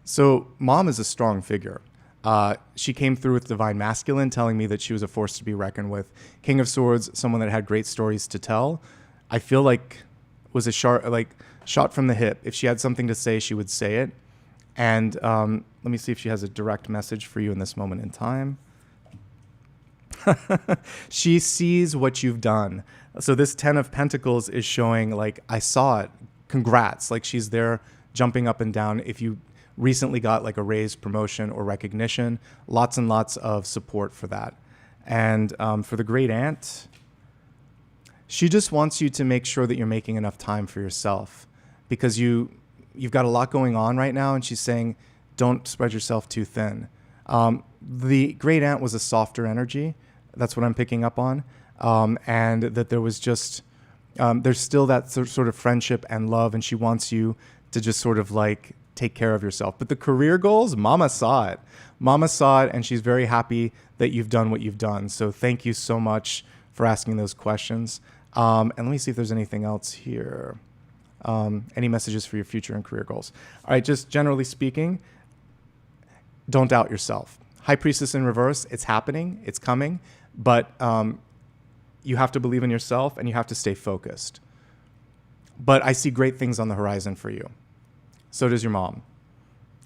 So mom is a strong figure. She came through with Divine Masculine, telling me that she was a force to be reckoned with. King of Swords, someone that had great stories to tell. I feel like was a shot from the hip. If she had something to say, she would say it. And let me see if she has a direct message for you in this moment in time. She sees what you've done. So this 10 of Pentacles is showing like, I saw it. Congrats. Like she's there jumping up and down. If you recently got like a raise, promotion, or recognition, lots and lots of support for that. And for the great aunt, she just wants you to make sure that you're making enough time for yourself because you've got a lot going on right now. And she's saying, don't spread yourself too thin. The great aunt was a softer energy. That's what I'm picking up on. And that there was just, there's still that sort of friendship and love. And she wants you to just sort of like take care of yourself. But the career goals, Mama saw it. Mama saw it, and she's very happy that you've done what you've done. So thank you so much for asking those questions. And let me see if there's anything else here. Any messages for your future and career goals? All right, just generally speaking, don't doubt yourself. High Priestess in reverse, it's happening, it's coming, but you have to believe in yourself and you have to stay focused. But I see great things on the horizon for you. So does your mom.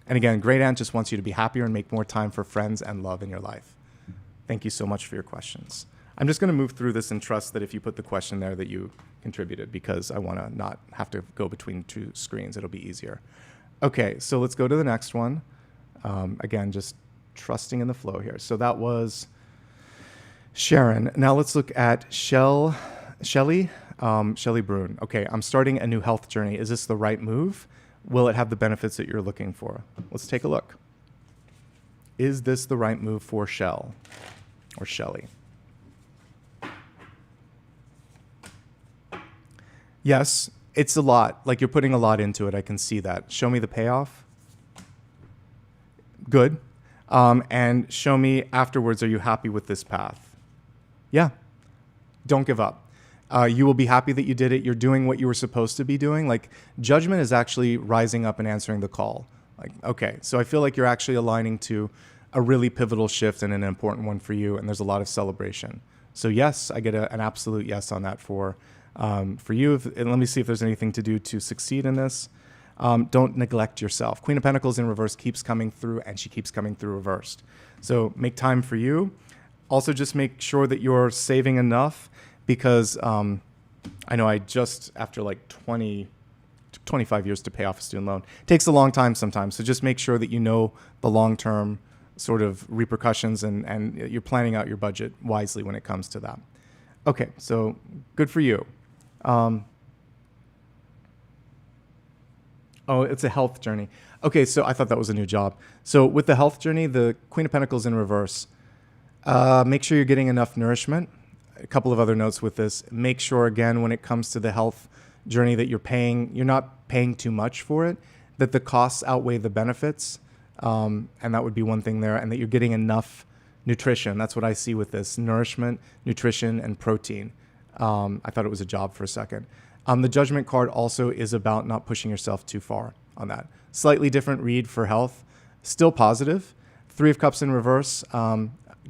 And again, great aunt just wants you to be happier and make more time for friends and love in your life. Thank you so much for your questions. I'm just going to move through this and trust that if you put the question there that you contributed because I want to not have to go between two screens. It'll be easier. Okay, so let's go to the next one. Again, just trusting in the flow here. So that was Sharon. Now let's look at Shelly Brune. Okay, I'm starting a new health journey. Is this the right move? Will it have the benefits that you're looking for? Let's take a look. Is this the right move for Shell or Shelly? Yes, it's a lot. Like you're putting a lot into it. I can see that. Show me the payoff. Good. And show me afterwards, are you happy with this path? Yeah. Don't give up. You will be happy that you did it. You're doing what you were supposed to be doing. Like judgment is actually rising up and answering the call. Like, okay, so I feel like you're actually aligning to a really pivotal shift and an important one for you. And there's a lot of celebration. So yes, I get an absolute yes on that for you. And let me see if there's anything to do to succeed in this. Don't neglect yourself. Queen of Pentacles in reverse keeps coming through, and she keeps coming through reversed. So make time for you. Also, just make sure that you're saving enough because I know I just, after like 25 years to pay off a student loan, it takes a long time sometimes. So just make sure that you know the long-term sort of repercussions and you're planning out your budget wisely when it comes to that. Okay, so good for you. Oh, it's a health journey. Okay, so I thought that was a new job. So with the health journey, the Queen of Pentacles in reverse, make sure you're getting enough nourishment. A couple of other notes with this. Make sure, again, when it comes to the health journey that you're not paying too much for it, that the costs outweigh the benefits. And that would be one thing there, and that you're getting enough nutrition. That's what I see with this. Nourishment, nutrition, and protein. I thought it was a job for a second. The Judgment card also is about not pushing yourself too far on that. Slightly different read for health. Still positive. 3 of Cups in reverse.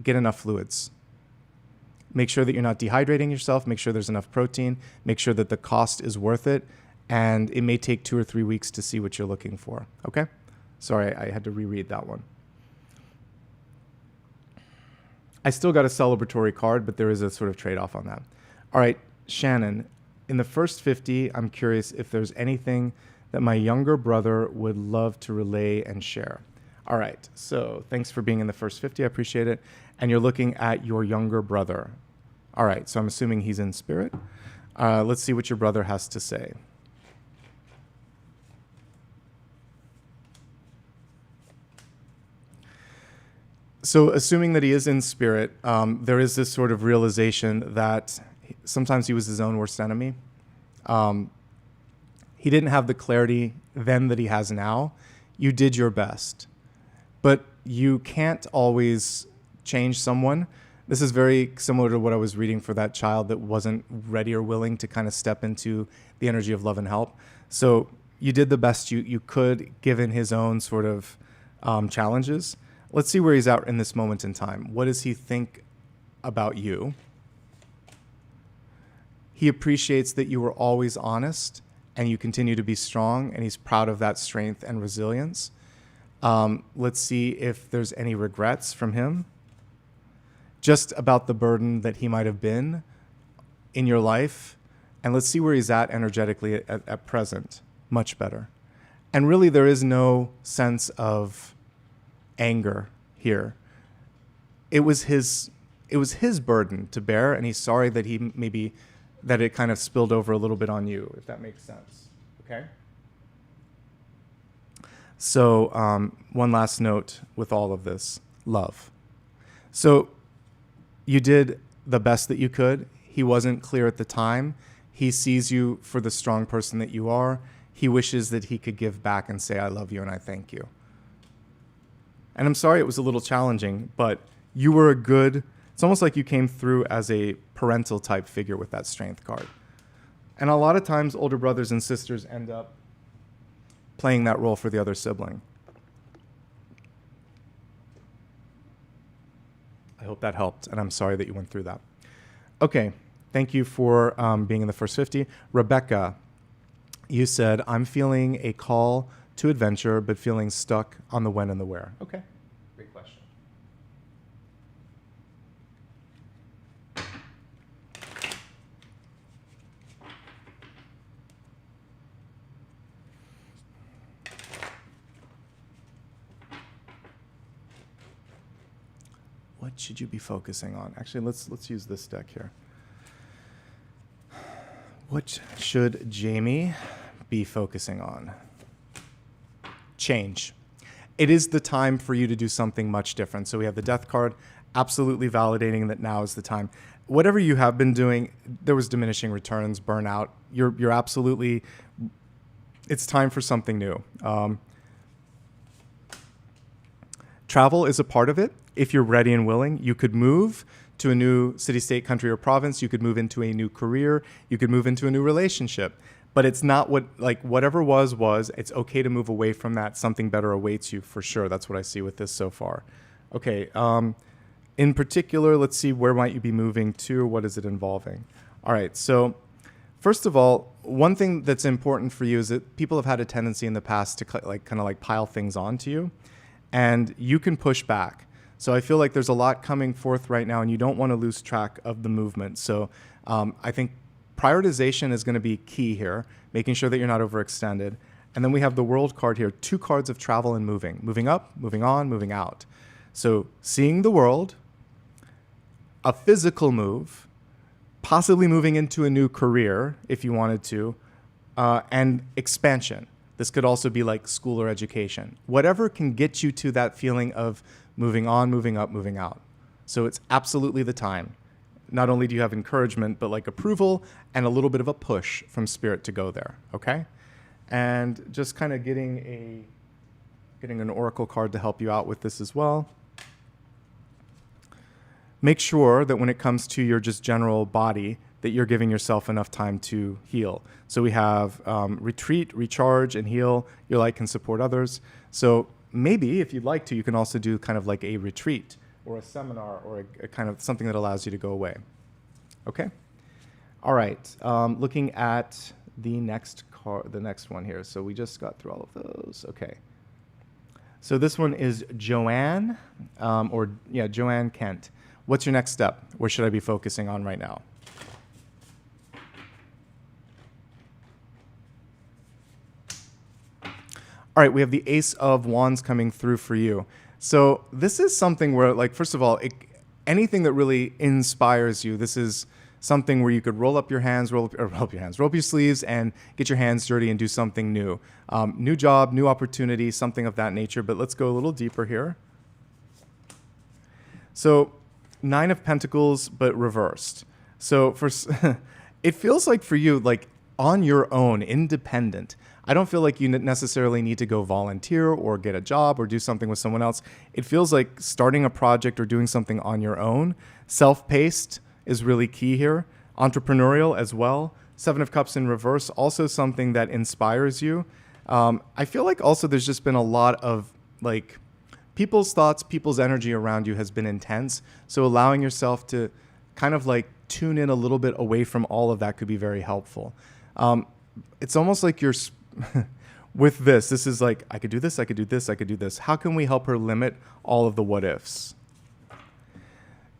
Get enough fluids. Make sure that you're not dehydrating yourself. Make sure there's enough protein. Make sure that the cost is worth it. And it may take 2 or 3 weeks to see what you're looking for. Okay? Sorry, I had to reread that one. I still got a celebratory card, but there is a sort of trade-off on that. All right, Shannon, in the first 50, I'm curious if there's anything that my younger brother would love to relay and share. All right, so thanks for being in the first 50. I appreciate it. And you're looking at your younger brother. All right, so I'm assuming he's in spirit. Let's see what your brother has to say. So assuming that he is in spirit, there is this sort of realization that sometimes he was his own worst enemy. He didn't have the clarity then that he has now. You did your best. But you can't always change someone. This is very similar to what I was reading for that child that wasn't ready or willing to kind of step into the energy of love and help. So you did the best you could given his own sort of challenges. Let's see where he's at in this moment in time. What does he think about you? He appreciates that you were always honest and you continue to be strong, and he's proud of that strength and resilience. Let's see if there's any regrets from him. just about the burden that he might have been in your life. And let's see where he's at energetically at present. Much better. And really, there is no sense of anger here. It was his burden to bear, and he's sorry that that it kind of spilled over a little bit on you, if that makes sense. Okay? So one last note with all of this. Love. So you did the best that you could. He wasn't clear at the time. He sees you for the strong person that you are. He wishes that he could give back and say, I love you and I thank you. And I'm sorry it was a little challenging, but you were it's almost like you came through as a parental type figure with that strength card. And a lot of times older brothers and sisters end up playing that role for the other sibling. I hope that helped, and I'm sorry that you went through that. Okay, thank you for being in the first 50. Rebecca, you said, I'm feeling a call to adventure, but feeling stuck on the when and the where. Okay, great question. What should you be focusing on? Actually, let's use this deck here. What should Jamie be focusing on? Change. It is the time for you to do something much different. So we have the death card, absolutely validating that now is the time. Whatever you have been doing, there was diminishing returns, burnout. You're absolutely, it's time for something new. Travel is a part of it. If you're ready and willing, you could move to a new city, state, country, or province. You could move into a new career. You could move into a new relationship. But it's not whatever was. It's okay to move away from that. Something better awaits you for sure. That's what I see with this so far. Okay. In particular, let's see, where might you be moving to? What is it involving? All right. So first of all, one thing that's important for you is that people have had a tendency in the past to kind of pile things onto you, and you can push back. So I feel like there's a lot coming forth right now, and you don't want to lose track of the movement. So I think prioritization is going to be key here, making sure that you're not overextended. And then we have the World card here, 2 cards of travel and moving. Moving up, moving on, moving out. So seeing the world, a physical move, possibly moving into a new career if you wanted to, and expansion. This could also be like school or education. Whatever can get you to that feeling of moving on, moving up, moving out. So it's absolutely the time. Not only do you have encouragement, but like approval and a little bit of a push from spirit to go there, okay? And just kind of getting an oracle card to help you out with this as well. Make sure that when it comes to your just general body, that you're giving yourself enough time to heal. So we have retreat, recharge, and heal. Your light can support others. So maybe if you'd like to, you can also do kind of like a retreat or a seminar or a kind of something that allows you to go away. Okay? All right. Looking at the next one here. So we just got through all of those. Okay. So this one is Joanne, Joanne Kent. What's your next step? Where should I be focusing on right now? All right, we have the Ace of Wands coming through for you. So this is something where, first of all, anything that really inspires you, this is something where you could roll up your sleeves and get your hands dirty and do something new. New job, new opportunity, something of that nature. But let's go a little deeper here. So 9 of Pentacles, but reversed. So it feels like for you, on your own, independent. I don't feel like you necessarily need to go volunteer or get a job or do something with someone else. It feels like starting a project or doing something on your own. Self-paced is really key here. Entrepreneurial as well. 7 of Cups in reverse, also something that inspires you. I feel like also there's just been a lot of people's thoughts, people's energy around you has been intense. So allowing yourself to kind of tune in a little bit away from all of that could be very helpful. It's almost like you're with this is I could do this, I could do this, I could do this. How can we help her limit all of the what ifs?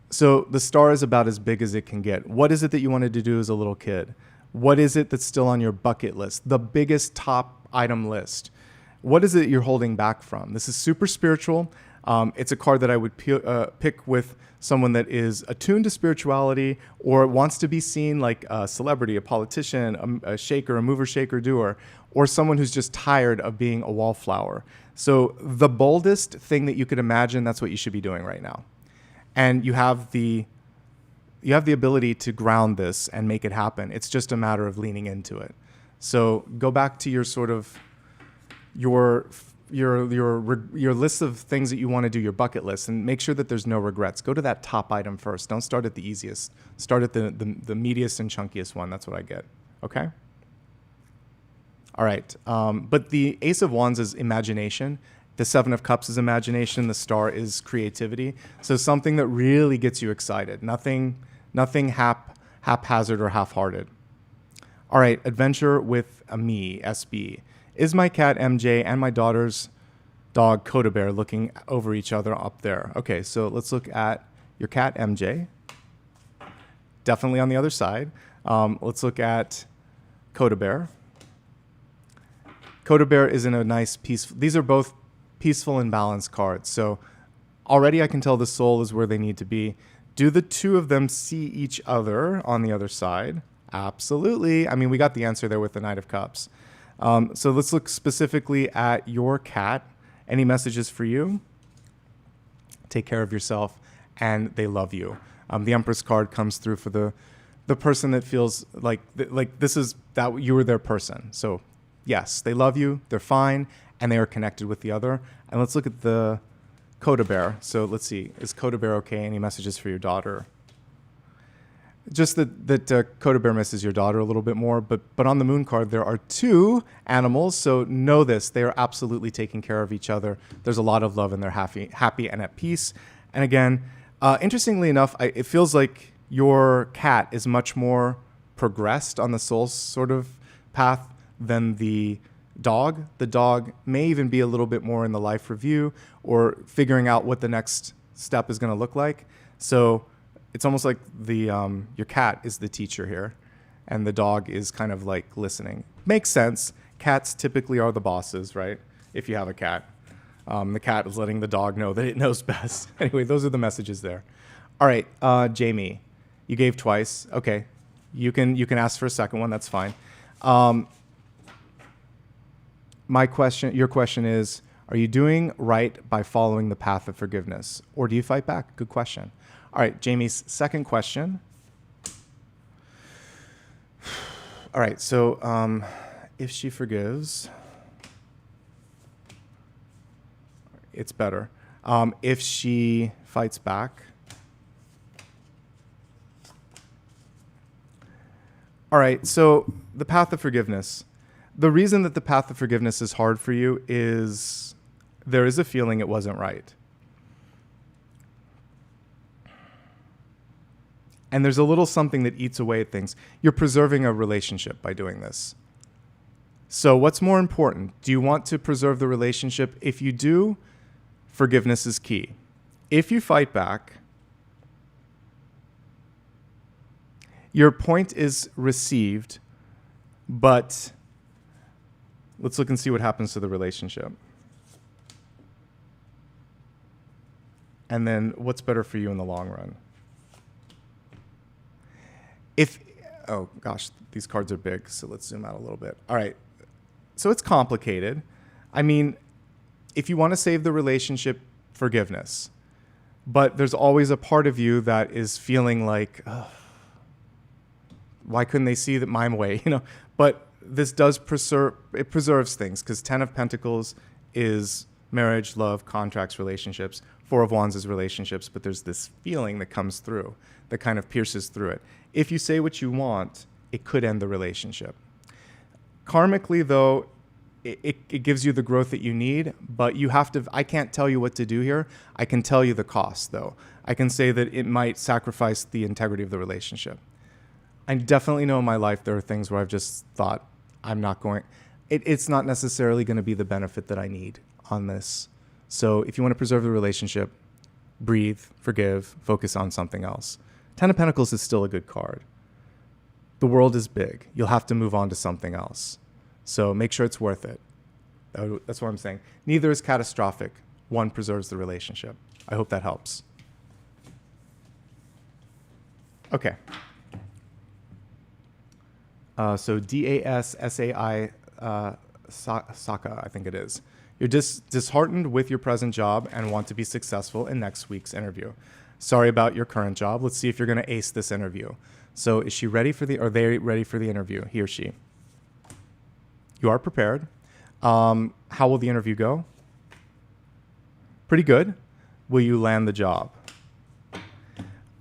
So the star is about as big as it can get. What is it that you wanted to do as a little kid? What is it that's still on your bucket list? The biggest top item list. What is it you're holding back from? This is super spiritual. It's a card that I would pick with someone that is attuned to spirituality or wants to be seen like a celebrity, a politician, a shaker, a mover, shaker, doer, or someone who's just tired of being a wallflower. So the boldest thing that you could imagine, that's what you should be doing right now. And you have the ability to ground this and make it happen. It's just a matter of leaning into it. So go back to your sort of your list of things that you want to do, your bucket list, and make sure that there's no regrets. Go to that top item first. Don't start at the easiest. Start at the meatiest and chunkiest one. That's what I get. Okay? All right. But the Ace of Wands is imagination. The Seven of Cups is imagination. The Star is creativity. So something that really gets you excited. Nothing haphazard or half-hearted. All right, adventure with a me, SB. Is my cat MJ and my daughter's dog Coda Bear looking over each other up there? Okay, so let's look at your cat MJ. Definitely on the other side. Let's look at Coda Bear. Coda Bear is in a nice peaceful. These are both peaceful and balanced cards. So already I can tell the soul is where they need to be. Do the two of them see each other on the other side? Absolutely. I mean, we got the answer there with the Knight of Cups. So let's look specifically at your cat. Any messages for you? Take care of yourself, and they love you. The Empress card comes through for the person that feels like this is that you were their person. So yes, they love you, they're fine, and they are connected with the other. And let's look at the Coda Bear. So let's see, is Coda Bear okay? Any messages for your daughter? Just that Coda Bear misses your daughter a little bit more, but on the Moon card, there are two animals, so know this, they are absolutely taking care of each other. There's a lot of love and they're happy and at peace. And again, interestingly enough, it feels like your cat is much more progressed on the soul sort of path than the dog. The dog may even be a little bit more in the life review or figuring out what the next step is going to look like. So it's almost like your cat is the teacher here, and the dog is kind of like listening. Makes sense. Cats typically are the bosses, right? If you have a cat. The cat is letting the dog know that it knows best. Anyway, those are the messages there. All right, Jamie, you gave twice. Okay, you can ask for a second one. That's fine. Your question is, are you doing right by following the path of forgiveness, or do you fight back? Good question. All right, Jamie's second question. All right, so if she forgives, it's better. If she fights back, all right, so the path of forgiveness. The reason that the path of forgiveness is hard for you is there is a feeling it wasn't right. And there's a little something that eats away at things. You're preserving a relationship by doing this. So what's more important? Do you want to preserve the relationship? If you do, forgiveness is key. If you fight back, your point is received, but let's look and see what happens to the relationship. And then what's better for you in the long run? Oh gosh, these cards are big, so let's zoom out a little bit. All right, so it's complicated. I mean, if you want to save the relationship, forgiveness. But there's always a part of you that is feeling like, why couldn't they see that my way? But this does preserves things, because 10 of Pentacles is marriage, love, contracts, relationships. 4 of Wands is relationships, but there's this feeling that comes through, that kind of pierces through it. If you say what you want, it could end the relationship. Karmically, though, it gives you the growth that you need, but you have to, I can't tell you what to do here. I can tell you the cost, though. I can say that it might sacrifice the integrity of the relationship. I definitely know in my life there are things where I've just thought, it's not necessarily going to be the benefit that I need on this. So if you want to preserve the relationship, breathe, forgive, focus on something else. Ten of Pentacles is still a good card. The world is big. You'll have to move on to something else. So make sure it's worth it. That's what I'm saying. Neither is catastrophic. One preserves the relationship. I hope that helps. Okay. So DASSAI Saka, I think it is. You're disheartened with your present job and want to be successful in next week's interview. Sorry about your current job. Let's see if you're going to ace this interview. So is she ready for are they ready for the interview, he or she? You are prepared. How will the interview go? Pretty good. Will you land the job?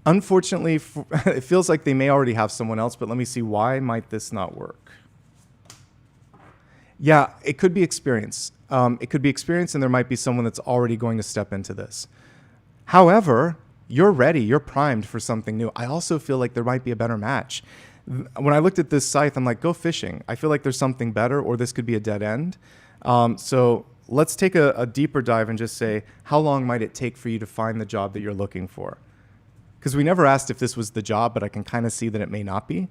Unfortunately, it feels like they may already have someone else, but let me see, why might this not work? Yeah, it could be experience. It could be experience, and there might be someone that's already going to step into this. However, you're ready. You're primed for something new. I also feel like there might be a better match. When I looked at this scythe, I'm like, go fishing. I feel like there's something better, or this could be a dead end. So let's take a deeper dive and just say, how long might it take for you to find the job that you're looking for? Because we never asked if this was the job, but I can kind of see that it may not be.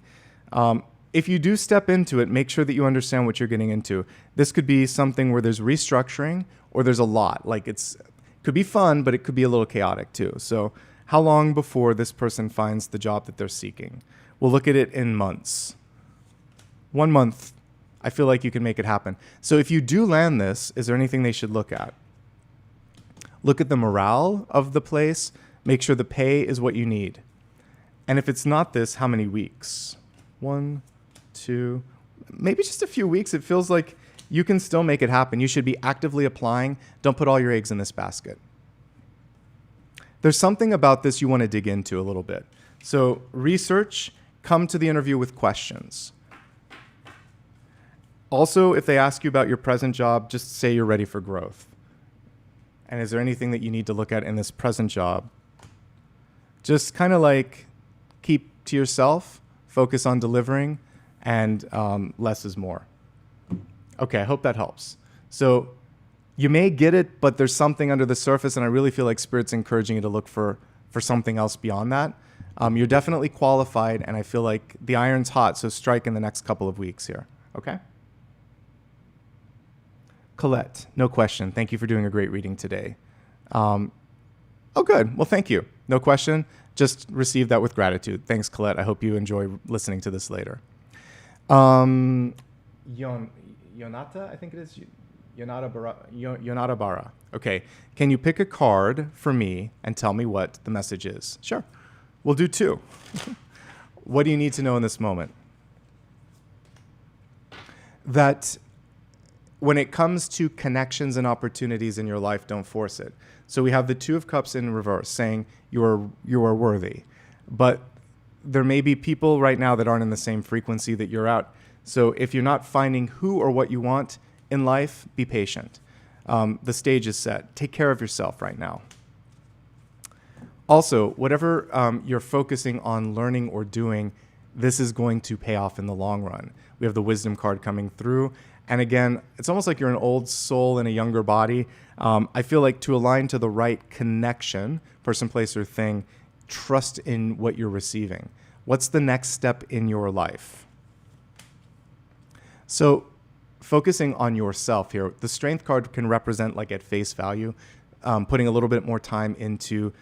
If you do step into it, make sure that you understand what you're getting into. This could be something where there's restructuring or there's a lot. Like it could be fun, but it could be a little chaotic too. So how long before this person finds the job that they're seeking? We'll look at it in months. 1 month, I feel like you can make it happen. So if you do land this, is there anything they should look at? Look at the morale of the place. Make sure the pay is what you need. And if it's not this, how many weeks? 1, 2, maybe just a few weeks. It feels like you can still make it happen. You should be actively applying. Don't put all your eggs in this basket. There's something about this you want to dig into a little bit. So research, come to the interview with questions. Also, if they ask you about your present job, just say you're ready for growth. And is there anything that you need to look at in this present job? Just kind of like keep to yourself, focus on delivering, and less is more. Okay, I hope that helps. So you may get it, but there's something under the surface, and I really feel like Spirit's encouraging you to look for something else beyond that. You're definitely qualified, and I feel like the iron's hot, so strike in the next couple of weeks here, okay? Colette, no question. Thank you for doing a great reading today. Oh, good. Well, thank you. No question. Just receive that with gratitude. Thanks, Colette. I hope you enjoy listening to this later. Yonata, I think it is. Yonata Bara. Okay. Can you pick a card for me and tell me what the message is? Sure. We'll do 2. What do you need to know in this moment? That when it comes to connections and opportunities in your life, don't force it. So we have the 2 of Cups in reverse saying you are worthy. But there may be people right now that aren't in the same frequency that you're at. So if you're not finding who or what you want in life, be patient. The stage is set. Take care of yourself right now. Also, whatever you're focusing on learning or doing, this is going to pay off in the long run. We have the Wisdom card coming through. And again, it's almost like you're an old soul in a younger body. I feel like to align to the right connection, person, place, or thing, trust in what you're receiving. What's the next step in your life? So focusing on yourself here, the Strength card can represent, like at face value, putting a little bit more time into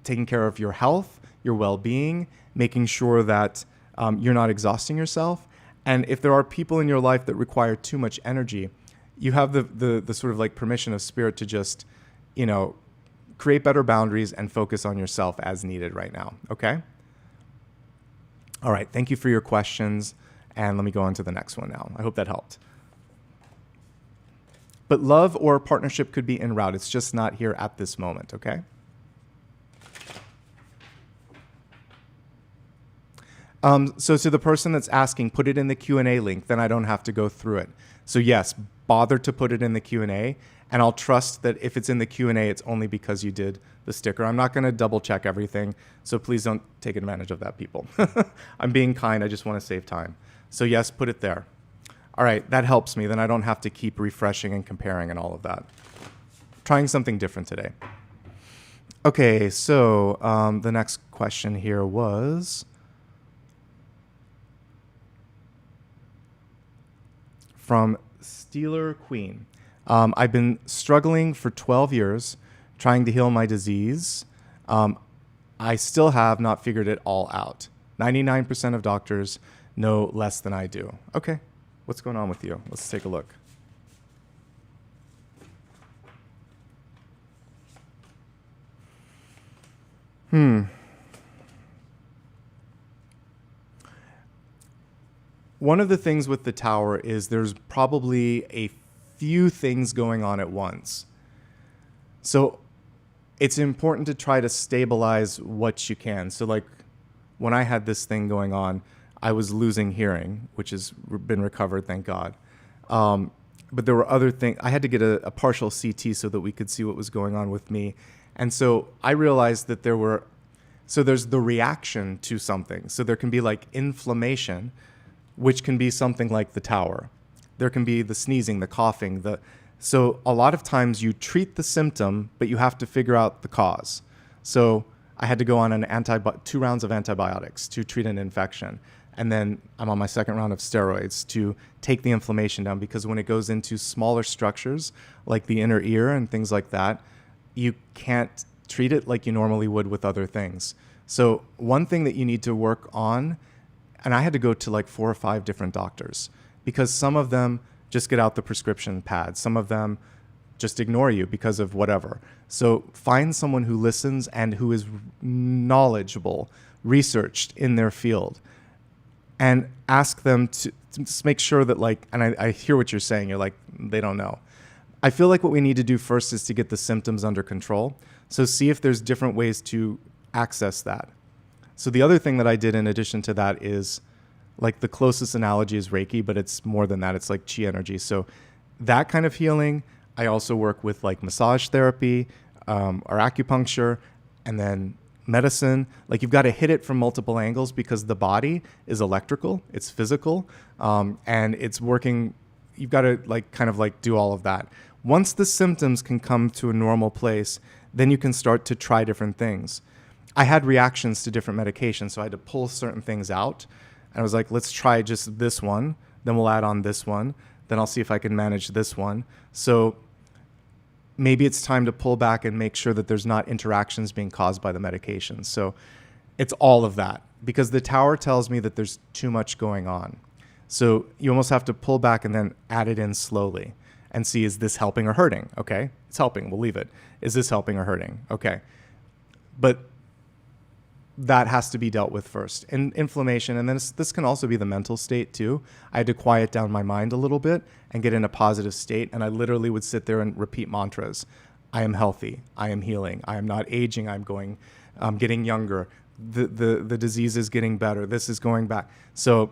taking care of your health, your well-being, making sure that you're not exhausting yourself. And if there are people in your life that require too much energy, you have the sort of like permission of Spirit to just, create better boundaries and focus on yourself as needed right now. Okay? All right. Thank you for your questions. And let me go on to the next one now. I hope that helped. But love or partnership could be en route. It's just not here at this moment. Okay? So to the person that's asking, put it in the Q&A link, then I don't have to go through it. So yes, bother to put it in the Q&A, and I'll trust that if it's in the Q&A, it's only because you did the sticker. I'm not going to double check everything, so please don't take advantage of that, people. I'm being kind. I just want to save time. So yes, put it there. All right, that helps me. Then I don't have to keep refreshing and comparing and all of that. Trying something different today. Okay, so the next question here was from Steeler Queen. I've been struggling for 12 years trying to heal my disease. I still have not figured it all out. 99% of doctors know less than I do. Okay, what's going on with you? Let's take a look. One of the things with the tower is there's probably a few things going on at once. So it's important to try to stabilize what you can. So like when I had this thing going on, I was losing hearing, which has been recovered, thank God. But there were other things. I had to get a partial CT so that we could see what was going on with me. And so I realized that there's the reaction to something. So there can be like inflammation, which can be something like the tower. There can be the sneezing, the coughing. So a lot of times you treat the symptom, but you have to figure out the cause. So I had to go on 2 rounds of antibiotics to treat an infection. And then I'm on my second round of steroids to take the inflammation down, because when it goes into smaller structures like the inner ear and things like that, you can't treat it like you normally would with other things. So one thing that you need to work on, and I had to go to like 4 or 5 different doctors, because some of them just get out the prescription pad. Some of them just ignore you because of whatever. So find someone who listens and who is knowledgeable, researched in their field, and ask them to just make sure that like, and I hear what you're saying. You're like, they don't know. I feel like what we need to do first is to get the symptoms under control. So see if there's different ways to access that. So the other thing that I did in addition to that is, like, the closest analogy is Reiki, but it's more than that. It's like chi energy. So that kind of healing. I also work with like massage therapy, or acupuncture, and then medicine. Like, you've got to hit it from multiple angles, because the body is electrical, it's physical, and it's working. You've got to like kind of like do all of that. Once the symptoms can come to a normal place, then you can start to try different things. I had reactions to different medications, so I had to pull certain things out. And I was like, let's try just this one, then we'll add on this one, then I'll see if I can manage this one. So maybe it's time to pull back and make sure that there's not interactions being caused by the medications. So it's all of that, because the tower tells me that there's too much going on. So you almost have to pull back and then add it in slowly and see, is this helping or hurting? Okay, it's helping, we'll leave it. Is this helping or hurting? Okay. But that has to be dealt with first. And inflammation, and then this can also be the mental state too. I had to quiet down my mind a little bit and get in a positive state, and I literally would sit there and repeat mantras. I am healthy, I am healing, I am not aging, I'm getting younger, the disease is getting better, this is going back. So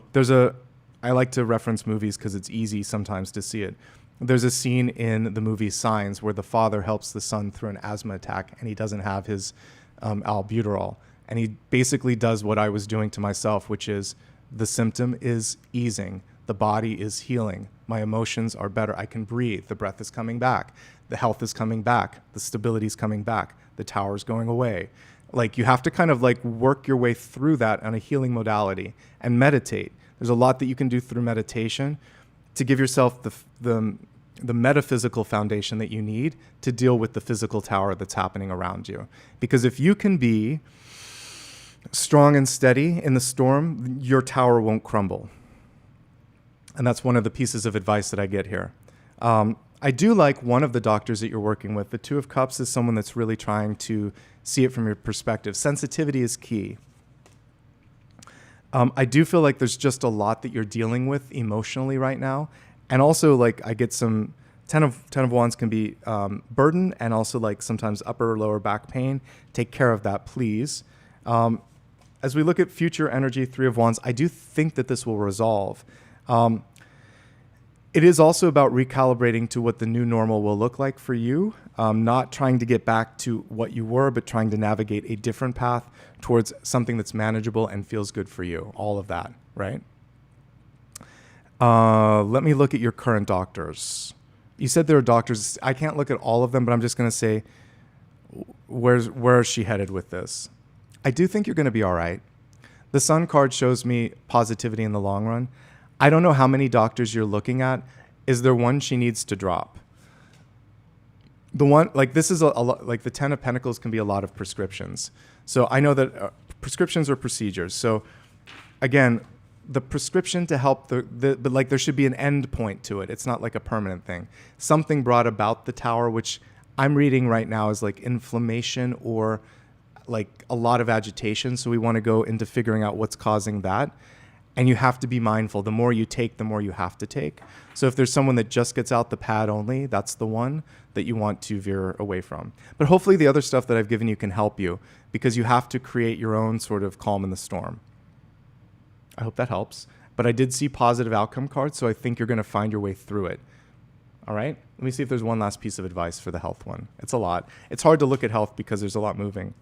I like to reference movies because it's easy sometimes to see it. There's a scene in the movie Signs where the father helps the son through an asthma attack, and he doesn't have his albuterol. And he basically does what I was doing to myself, which is the symptom is easing. The body is healing. My emotions are better. I can breathe. The breath is coming back. The health is coming back. The stability is coming back. The tower is going away. Like, you have to kind of like work your way through that on a healing modality and meditate. There's a lot that you can do through meditation to give yourself the metaphysical foundation that you need to deal with the physical tower that's happening around you. Because if you can be strong and steady in the storm, your tower won't crumble. And that's one of the pieces of advice that I get here. I do like one of the doctors that you're working with. The Two of Cups is someone that's really trying to see it from your perspective. Sensitivity is key. I do feel like there's just a lot that you're dealing with emotionally right now. And also, like, I get some 10 of Wands can be burden, and also like sometimes upper or lower back pain. Take care of that, please. As we look at future energy, 3 of Wands, I do think that this will resolve. It is also about recalibrating to what the new normal will look like for you, not trying to get back to what you were, but trying to navigate a different path towards something that's manageable and feels good for you. All of that, right? Let me look at your current doctors. You said there are doctors. I can't look at all of them, but I'm just going to say where is she headed with this? I do think you're going to be all right. The Sun card shows me positivity in the long run. I don't know how many doctors you're looking at. Is there one she needs to drop? The one, like this is a lot, like the 10 of Pentacles can be a lot of prescriptions. So I know that prescriptions are procedures. So again, the prescription to help but like there should be an end point to it. It's not like a permanent thing. Something brought about the Tower, which I'm reading right now is like inflammation or like a lot of agitation. So we want to go into figuring out what's causing that. And you have to be mindful. The more you take, the more you have to take. So if there's someone that just gets out the pad only, that's the one that you want to veer away from. But hopefully the other stuff that I've given you can help you, because you have to create your own sort of calm in the storm. I hope that helps. But I did see positive outcome cards, so I think you're going to find your way through it. All right? Let me see if there's one last piece of advice for the health one. It's a lot. It's hard to look at health because there's a lot moving.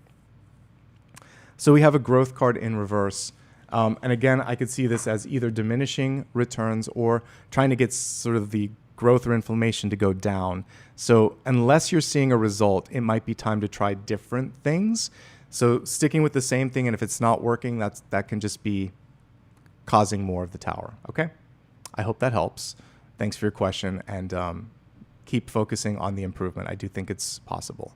So we have a growth card in reverse. And again, I could see this as either diminishing returns or trying to get sort of the growth or inflammation to go down. So unless you're seeing a result, it might be time to try different things. So sticking with the same thing, and if it's not working, that can just be causing more of the Tower. Okay? I hope that helps. Thanks for your question, and keep focusing on the improvement. I do think it's possible.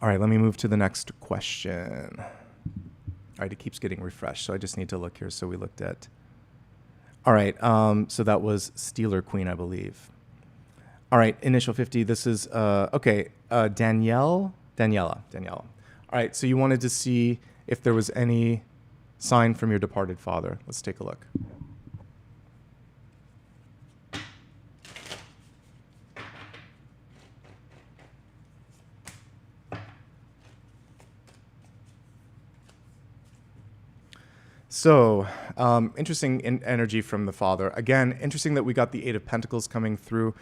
All right, let me move to the next question. All right, it keeps getting refreshed, so I just need to look here. So we looked at... All right, so that was Steeler Queen, I believe. All right, initial 50. This is, Daniela. All right, so you wanted to see if there was any sign from your departed father. Let's take a look. So, interesting energy from the father. Again, interesting that we got the Eight of Pentacles coming through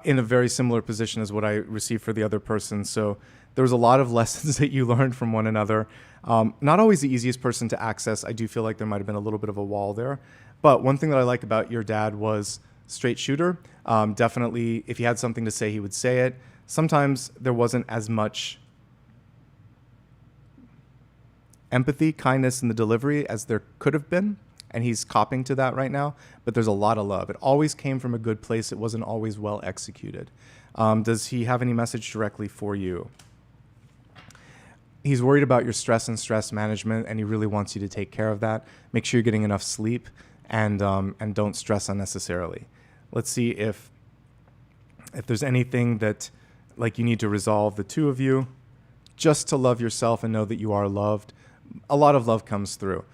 in a very similar position as what I received for the other person. So there was a lot of lessons that you learned from one another. Not always the easiest person to access. I do feel like there might have been a little bit of a wall there. But one thing that I like about your dad was straight shooter. Definitely, if he had something to say, he would say it. Sometimes there wasn't as much empathy, kindness in the delivery as there could have been, and he's copping to that right now, but there's a lot of love. It always came from a good place. It wasn't always well executed. Does he have any message directly for you? He's worried about your stress and stress management, and he really wants you to take care of that. Make sure you're getting enough sleep, and don't stress unnecessarily. Let's see if there's anything that like you need to resolve, the two of you, just to love yourself and know that you are loved. A lot of love comes through.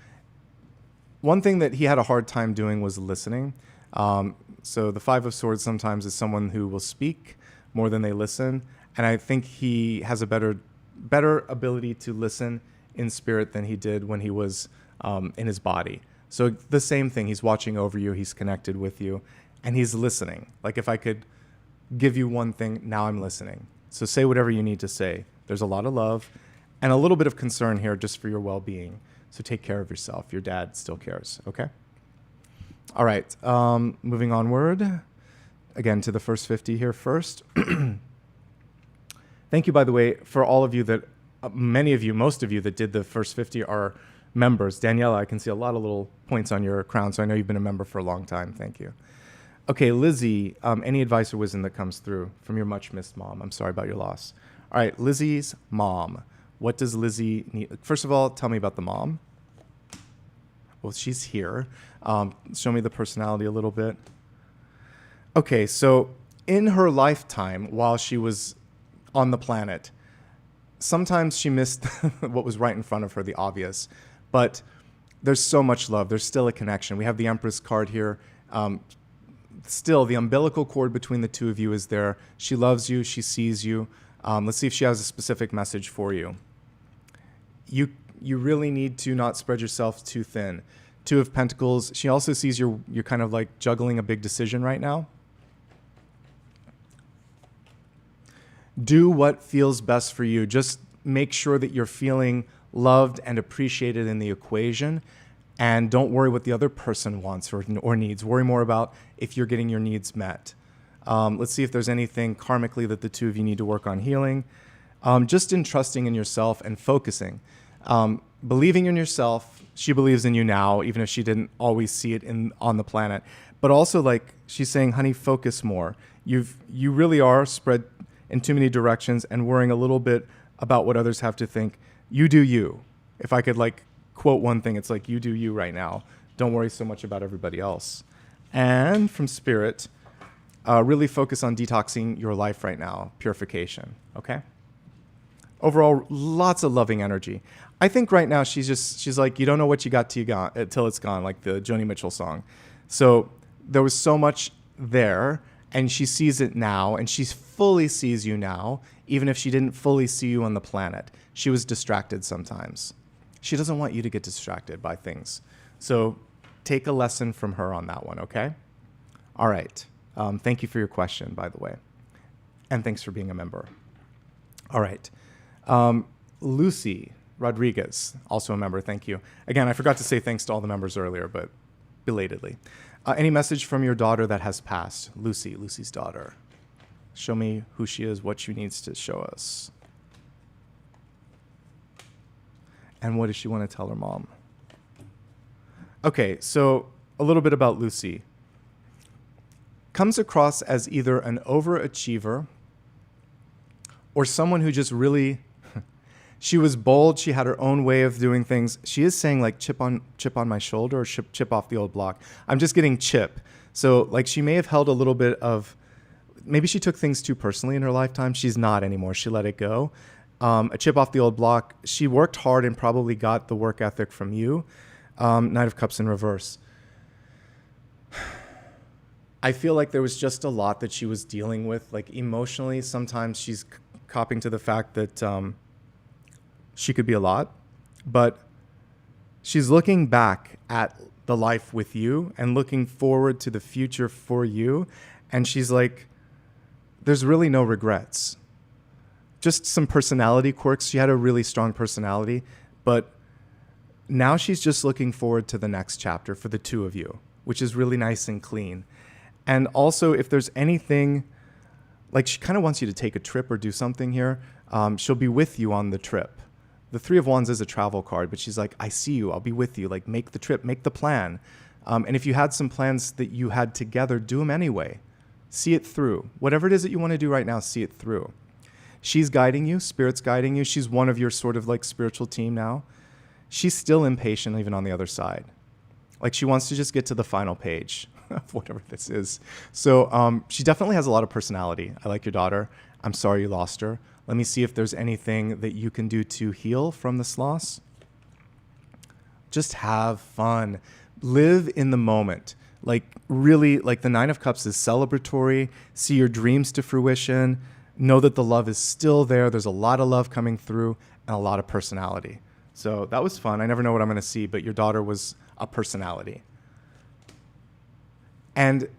One thing that he had a hard time doing was listening. So the Five of Swords sometimes is someone who will speak more than they listen. And I think he has a better ability to listen in spirit than he did when he was in his body. So the same thing, he's watching over you, he's connected with you, and he's listening. Like if I could give you one thing, now I'm listening. So say whatever you need to say. There's a lot of love. And a little bit of concern here just for your well-being. So take care of yourself. Your dad still cares, okay? All right, moving onward. Again, to the first 50 here first. Thank you, by the way, for all of you that, many of you, most of you that did the first 50 are members. Daniela, I can see a lot of little points on your crown, so I know you've been a member for a long time. Thank you. Okay, Lizzie, any advice or wisdom that comes through from your much-missed mom? I'm sorry about your loss. All right, Lizzie's mom. What does Lizzie need? First of all, tell me about the mom. Well, she's here. Show me the personality a little bit. Okay, so in her lifetime, while she was on the planet, sometimes she missed what was right in front of her, the obvious. But there's so much love. There's still a connection. We have the Empress card here. Still, the umbilical cord between the two of you is there. She loves you. She sees you. Let's see if she has a specific message for you. You really need to not spread yourself too thin. Two of Pentacles. She also sees you're kind of like juggling a big decision right now. Do what feels best for you. Just make sure that you're feeling loved and appreciated in the equation. And don't worry what the other person wants or needs. Worry more about if you're getting your needs met. Let's see if there's anything karmically that the two of you need to work on healing. Just in trusting in yourself and focusing. Believing in yourself. She believes in you now, even if she didn't always see it on the planet. But also, like, she's saying, honey, focus more. You really are spread in too many directions and worrying a little bit about what others have to think. You do you. If I could, like, quote one thing, it's like, you do you right now. Don't worry so much about everybody else. And from Spirit, really focus on detoxing your life right now, purification, okay? Overall, lots of loving energy. I think right now she's like, you don't know what you got till it's gone, like the Joni Mitchell song. So there was so much there, and she sees it now, and she fully sees you now, even if she didn't fully see you on the planet. She was distracted sometimes. She doesn't want you to get distracted by things. So take a lesson from her on that one, okay? All right. Thank you for your question, by the way. And thanks for being a member. All right. Lucy Rodriguez, also a member, thank you. Again, I forgot to say thanks to all the members earlier, but belatedly. Any message from your daughter that has passed? Lucy's daughter. Show me who she is, what she needs to show us. And what does she want to tell her mom? Okay, so a little bit about Lucy. Comes across as either an overachiever or someone who just really, she was bold, she had her own way of doing things. She is saying like chip on my shoulder or chip off the old block. I'm just getting chip. So like she may have held a little bit of, maybe she took things too personally in her lifetime. She's not anymore. She let it go. A chip off the old block. She worked hard and probably got the work ethic from you. Knight of Cups in reverse. I feel like there was just a lot that she was dealing with, like emotionally. Sometimes she's copping to the fact that she could be a lot, but she's looking back at the life with you and looking forward to the future for you. And she's like, there's really no regrets. Just some personality quirks. She had a really strong personality, but now she's just looking forward to the next chapter for the two of you, which is really nice and clean. And also, if there's anything, like she kind of wants you to take a trip or do something here, she'll be with you on the trip. The Three of Wands is a travel card, but she's like, I see you, I'll be with you, like make the trip, make the plan. And if you had some plans that you had together, do them anyway. See it through. Whatever it is that you want to do right now, see it through. She's guiding you, Spirit's guiding you. She's one of your sort of like spiritual team now. She's still impatient even on the other side. Like she wants to just get to the final page of whatever this is. So she definitely has a lot of personality. I like your daughter. I'm sorry you lost her. Let me see if there's anything that you can do to heal from this loss. Just have fun. Live in the moment. Like really, like the Nine of Cups is celebratory. See your dreams to fruition. Know that the love is still there. There's a lot of love coming through and a lot of personality. So that was fun. I never know what I'm going to see, but your daughter was a personality. And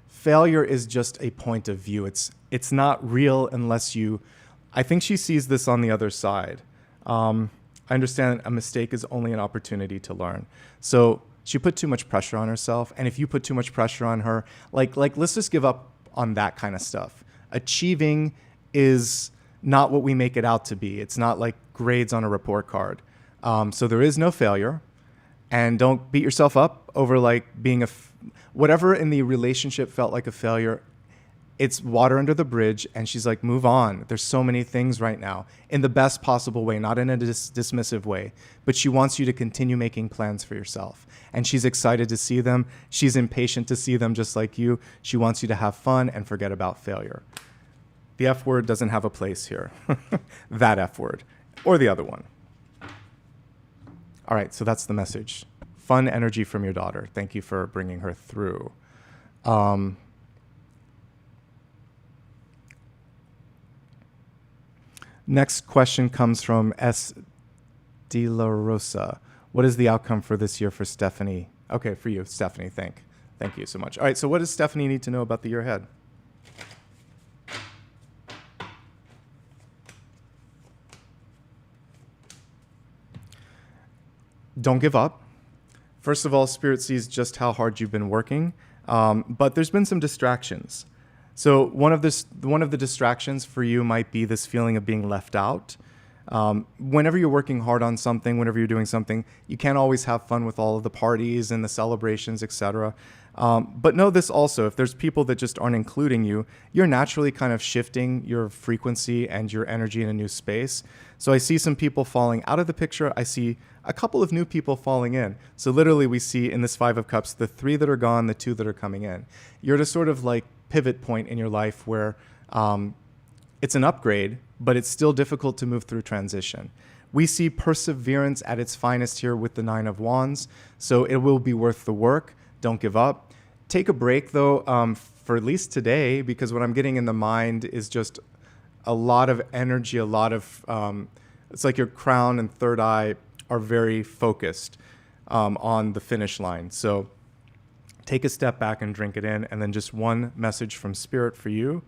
failure is just a point of view. It's not real unless you, I think she sees this on the other side. I understand a mistake is only an opportunity to learn. So she put too much pressure on herself. And if you put too much pressure on her, like let's just give up on that kind of stuff. Achieving is not what we make it out to be. It's not like grades on a report card. So there is no failure. And don't beat yourself up over like being whatever in the relationship felt like a failure. It's water under the bridge. And she's like, move on. There's so many things right now in the best possible way, not in a dismissive way. But she wants you to continue making plans for yourself. And she's excited to see them. She's impatient to see them just like you. She wants you to have fun and forget about failure. The F word doesn't have a place here. That F word. Or the other one. All right, so that's the message. Fun energy from your daughter. Thank you for bringing her through. Next question comes from S. De La Rosa. What is the outcome for this year for Stephanie? Okay, for you, Stephanie, thank you so much. All right, so what does Stephanie need to know about the year ahead? Don't give up. First of all, Spirit sees just how hard you've been working. But there's been some distractions. So one of the distractions for you might be this feeling of being left out. Whenever you're working hard on something, whenever you're doing something, you can't always have fun with all of the parties and the celebrations, etc. But know this also, if there's people that just aren't including you, you're naturally kind of shifting your frequency and your energy in a new space. So I see some people falling out of the picture. I see a couple of new people falling in. So literally we see in this Five of Cups, the 3 that are gone, the 2 that are coming in. You're at a sort of like pivot point in your life where it's an upgrade, but it's still difficult to move through transition. We see perseverance at its finest here with the 9 of Wands, so it will be worth the work. Don't give up. Take a break, though, for at least today, because what I'm getting in the mind is just a lot of energy, a lot of, it's like your crown and third eye are very focused on the finish line. So take a step back and drink it in, and then just one message from Spirit for you.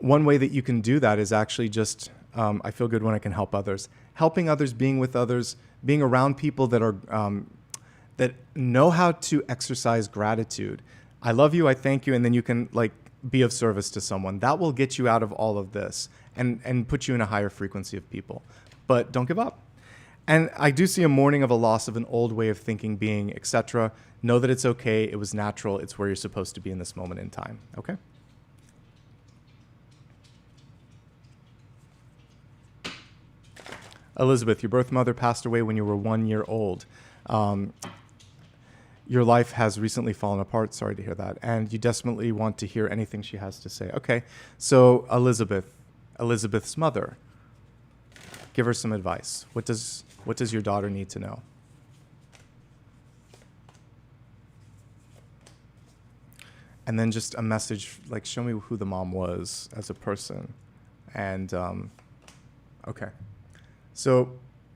One way that you can do that is actually just, I feel good when I can help others. Helping others, being with others, being around people that are that know how to exercise gratitude. I love you, I thank you, and then you can like be of service to someone. That will get you out of all of this and put you in a higher frequency of people. But don't give up. And I do see a mourning of a loss of an old way of thinking, being, etc. Know that it's okay. It was natural. It's where you're supposed to be in this moment in time. Okay? Elizabeth, your birth mother passed away when you were 1 year old. Your life has recently fallen apart. Sorry to hear that. And you desperately want to hear anything she has to say. Okay. So Elizabeth's mother, give her some advice. What does your daughter need to know? And then just a message, like, show me who the mom was as a person. And, okay. So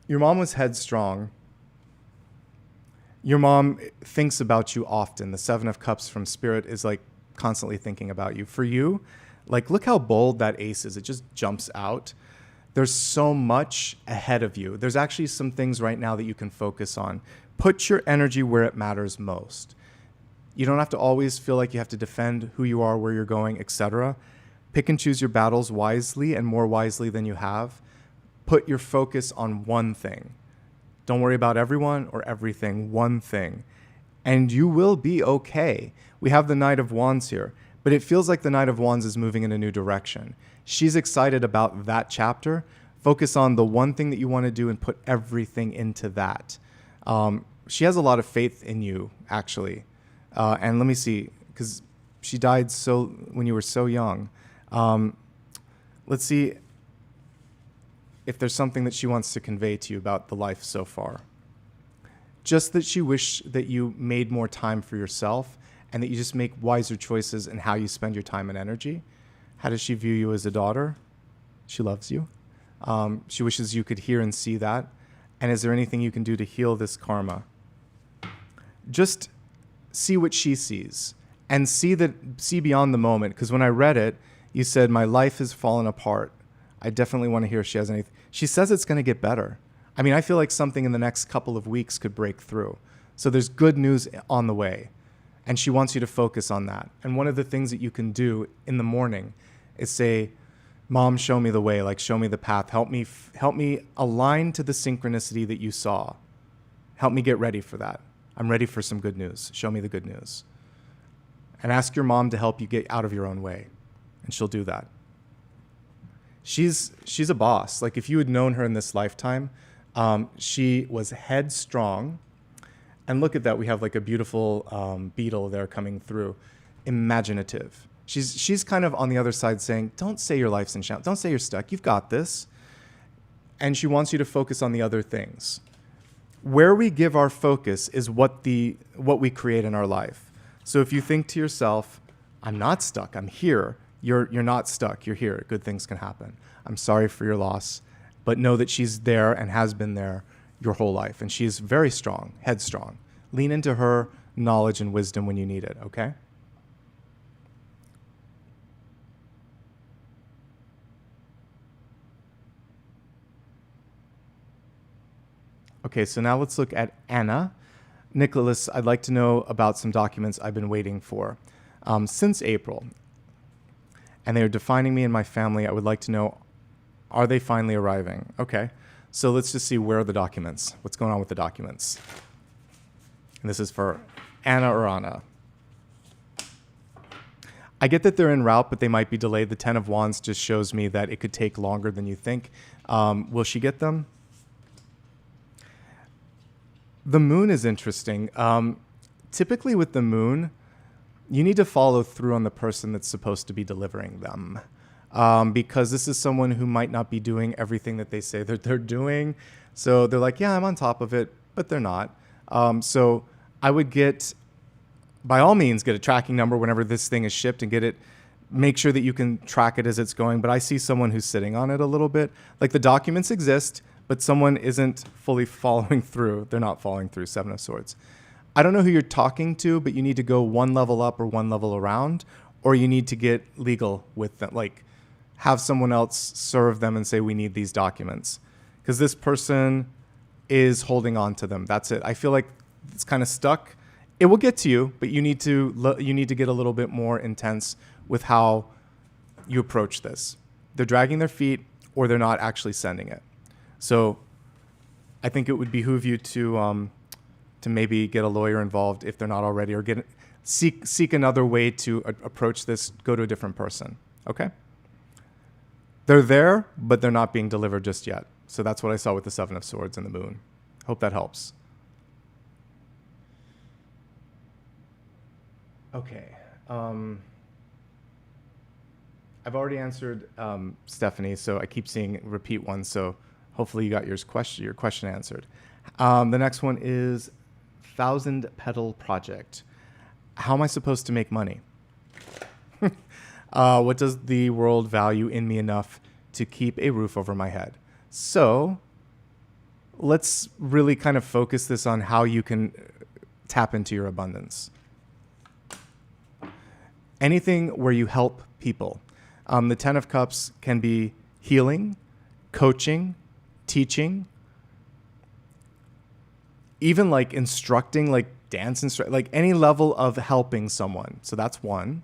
your mom was headstrong. Your mom thinks about you often. The 7 of Cups from Spirit is like constantly thinking about you. For you, like, look how bold that ace is. It just jumps out. There's so much ahead of you. There's actually some things right now that you can focus on. Put your energy where it matters most. You don't have to always feel like you have to defend who you are, where you're going, etc. Pick and choose your battles wisely, and more wisely than you have. Put your focus on one thing. Don't worry about everyone or everything, one thing. And you will be okay. We have the Knight of Wands here, but it feels like the Knight of Wands is moving in a new direction. She's excited about that chapter. Focus on the one thing that you want to do and put everything into that. She has a lot of faith in you, actually. And let me see, because she died when you were so young. Let's see if there's something that she wants to convey to you about the life so far. Just that she wished that you made more time for yourself and that you just make wiser choices in how you spend your time and energy. How does she view you as a daughter? She loves you. She wishes you could hear and see that. And is there anything you can do to heal this karma? Just see what she sees and see beyond the moment. Because when I read it, you said, my life has fallen apart. I definitely want to hear if she has anything. She says it's going to get better. I mean, I feel like something in the next couple of weeks could break through. So there's good news on the way. And she wants you to focus on that. And one of the things that you can do in the morning is say, Mom, show me the way, like show me the path. Help me align to the synchronicity that you saw. Help me get ready for that. I'm ready for some good news. Show me the good news. And ask your mom to help you get out of your own way. And she'll do that. She's a boss. Like, if you had known her in this lifetime, she was headstrong. And look at that. We have like a beautiful beetle there coming through. Imaginative. She's kind of on the other side saying, don't say your life's in shambles. Don't say you're stuck. You've got this. And she wants you to focus on the other things. Where we give our focus is what we create in our life. So if you think to yourself, I'm not stuck. I'm here. You're not stuck. You're here. Good things can happen. I'm sorry for your loss, but know that she's there and has been there your whole life. And she's very strong, headstrong. Lean into her knowledge and wisdom when you need it, okay? Okay, so now let's look at Anna. Nicholas, I'd like to know about some documents I've been waiting for since April. And they are defining me and my family. I would like to know, are they finally arriving? Okay. So let's just see where are the documents. What's going on with the documents? And this is for Anna or Anna. I get that they're en route, but they might be delayed. The Ten of Wands just shows me that it could take longer than you think. Will she get them? The moon is interesting. Typically with the moon, you need to follow through on the person that's supposed to be delivering them. Because this is someone who might not be doing everything that they say that they're doing. So they're like, yeah, I'm on top of it, but they're not. So I would by all means, get a tracking number whenever this thing is shipped and make sure that you can track it as it's going. But I see someone who's sitting on it a little bit. Like the documents exist, but someone isn't fully following through. They're not following through. Seven of Swords. I don't know who you're talking to, but you need to go one level up or one level around, or you need to get legal with them. Like have someone else serve them and say, we need these documents. Because this person is holding on to them. That's it. I feel like it's kind of stuck. It will get to you, but you need to get a little bit more intense with how you approach this. They're dragging their feet, or they're not actually sending it. So I think it would behoove you to maybe get a lawyer involved if they're not already, or seek another way to approach this. Go to a different person. Okay? They're there, but they're not being delivered just yet. So that's what I saw with the Seven of Swords and the moon. Hope that helps. Okay. I've already answered Stephanie, so I keep seeing repeat ones. So hopefully you got your question answered. The next one is 1,000 Petal Project. How am I supposed to make money? What does the world value in me enough to keep a roof over my head? So let's really kind of focus this on how you can tap into your abundance. Anything where you help people. The Ten of Cups can be healing, coaching, teaching, even like instructing, like dance, like any level of helping someone. So that's one.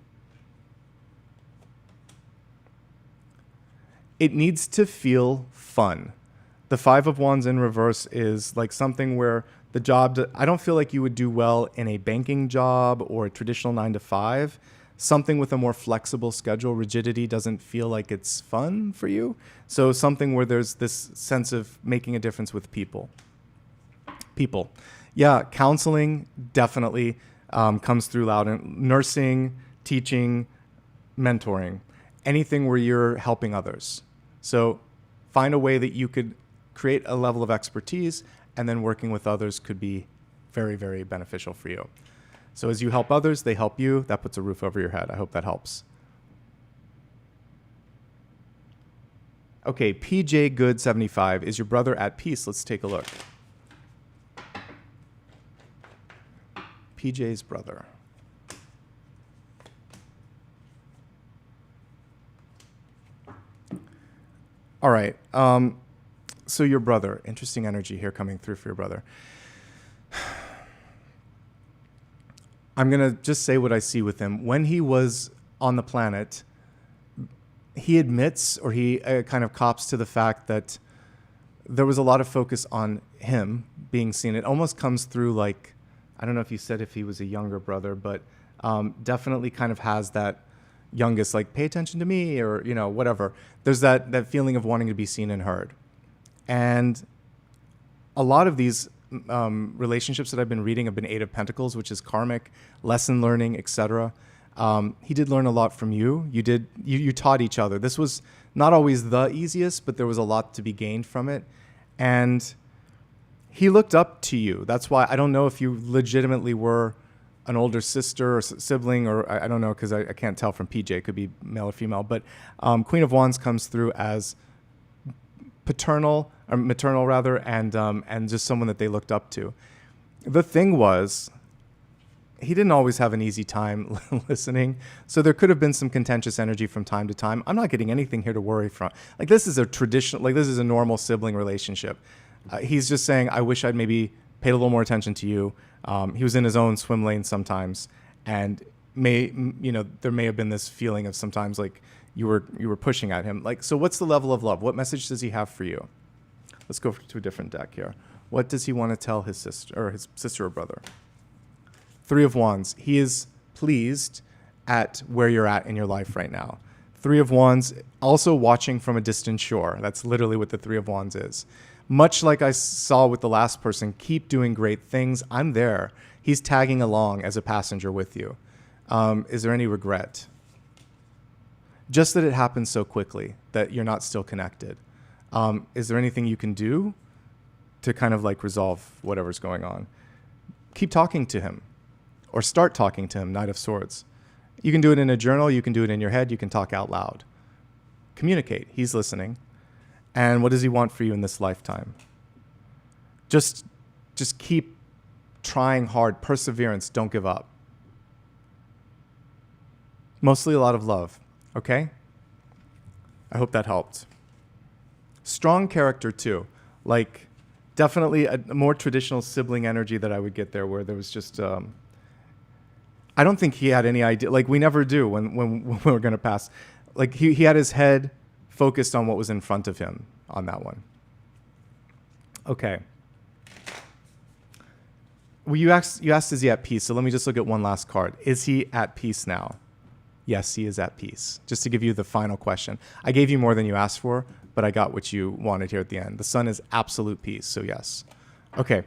It needs to feel fun. The Five of Wands in reverse is like something where the job, I don't feel like you would do well in a banking job or a traditional 9-to-5. Something with a more flexible schedule. Rigidity doesn't feel like it's fun for you. So something where there's this sense of making a difference with people. Yeah, counseling definitely comes through loud. And nursing, teaching, mentoring. Anything where you're helping others. So find a way that you could create a level of expertise, and then working with others could be very, very beneficial for you. So as you help others, they help you. That puts a roof over your head. I hope that helps. Okay, PJ Good 75. Is your brother at peace? Let's take a look. PJ's brother. All right. So your brother. Interesting energy here coming through for your brother. I'm going to just say what I see with him. When he was on the planet, he admits, or he kind of cops to the fact that there was a lot of focus on him being seen. It almost comes through like, I don't know if you said if he was a younger brother, but definitely kind of has that youngest, like, pay attention to me, or, you know, whatever. There's that feeling of wanting to be seen and heard. And a lot of these relationships that I've been reading have been Eight of Pentacles, which is karmic, lesson learning, etc. He did learn a lot from you. You taught each other. This was not always the easiest, but there was a lot to be gained from it. And he looked up to you. That's why I don't know if you legitimately were an older sister or sibling, or I don't know, because I can't tell from PJ. It could be male or female. But Queen of Wands comes through as paternal, or maternal rather, and just someone that they looked up to. The thing was, he didn't always have an easy time listening, so there could have been some contentious energy from time to time. I'm not getting anything here to worry from. Like, this is a traditional, like, this is a normal sibling relationship. He's just saying, I wish I'd maybe paid a little more attention to you. He was in his own swim lane sometimes, and there may have been this feeling of sometimes like you were pushing at him. Like, so what's the level of love? What message does he have for you? Let's go to a different deck here. What does he want to tell his sister or brother? Three of Wands. He is pleased at where you're at in your life right now. Three of Wands, also watching from a distant shore. That's literally what the Three of Wands is. Much like I saw with the last person, keep doing great things. I'm there. He's tagging along as a passenger with you. Is there any regret? Just that it happened so quickly that you're not still connected. Is there anything you can do to kind of like resolve whatever's going on? Keep talking to him, or start talking to him, Knight of Swords. You can do it in a journal, you can do it in your head, you can talk out loud. Communicate. He's listening. And what does he want for you in this lifetime? Just keep trying hard. Perseverance. Don't give up. Mostly a lot of love. Okay? I hope that helped. Strong character too. Like definitely a more traditional sibling energy that I would get there, where there was just... I don't think he had any idea. Like we never do when we're going to pass. Like he had his head focused on what was in front of him on that one. Okay. Well, you asked, is he at peace? So let me just look at one last card. Is he at peace now? Yes, he is at peace. Just to give you the final question. I gave you more than you asked for, but I got what you wanted here at the end. The Sun is absolute peace, so yes. Okay.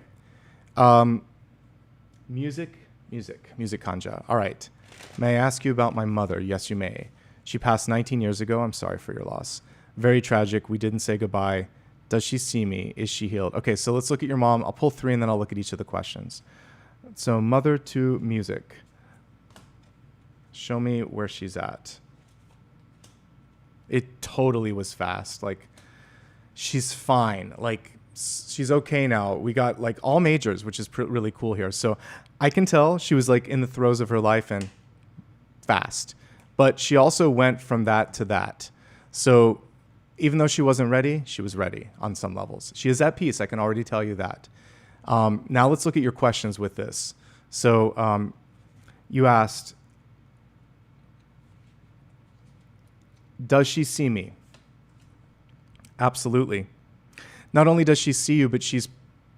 Music Kanja. All right. May I ask you about my mother? Yes, you may. She passed 19 years ago. I'm sorry for your loss. Very tragic. We didn't say goodbye. Does she see me? Is she healed? Okay, so let's look at your mom. I'll pull three and then I'll look at each of the questions. So mother to music. Show me where she's at. It totally was fast. Like, she's fine. Like, she's okay now. We got like all majors, which is really cool here. So I can tell she was like in the throes of her life and fast. But she also went from that to that. So even though she wasn't ready, she was ready on some levels. She is at peace. I can already tell you that. Now let's look at your questions with this. So you asked, does she see me? Absolutely. Not only does she see you, but she's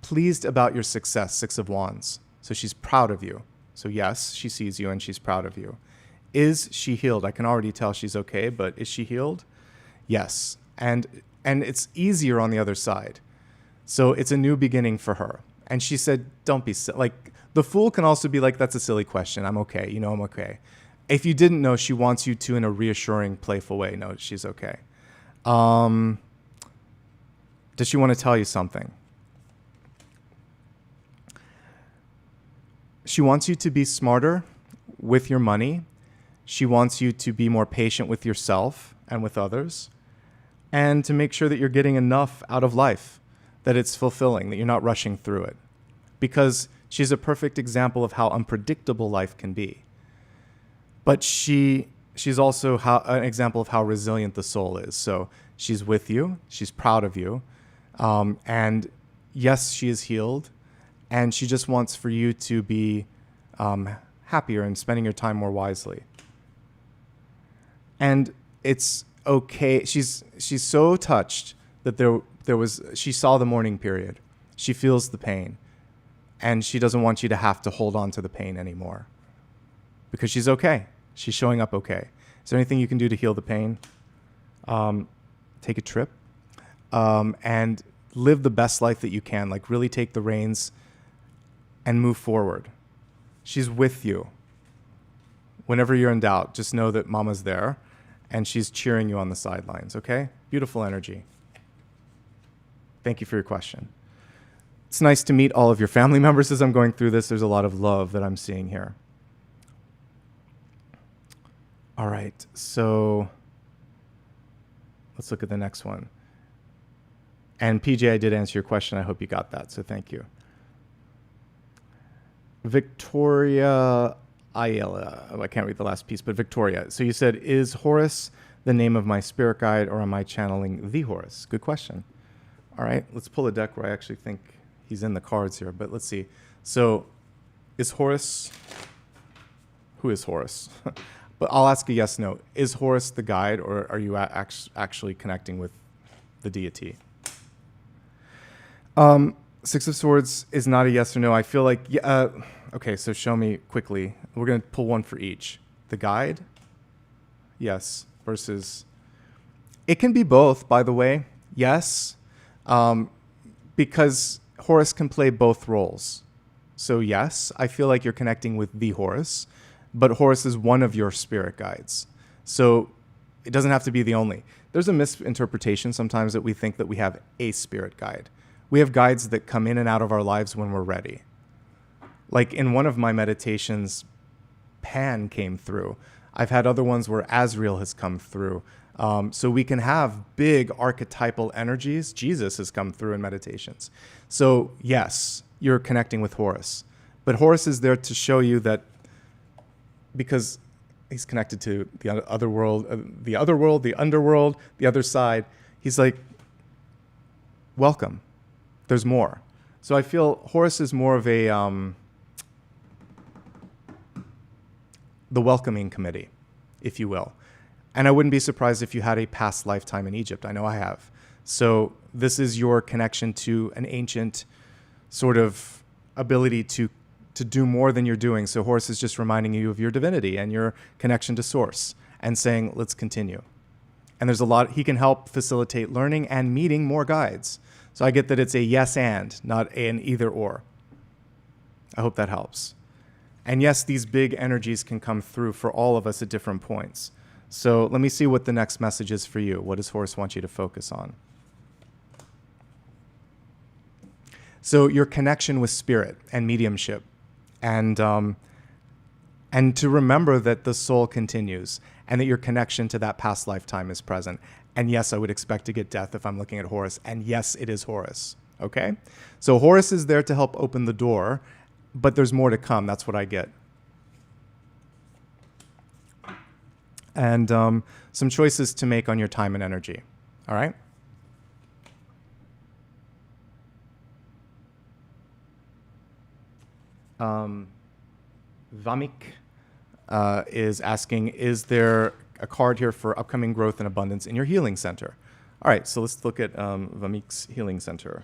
pleased about your success, Six of Wands. So she's proud of you. So yes, she sees you and she's proud of you. Is she healed? I can already tell she's okay, but is she healed? Yes. And it's easier on the other side. So it's a new beginning for her. And she said, don't be silly. Like, the Fool can also be like, that's a silly question. I'm okay. You know, I'm okay. If you didn't know, she wants you to, in a reassuring, playful way, know she's okay. Does she want to tell you something? She wants you to be smarter with your money. She wants you to be more patient with yourself and with others, and to make sure that you're getting enough out of life, that it's fulfilling, that you're not rushing through it. Because she's a perfect example of how unpredictable life can be. But she's also an example of how resilient the soul is. So she's with you. She's proud of you. And yes, she is healed. And she just wants for you to be happier and spending your time more wisely. And it's okay. She's so touched that she saw the mourning period. She feels the pain. And she doesn't want you to have to hold on to the pain anymore. Because she's okay. She's showing up okay. Is there anything you can do to heal the pain? Take a trip. And live the best life that you can. Like, really take the reins and move forward. She's with you. Whenever you're in doubt, just know that Mama's there and she's cheering you on the sidelines, okay? Beautiful energy. Thank you for your question. It's nice to meet all of your family members as I'm going through this. There's a lot of love that I'm seeing here. All right, so let's look at the next one. And PJ, I did answer your question. I hope you got that, so thank you. Victoria Ayala. Oh, I can't read the last piece, but Victoria. So you said, is Horus the name of my spirit guide, or am I channeling the Horus? Good question. All right, let's pull a deck where I actually think he's in the cards here, but let's see. So is Horus, who is Horus? But I'll ask a yes, no. Is Horus the guide, or are you actually connecting with the deity? Six of Swords is not a yes or no. I feel like, okay, so show me quickly. We're going to pull one for each. The guide, yes, versus, it can be both, by the way. Yes, because Horus can play both roles. So yes, I feel like you're connecting with the Horus, but Horus is one of your spirit guides. So it doesn't have to be the only. There's a misinterpretation sometimes that we think that we have a spirit guide. We have guides that come in and out of our lives when we're ready. Like in one of my meditations, Pan came through. I've had other ones where Azrael has come through. So we can have big archetypal energies. Jesus has come through in meditations. So yes, you're connecting with Horus. But Horus is there to show you that, because he's connected to the other world, the underworld, the other side. He's like, welcome. There's more. So I feel Horus is more of a the welcoming committee, if you will. And I wouldn't be surprised if you had a past lifetime in Egypt. I know I have. So this is your connection to an ancient sort of ability to do more than you're doing. So Horus is just reminding you of your divinity and your connection to source and saying, let's continue. And there's a lot, he can help facilitate learning and meeting more guides. So I get that it's a yes and, not an either or. I hope that helps. And yes, these big energies can come through for all of us at different points. So let me see what the next message is for you. What does Horus want you to focus on? So your connection with spirit and mediumship, and to remember that the soul continues and that your connection to that past lifetime is present. And yes, I would expect to get death if I'm looking at Horus. And yes, it is Horus. Okay? So Horus is there to help open the door, but there's more to come. That's what I get. And some choices to make on your time and energy. All right? Vamik is asking, is there a card here for upcoming growth and abundance in your healing center? All right, so let's look at Vamik's healing center.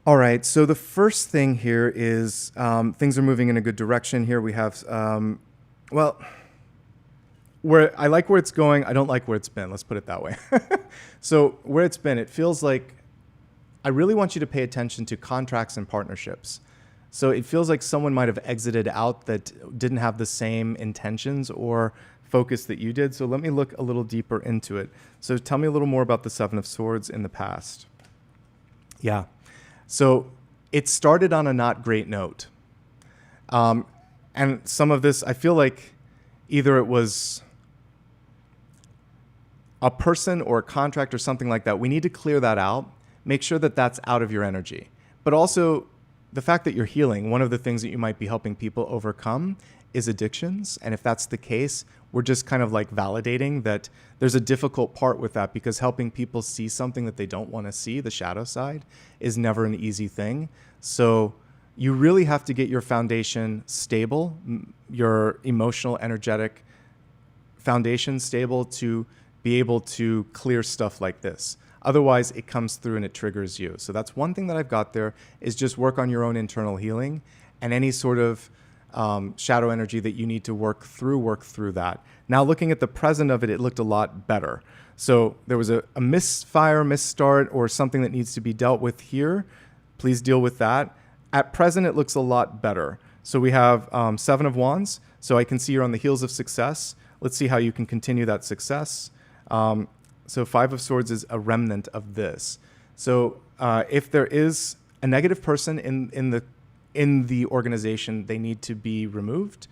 All right, so the first thing here is things are moving in a good direction here. We have, where I like where it's going. I don't like where it's been. Let's put it that way. So where it's been, it feels like I really want you to pay attention to contracts and partnerships. So it feels like someone might have exited out that didn't have the same intentions or focus that you did. So let me look a little deeper into it. So tell me a little more about the Seven of Swords in the past. Yeah. So it started on a not great note. And some of this, I feel like either it was a person or a contract or something like that. We need to clear that out. Make sure that that's out of your energy. But also, the fact that you're healing, one of the things that you might be helping people overcome is addictions. And if that's the case, we're just kind of like validating that there's a difficult part with that, because helping people see something that they don't want to see, the shadow side, is never an easy thing. So you really have to get your foundation stable, your emotional, energetic foundation stable to be able to clear stuff like this. Otherwise, it comes through and it triggers you. So that's one thing that I've got there, is just work on your own internal healing, and any sort of shadow energy that you need to work through that. Now, looking at the present of it, it looked a lot better. So there was a misfire, misstart, or something that needs to be dealt with here. Please deal with that. At present, it looks a lot better. So we have Seven of Wands. So I can see you're on the heels of success. Let's see how you can continue that success. So Five of Swords is a remnant of this. So if there is a negative person in the organization, they need to be removed.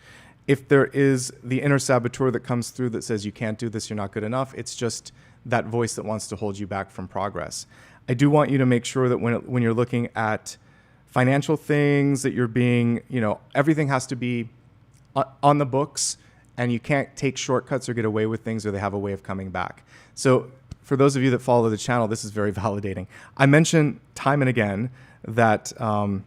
If there is the inner saboteur that comes through that says you can't do this, you're not good enough, it's just that voice that wants to hold you back from progress. I do want you to make sure that when you're looking at financial things, that you're being, everything has to be on the books, and you can't take shortcuts or get away with things, or they have a way of coming back. So for those of you that follow the channel, this is very validating. I mention time and again that, 7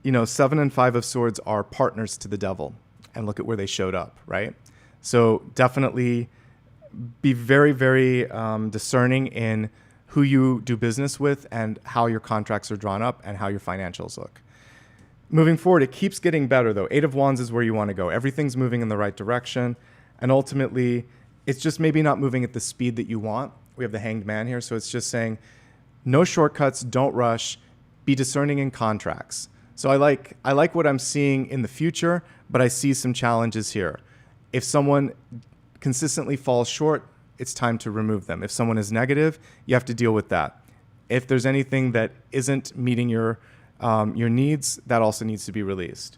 and 5 of swords are partners to the devil. And look at where they showed up, right? So definitely be very, very discerning in who you do business with and how your contracts are drawn up and how your financials look. Moving forward, it keeps getting better, though. 8 of Wands is where you want to go. Everything's moving in the right direction. And ultimately, it's just maybe not moving at the speed that you want. We have the Hanged Man here, so it's just saying no shortcuts, don't rush, be discerning in contracts. So I like what I'm seeing in the future, but I see some challenges here. If someone consistently falls short, it's time to remove them. If someone is negative, you have to deal with that. If there's anything that isn't meeting your needs, that also needs to be released.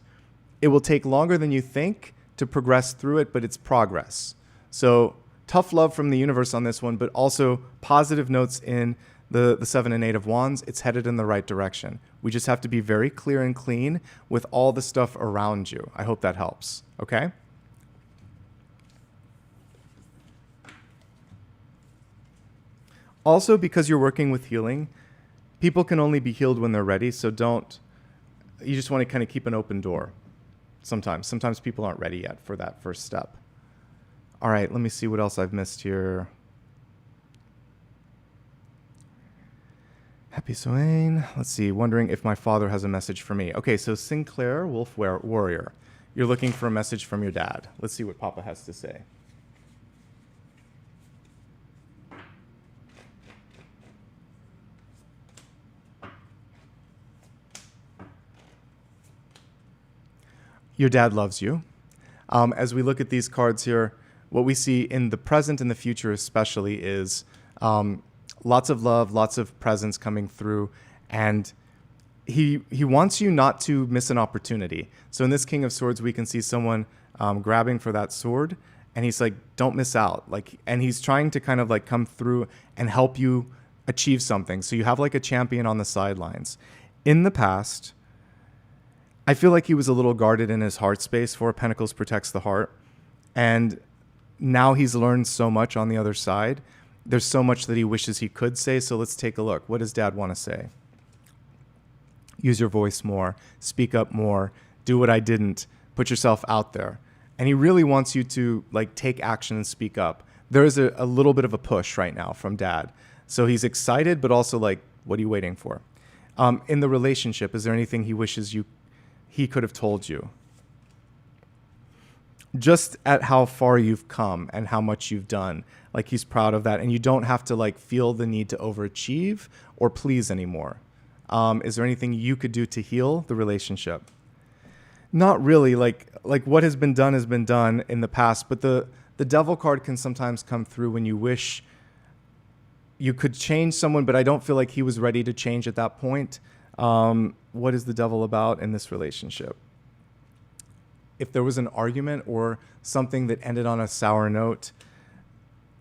It will take longer than you think to progress through it, but it's progress. So tough love from the universe on this one, but also positive notes in the 7 and 8 of Wands. It's headed in the right direction. We just have to be very clear and clean with all the stuff around you. I hope that helps. Okay? Also, because you're working with healing, people can only be healed when they're ready. So you just want to kind of keep an open door. Sometimes people aren't ready yet for that first step. All right, let me see what else I've missed here. Happy Swain. Let's see. Wondering if my father has a message for me. Okay, so Sinclair, Wolf Warrior. You're looking for a message from your dad. Let's see what Papa has to say. Your dad loves you. As we look at these cards here, what we see in the present and the future especially is lots of love, lots of presence coming through, and he wants you not to miss an opportunity. So in this King of Swords, we can see someone grabbing for that sword, and he's like, don't miss out. And he's trying to kind of like come through and help you achieve something. So you have like a champion on the sidelines. In the past, I feel like he was a little guarded in his heart space. 4 of Pentacles protects the heart. And now he's learned so much on the other side. There's so much that he wishes he could say. So let's take a look. What does Dad want to say? Use your voice more. Speak up more. Do what I didn't. Put yourself out there. And he really wants you to like take action and speak up. There is a little bit of a push right now from Dad. So he's excited, but also like, what are you waiting for? In the relationship, is there anything he wishes he could have told you? Just at how far you've come and how much you've done. Like he's proud of that. And you don't have to like feel the need to overachieve or please anymore. Is there anything you could do to heal the relationship? Not really. Like what has been done in the past. But the Devil card can sometimes come through when you wish you could change someone, but I don't feel like he was ready to change at that point. What is the Devil about in this relationship? If there was an argument or something that ended on a sour note,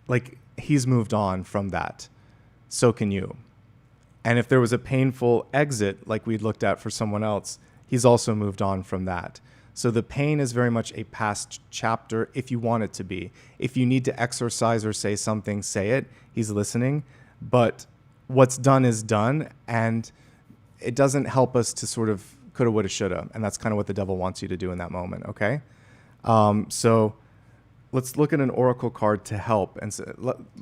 like he's moved on from that. So can you. And if there was a painful exit, like we'd looked at for someone else, he's also moved on from that. So the pain is very much a past chapter if you want it to be. If you need to exercise or say something, say it. He's listening. But what's done is done, and it doesn't help us to sort of coulda, woulda, shoulda. And that's kind of what the Devil wants you to do in that moment, okay? So let's look at an oracle card to help. And so,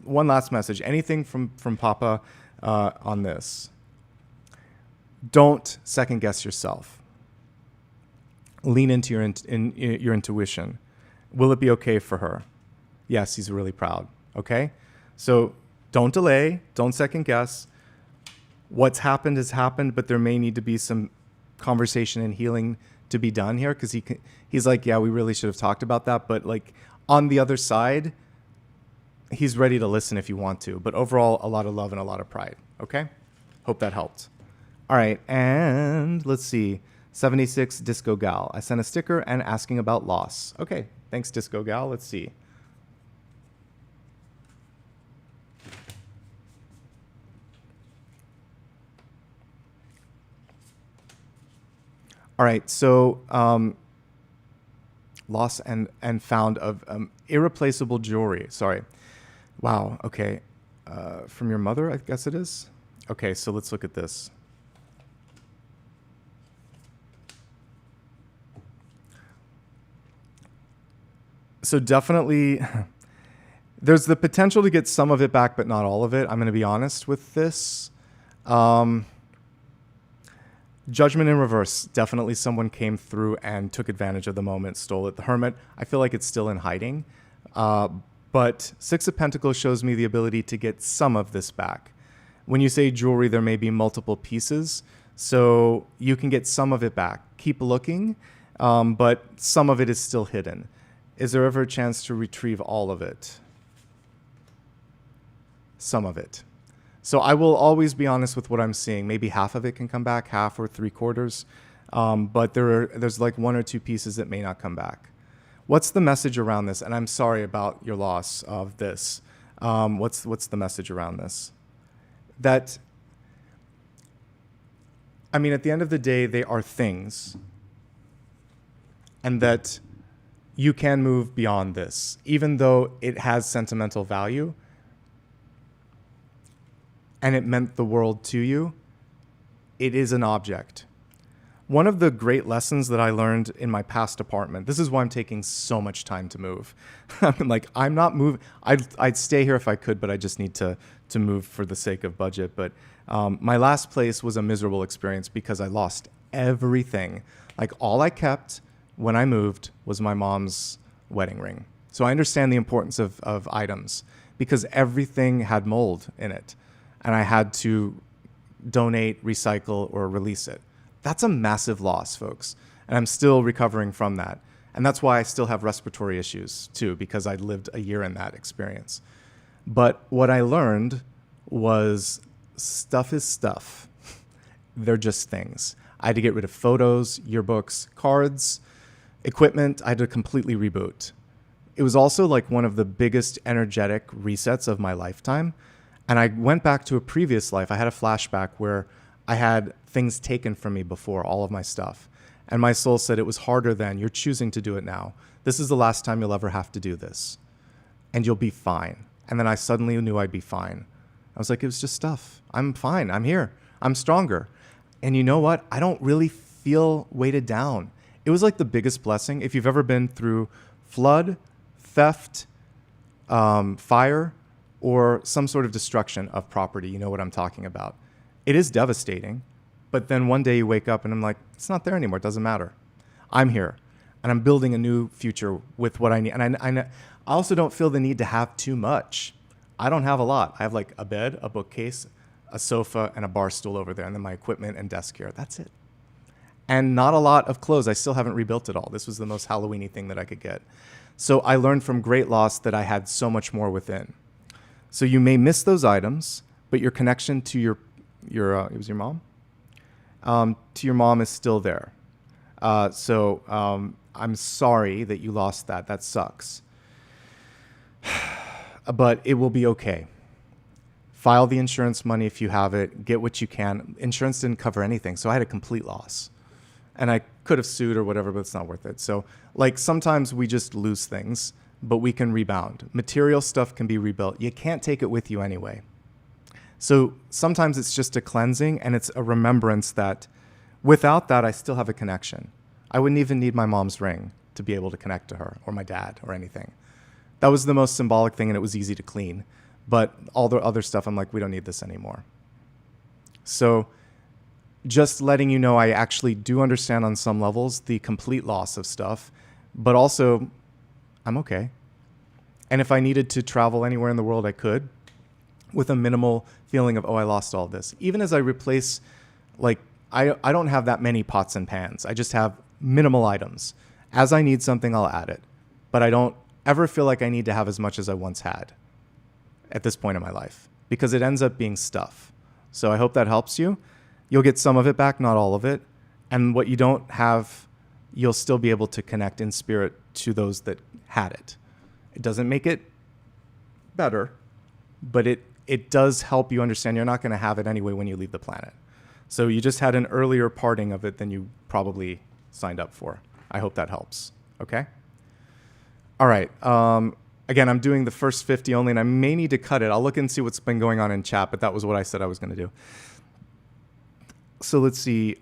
one last message. Anything from Papa on this? Don't second guess yourself. Lean into your intuition. Will it be okay for her? Yes, he's really proud, okay? So don't delay. Don't second guess. What's happened has happened, but there may need to be some conversation and healing to be done here, because he's like, yeah, we really should have talked about that. But like on the other side, he's ready to listen if you want to. But overall, a lot of love and a lot of pride. Okay? Hope that helped. All right, and let's see. 76 Disco Gal. I sent a sticker and asking about loss. Okay, thanks, Disco Gal. Let's see. All right, so loss and found of irreplaceable jewelry. Sorry. Wow, okay. From your mother, I guess it is? Okay, so let's look at this. So definitely, there's the potential to get some of it back, but not all of it. I'm going to be honest with this. Judgment in reverse. Definitely someone came through and took advantage of the moment, stole it. The Hermit, I feel like it's still in hiding. But Six of Pentacles shows me the ability to get some of this back. When you say jewelry, there may be multiple pieces. So you can get some of it back. Keep looking, but some of it is still hidden. Is there ever a chance to retrieve all of it? Some of it. So I will always be honest with what I'm seeing. Maybe half of it can come back, half or 3/4. But there's like 1 or 2 pieces that may not come back. What's the message around this? And I'm sorry about your loss of this. What's the message around this? That, I mean, at the end of the day, they are things. And that you can move beyond this. Even though it has sentimental value and it meant the world to you, it is an object. One of the great lessons that I learned in my past apartment, this is why I'm taking so much time to move. I'm like, I'm not moving. I'd stay here if I could, but I just need to move for the sake of budget. But my last place was a miserable experience because I lost everything. Like all I kept when I moved was my mom's wedding ring. So I understand the importance of items because everything had mold in it and I had to donate, recycle, or release it. That's a massive loss, folks. And I'm still recovering from that. And that's why I still have respiratory issues too, because I lived a year in that experience. But what I learned was stuff is stuff. They're just things. I had to get rid of photos, yearbooks, cards, equipment. I had to completely reboot. It was also like one of the biggest energetic resets of my lifetime. And I went back to a previous life. I had a flashback where I had things taken from me before, all of my stuff. And my soul said, it was harder then. You're choosing to do it now. This is the last time you'll ever have to do this. And you'll be fine. And then I suddenly knew I'd be fine. I was like, it was just stuff. I'm fine. I'm here. I'm stronger. And you know what? I don't really feel weighted down. It was like the biggest blessing. If you've ever been through flood, theft, fire, or some sort of destruction of property, you know what I'm talking about. It is devastating, but then one day you wake up and I'm like, it's not there anymore. It doesn't matter. I'm here, and I'm building a new future with what I need. And I also don't feel the need to have too much. I don't have a lot. I have like a bed, a bookcase, a sofa, and a bar stool over there, and then my equipment and desk here. That's it. And not a lot of clothes. I still haven't rebuilt it all. This was the most Halloween-y thing that I could get. So I learned from great loss that I had so much more within. So you may miss those items, but your connection to it was your mom? To your mom is still there. So I'm sorry that you lost that. That sucks. But it will be okay. File the insurance money if you have it. Get what you can. Insurance didn't cover anything, so I had a complete loss. And I could have sued or whatever, but it's not worth it. So like sometimes we just lose things, but we can rebound. Material stuff can be rebuilt. You can't take it with you anyway. So sometimes it's just a cleansing and it's a remembrance that without that, I still have a connection. I wouldn't even need my mom's ring to be able to connect to her or my dad or anything. That was the most symbolic thing and it was easy to clean. But all the other stuff, I'm like, we don't need this anymore. So just letting you know, I actually do understand on some levels the complete loss of stuff, but also I'm okay. And if I needed to travel anywhere in the world, I could with a minimal feeling of, oh, I lost all this. Even as I replace, like, I don't have that many pots and pans. I just have minimal items. As I need something, I'll add it. But I don't ever feel like I need to have as much as I once had at this point in my life because it ends up being stuff. So I hope that helps you. You'll get some of it back, not all of it. And what you don't have, you'll still be able to connect in spirit to those that had it. It doesn't make it better, but it does help you understand you're not going to have it anyway when you leave the planet. So you just had an earlier parting of it than you probably signed up for. I hope that helps. Okay? All right. again, I'm doing the first 50 only, and I may need to cut it. I'll look and see what's been going on in chat, but that was what I said I was going to do. So let's see.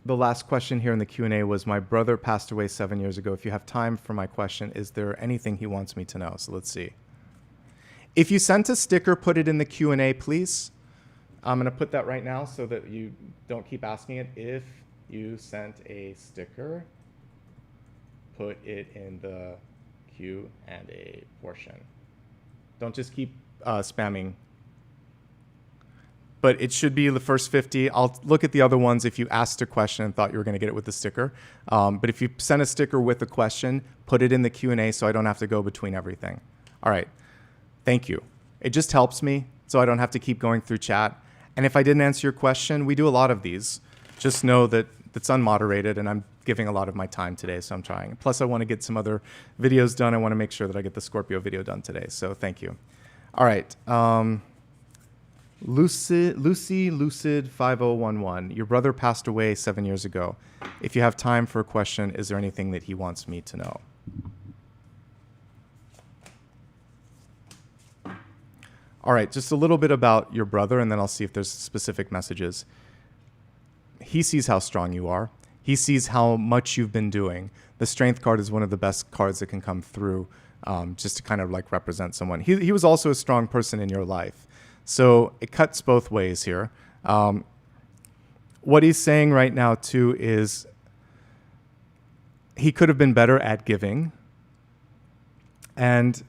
The last question here in the Q&A was, my brother passed away 7 years ago. If you have time for my question, is there anything he wants me to know? So let's see. If you sent a sticker, put it in the Q&A, please. I'm going to put that right now so that you don't keep asking it. If you sent a sticker, put it in the Q&A portion. Don't just keep spamming. But it should be the first 50. I'll look at the other ones if you asked a question and thought you were going to get it with the sticker. But if you send a sticker with a question, put it in the Q&A so I don't have to go between everything. All right. Thank you. It just helps me so I don't have to keep going through chat. And if I didn't answer your question, we do a lot of these. Just know that it's unmoderated and I'm giving a lot of my time today, so I'm trying. Plus, I want to get some other videos done. I want to make sure that I get the Scorpio video done today, so thank you. All right. Lucid 5011. Your brother passed away 7 years ago. If you have time for a question, is there anything that he wants me to know? All right, just a little bit about your brother, and then I'll see if there's specific messages. He sees how strong you are. He sees how much you've been doing. The Strength card is one of the best cards that can come through, just to kind of like represent someone. He was also a strong person in your life. So it cuts both ways here. What he's saying right now, too, is he could have been better at giving. And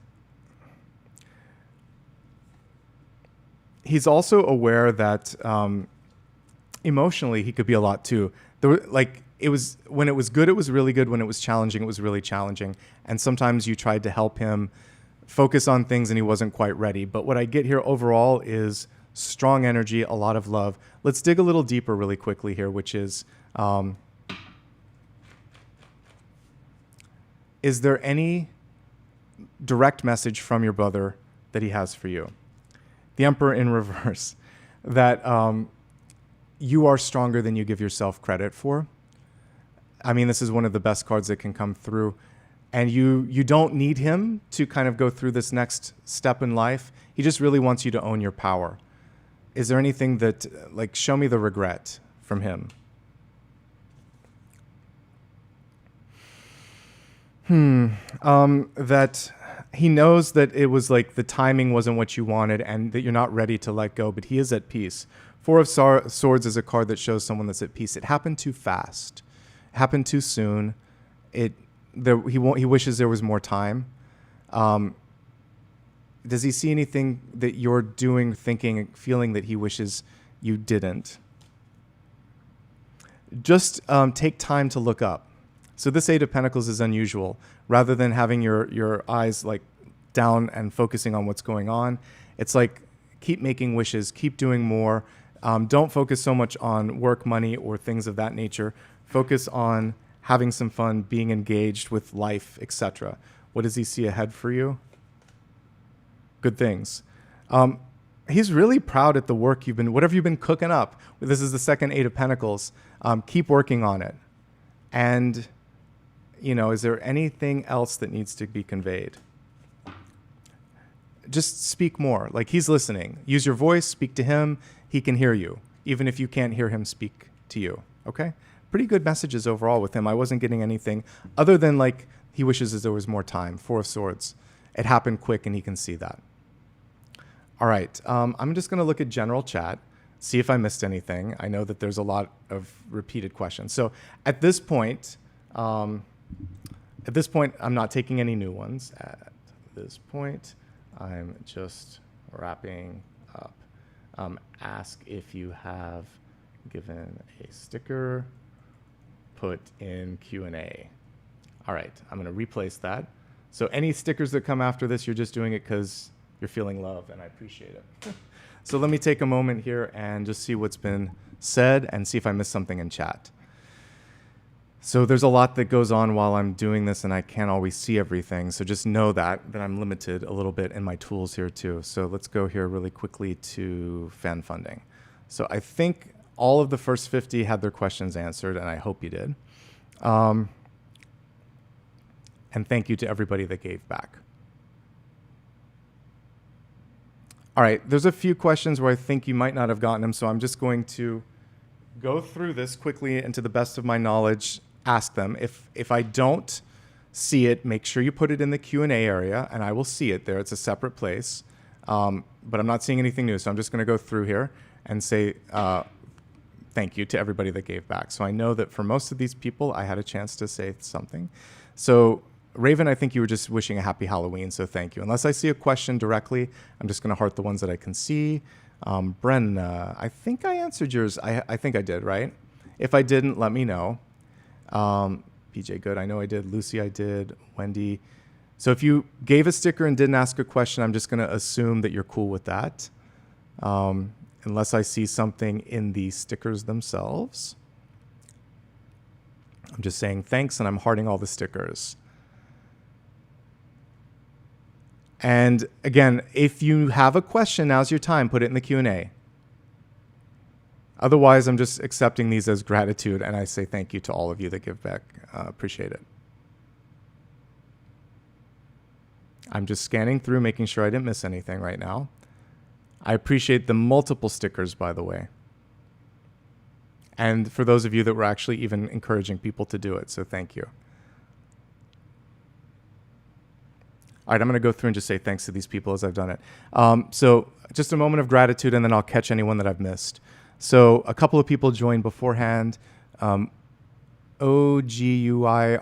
he's also aware that emotionally he could be a lot, too. When it was good, it was really good. When it was challenging, it was really challenging. And sometimes you tried to help him focus on things and he wasn't quite ready. But what I get here overall is strong energy, a lot of love. Let's dig a little deeper really quickly here, which is there any direct message from your brother that he has for you? The Emperor in reverse, that you are stronger than you give yourself credit for. I mean, this is one of the best cards that can come through. And you don't need him to kind of go through this next step in life. He just really wants you to own your power. Is there anything that, like, show me the regret from him? That he knows that it was like the timing wasn't what you wanted and that you're not ready to let go, but he is at peace. Four of Swords is a card that shows someone that's at peace. It happened too fast. It happened too soon. He wishes there was more time. Does he see anything that you're doing, thinking, feeling that he wishes you didn't? Just take time to look up. So this Eight of Pentacles is unusual. Rather than having your eyes like down and focusing on what's going on, it's like keep making wishes, keep doing more. Don't focus so much on work, money, or things of that nature. Focus on having some fun, being engaged with life, etc. What does he see ahead for you? Good things. He's really proud at the work whatever you've been cooking up. This is the second Eight of Pentacles. Keep working on it. And, is there anything else that needs to be conveyed? Just speak more. Like, he's listening. Use your voice, speak to him. He can hear you, even if you can't hear him speak to you. Okay? Pretty good messages overall with him. I wasn't getting anything other than like he wishes that there was more time. Four of Swords. It happened quick and he can see that. All right. I'm just going to look at general chat, see if I missed anything. I know that there's a lot of repeated questions. So at this point, I'm not taking any new ones. At this point, I'm just wrapping up. Ask if you have given a sticker. Put in Q&A. All right, I'm going to replace that. So any stickers that come after this, you're just doing it because you're feeling love, and I appreciate it. So let me take a moment here and just see what's been said and see if I missed something in chat. So there's a lot that goes on while I'm doing this, and I can't always see everything. So just know that I'm limited a little bit in my tools here too. So let's go here really quickly to fan funding. So I think all of the first 50 had their questions answered, and I hope you did. And thank you to everybody that gave back. All right, there's a few questions where I think you might not have gotten them, so I'm just going to go through this quickly and to the best of my knowledge, ask them. If I don't see it, make sure you put it in the Q&A area, and I will see it there. It's a separate place, but I'm not seeing anything new, so I'm just going to go through here and say thank you to everybody that gave back. So I know that for most of these people, I had a chance to say something. So Raven, I think you were just wishing a happy Halloween, so thank you. Unless I see a question directly, I'm just going to heart the ones that I can see. Brenna, I think I answered yours. I think I did, right? If I didn't, let me know. PJ, good. I know I did. Lucy, I did. Wendy. So if you gave a sticker and didn't ask a question, I'm just going to assume that you're cool with that. Unless I see something in the stickers themselves. I'm just saying thanks, and I'm hearting all the stickers. And again, if you have a question, now's your time. Put it in the Q&A. Otherwise, I'm just accepting these as gratitude, and I say thank you to all of you that give back. Appreciate it. I'm just scanning through, making sure I didn't miss anything right now. I appreciate the multiple stickers, by the way. And for those of you that were actually even encouraging people to do it, so thank you. All right, I'm going to go through and just say thanks to these people as I've done it. So just a moment of gratitude, and then I'll catch anyone that I've missed. So a couple of people joined beforehand. Oguiroi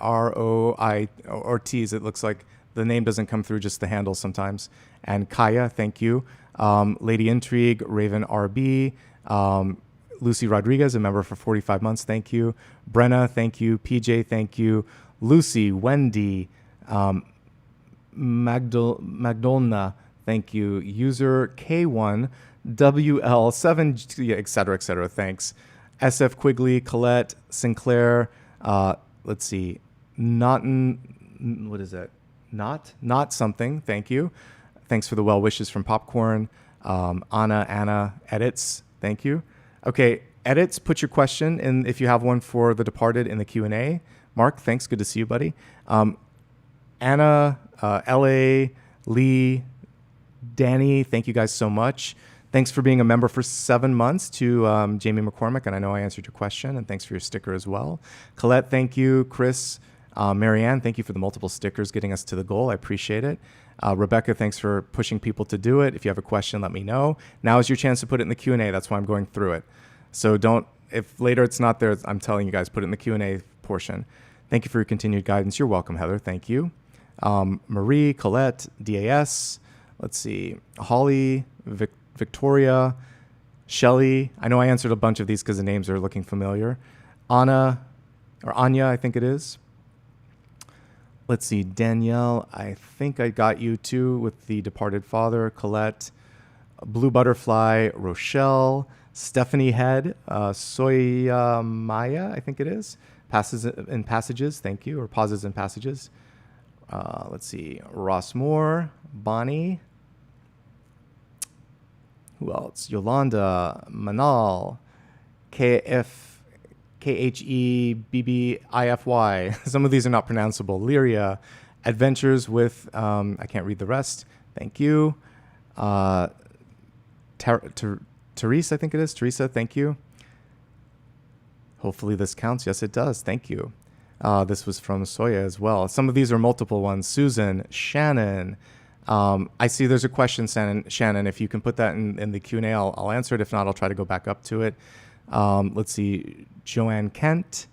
Ortiz, it looks like the name doesn't come through, just the handle sometimes. And Kaya, thank you. Lady Intrigue, Raven RB, Lucy Rodriguez, a member for 45 months, thank you. Brenna, thank you. PJ, thank you. Lucy, Wendy, Magdolna, thank you. User K1, WL7, et cetera, thanks. SF Quigley, Colette, Sinclair, let's see, what is it? Not something, thank you. Thanks for the well wishes from Popcorn. Anna, Edits, thank you. Okay, Edits, put your question in if you have one for The Departed in the Q&A. Mark, thanks, good to see you, buddy. Anna, LA, Lee, Danny, thank you guys so much. Thanks for being a member for 7 months to Jamie McCormick, and I know I answered your question, and thanks for your sticker as well. Colette, thank you. Chris, Marianne, thank you for the multiple stickers getting us to the goal. I appreciate it. Rebecca, thanks for pushing people to do it. If you have a question, let me know. Now is your chance to put it in the Q&A. That's why I'm going through it. So if later it's not there, I'm telling you guys, put it in the Q&A portion. Thank you for your continued guidance. You're welcome, Heather. Thank you. Marie, Colette, DAS, let's see, Holly, Victoria, Shelly. I know I answered a bunch of these because the names are looking familiar. Anya, I think it is. Let's see, Danielle, I think I got you too with The Departed Father. Colette, Blue Butterfly, Rochelle, Stephanie Head, Soya Maya, I think it is. Passes in Passages, thank you, or Pauses in Passages. Let's see, Ross Moore, Bonnie. Who else? Yolanda, Manal, KHEBBIFY. Some of these are not pronounceable. Lyria, Adventures with, I can't read the rest. Thank you. Teresa, I think it is. Teresa, thank you. Hopefully this counts. Yes, it does. Thank you. This was from Soya as well. Some of these are multiple ones. Susan, Shannon. I see there's a question, Shannon. If you can put that in the Q&A, I'll answer it. If not, I'll try to go back up to it. Let's see. Joanne Kent.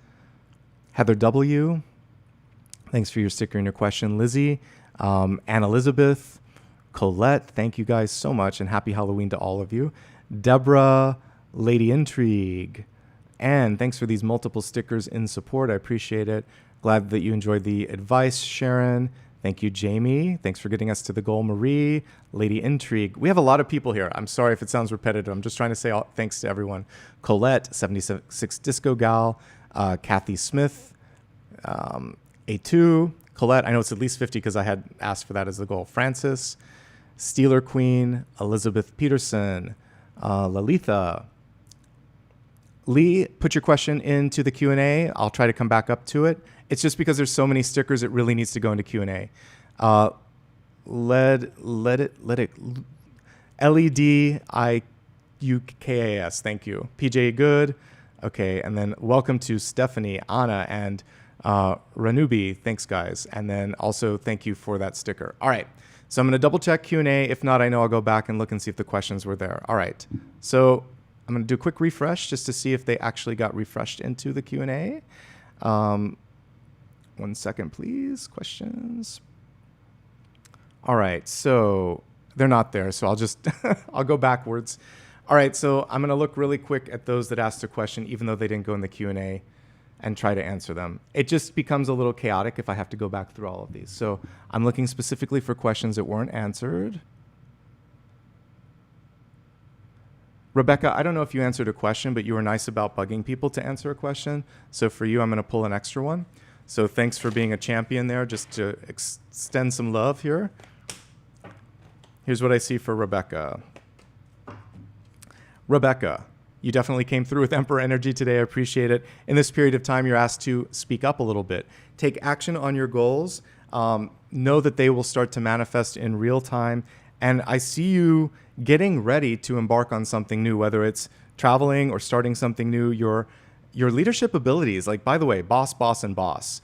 Heather W. Thanks for your sticker and your question. Lizzie. Anne Elizabeth. Colette. Thank you guys so much, and happy Halloween to all of you. Deborah. Lady Intrigue. And thanks for these multiple stickers in support. I appreciate it. Glad that you enjoyed the advice, Sharon. Thank you, Jamie. Thanks for getting us to the goal, Marie. Lady Intrigue. We have a lot of people here. I'm sorry if it sounds repetitive. I'm just trying to say thanks to everyone. Colette, 76 Disco Gal, Kathy Smith, A2, Colette. I know it's at least 50 because I had asked for that as the goal. Francis, Steeler Queen, Elizabeth Peterson, Lalitha, Lee, put your question into the Q&A. I'll try to come back up to it. It's just because there's so many stickers, it really needs to go into Q&A. Let it LEDIUKAS. Thank you. PJ Good. Okay, and then welcome to Stephanie, Anna, and Ranubi. Thanks, guys. And then also thank you for that sticker. All right, so I'm going to double check Q&A. If not, I know I'll go back and look and see if the questions were there. All right, so I'm going to do a quick refresh just to see if they actually got refreshed into the Q&A. 1 second, please. Questions. All right, so they're not there, so I'll just I'll go backwards. All right, so I'm going to look really quick at those that asked a question, even though they didn't go in the Q&A, and try to answer them. It just becomes a little chaotic if I have to go back through all of these. So I'm looking specifically for questions that weren't answered. Rebecca, I don't know if you answered a question, but you were nice about bugging people to answer a question. So for you, I'm going to pull an extra one. So thanks for being a champion there, just to extend some love here. Here's what I see for Rebecca. Rebecca, you definitely came through with Emperor energy today. I appreciate it. In this period of time, you're asked to speak up a little bit. Take action on your goals. Know that they will start to manifest in real time. And I see you getting ready to embark on something new, whether it's traveling or starting something new. Your leadership abilities, like, by the way, boss, boss, and boss.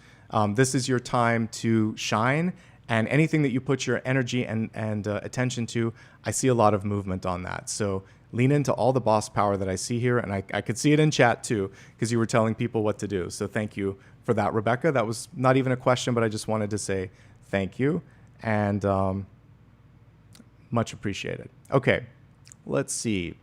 This is your time to shine. And anything that you put your energy and attention to, I see a lot of movement on that. So lean into all the boss power that I see here. And I could see it in chat too, because you were telling people what to do. So thank you for that, Rebecca. That was not even a question, but I just wanted to say thank you. And much appreciated. Okay, let's see.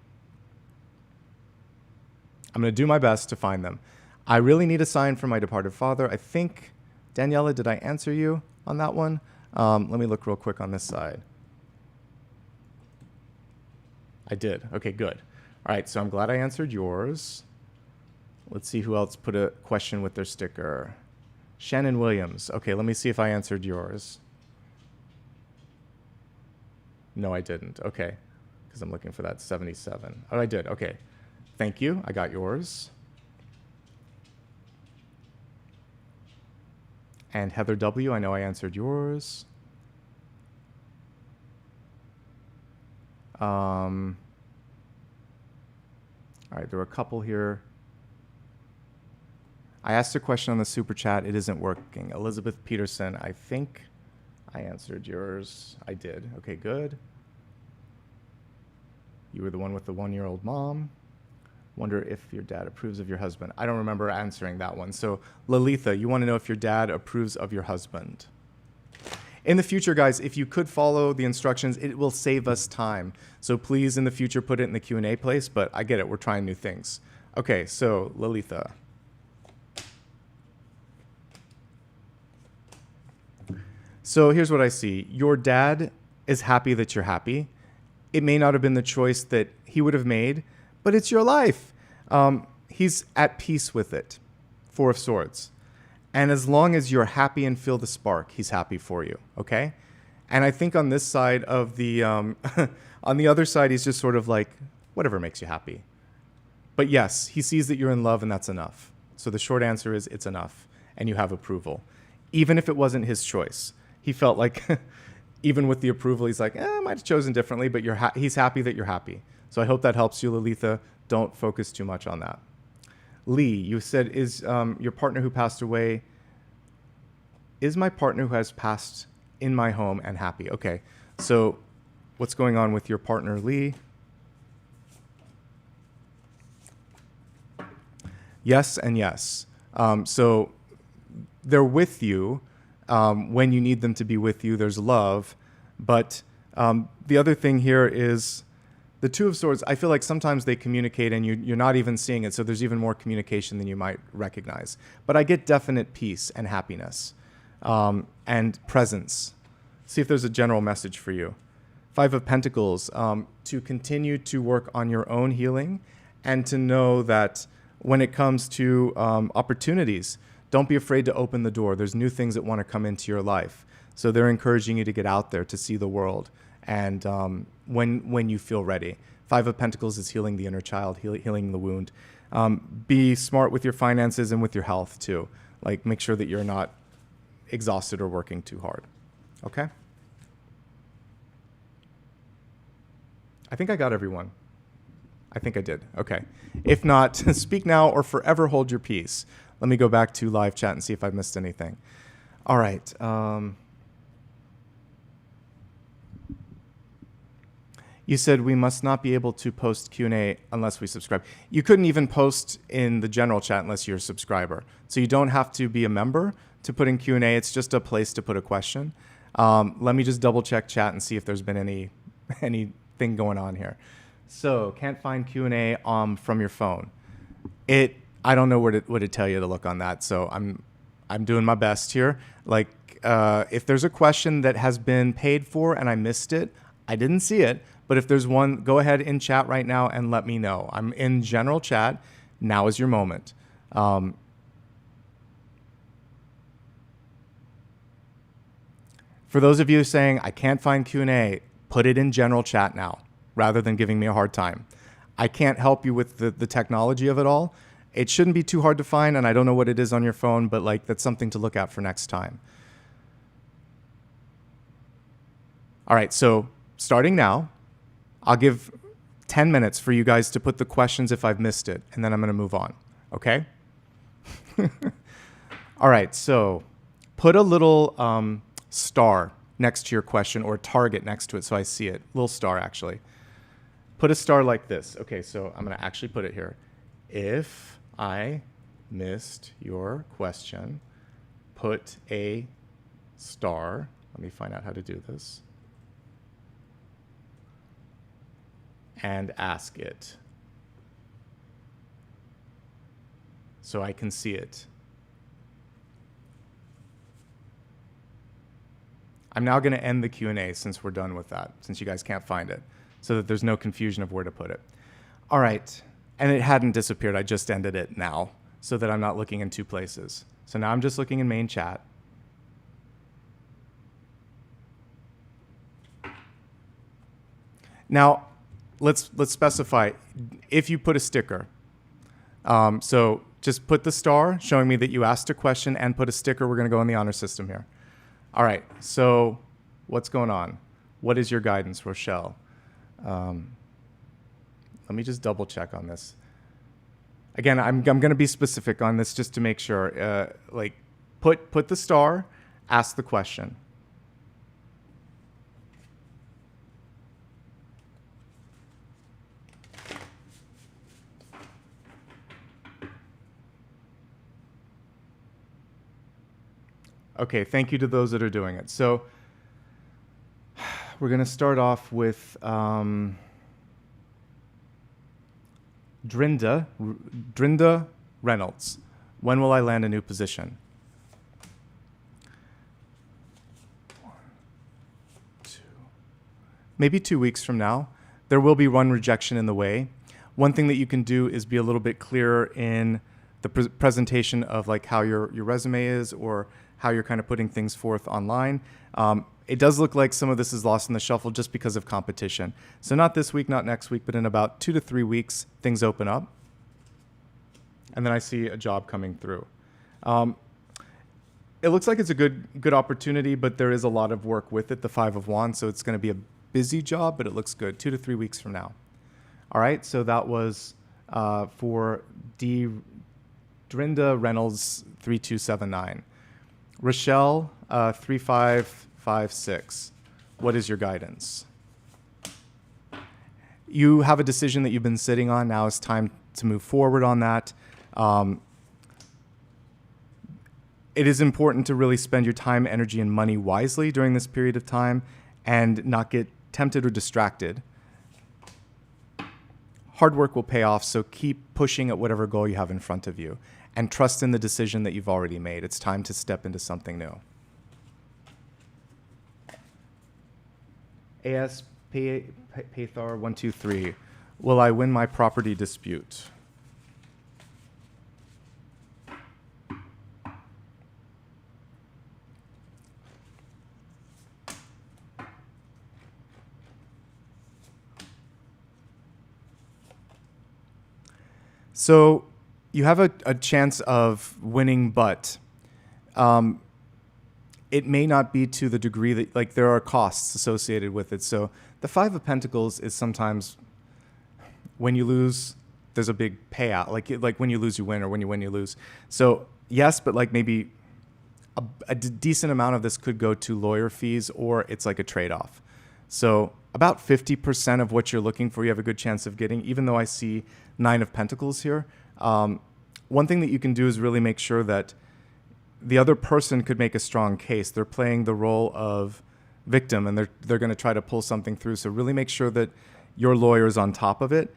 I'm going to do my best to find them. I really need a sign for my departed father. I think, Daniela, did I answer you on that one? Let me look real quick on this side. I did. Okay, good. All right, so I'm glad I answered yours. Let's see who else put a question with their sticker. Shannon Williams. Okay, let me see if I answered yours. No, I didn't. Okay, because I'm looking for that 77. Oh, I did. Okay, thank you. I got yours. And Heather W., I know I answered yours. All right, there were a couple here. I asked a question on the super chat. It isn't working. Elizabeth Peterson, I think I answered yours. I did. Okay, good. You were the one with the 1-year-old mom. Wonder if your dad approves of your husband. I don't remember answering that one. So Lalitha, you want to know if your dad approves of your husband. In the future, guys, if you could follow the instructions, it will save us time. So please, in the future, put it in the Q&A place. But I get it. We're trying new things. Okay, so Lalitha. So here's what I see. Your dad is happy that you're happy. It may not have been the choice that he would have made, but it's your life. He's at peace with it. 4 of Swords. And as long as you're happy and feel the spark, he's happy for you, okay? And I think on this side of the, on the other side, he's just sort of like, whatever makes you happy. But yes, he sees that you're in love and that's enough. So the short answer is it's enough and you have approval. Even if it wasn't his choice. He felt like, even with the approval, he's like, I might have chosen differently, but he's happy that you're happy. So I hope that helps you, Lalitha. Don't focus too much on that. Lee, you said, is your partner who passed away, is my partner who has passed in my home and happy? Okay, so what's going on with your partner, Lee? Yes and yes. So they're with you when you need them to be with you. There's love. But the other thing here is the 2 of Swords. I feel like sometimes they communicate and you're not even seeing it. So there's even more communication than you might recognize. But I get definite peace and happiness and presence. See if there's a general message for you. 5 of Pentacles, to continue to work on your own healing and to know that when it comes to opportunities, don't be afraid to open the door. There's new things that want to come into your life. So they're encouraging you to get out there, to see the world. And when you feel ready. 5 of Pentacles is healing the inner child, healing the wound. Be smart with your finances and with your health too. Like, make sure that you're not exhausted or working too hard. Okay? I think I got everyone. I think I did. Okay. If not, speak now or forever hold your peace. Let me go back to live chat and see if I missed anything. All right. You said we must not be able to post Q&A unless we subscribe. You couldn't even post in the general chat unless you're a subscriber. So you don't have to be a member to put in Q&A. It's just a place to put a question. Let me just double check chat and see if there's been anything going on here. So can't find Q&A from your phone. I don't know what to tell you to look on that. So I'm doing my best here. Like if there's a question that has been paid for and I missed it, I didn't see it. But if there's one, go ahead in chat right now and let me know. I'm in general chat. Now is your moment. For those of you saying, I can't find Q&A, put it in general chat now, rather than giving me a hard time. I can't help you with the technology of it all. It shouldn't be too hard to find, and I don't know what it is on your phone, but like that's something to look at for next time. All right, so starting now, I'll give 10 minutes for you guys to put the questions if I've missed it, and then I'm going to move on, okay? All right, so put a little star next to your question or target next to it so I see it. Little star, actually. Put a star like this. Okay, so I'm going to actually put it here. If I missed your question, put a star. Let me find out how to do this. And ask it so I can see it. I'm now going to end the Q&A since we're done with that, since you guys can't find it, so that there's no confusion of where to put it. All right. And it hadn't disappeared. I just ended it now so that I'm not looking in two places. So now I'm just looking in main chat. Now, let's specify if you put a sticker. So just put the star showing me that you asked a question and put a sticker. We're going to go in the honor system here. All right. So what's going on? What is your guidance, Rochelle? Let me just double check on this. Again, I'm going to be specific on this just to make sure. Like, put the star, ask the question. Okay, thank you to those that are doing it. So we're going to start off with Drinda Reynolds. When will I land a new position? 1, 2. Maybe 2 weeks from now. There will be one rejection in the way. One thing that you can do is be a little bit clearer in the presentation of like how your resume is or how you're kind of putting things forth online. It does look like some of this is lost in the shuffle just because of competition. So not this week, not next week, but in about 2 to 3 weeks, things open up. And then I see a job coming through. It looks like it's a good opportunity, but there is a lot of work with it, the 5 of Wands. So it's going to be a busy job, but it looks good. 2 to 3 weeks from now. All right, so that was for Drinda Reynolds 3279. Rochelle 3556. What is your guidance? You have a decision that you've been sitting on. Now it's time to move forward on that. It is important to really spend your time, energy, and money wisely during this period of time and not get tempted or distracted. Hard work will pay off, so keep pushing at whatever goal you have in front of you and trust in the decision that you've already made. It's time to step into something new. AS Pathar 123. Will I win my property dispute? So you have a chance of winning, but it may not be to the degree that, like, there are costs associated with it. So the Five of Pentacles is sometimes when you lose, there's a big payout. Like when you lose, you win, or when you win, you lose. So yes, but like maybe a decent amount of this could go to lawyer fees, or it's like a trade-off. So about 50% of what you're looking for, you have a good chance of getting, even though I see Nine of Pentacles here. One thing that you can do is really make sure that the other person could make a strong case. They're playing the role of victim, and they're going to try to pull something through. So really make sure that your lawyer is on top of it.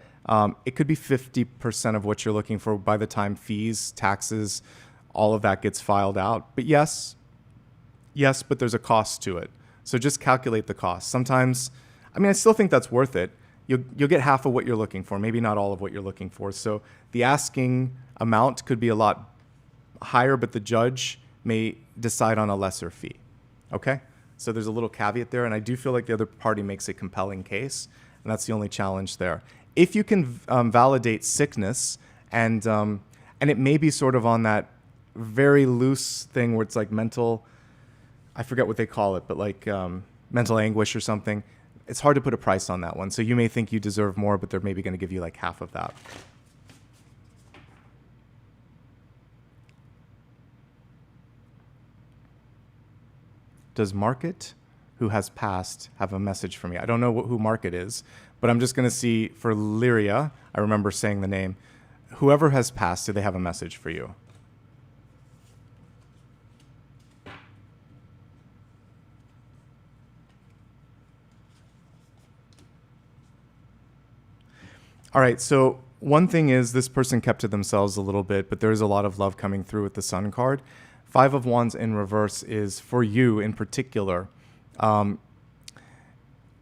It could be 50% of what you're looking for by the time fees, taxes, all of that gets filed out. But yes, but there's a cost to it. So just calculate the cost. Sometimes, I mean, I still think that's worth it. You'll get half of what you're looking for, maybe not all of what you're looking for. So the asking amount could be a lot higher, but the judge may decide on a lesser fee. Okay? So there's a little caveat there, and I do feel like the other party makes a compelling case, and that's the only challenge there. If you can validate sickness, and it may be sort of on that very loose thing where it's like mental, I forget what they call it, but like mental anguish or something, it's hard to put a price on that one. So you may think you deserve more, but they're maybe going to give you like half of that. Does Market, who has passed, have a message for me? I don't know who Market is, but I'm just going to see for Lyria. I remember saying the name. Whoever has passed, do they have a message for you? All right, so one thing is this person kept to themselves a little bit, but there's a lot of love coming through with the Sun card. Five of Wands in reverse is for you in particular. I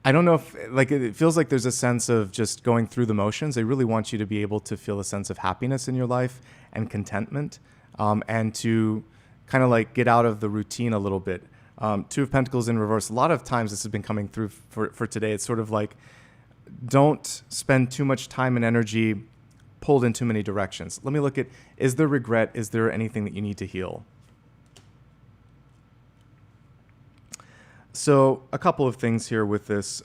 don't know if, like, it feels like there's a sense of just going through the motions. They really want you to be able to feel a sense of happiness in your life and contentment, and to kind of like get out of the routine a little bit. Two of Pentacles in reverse. A lot of times this has been coming through for today. It's sort of like, don't spend too much time and energy pulled in too many directions. Let me look at, is there regret? Is there anything that you need to heal? So a couple of things here with this.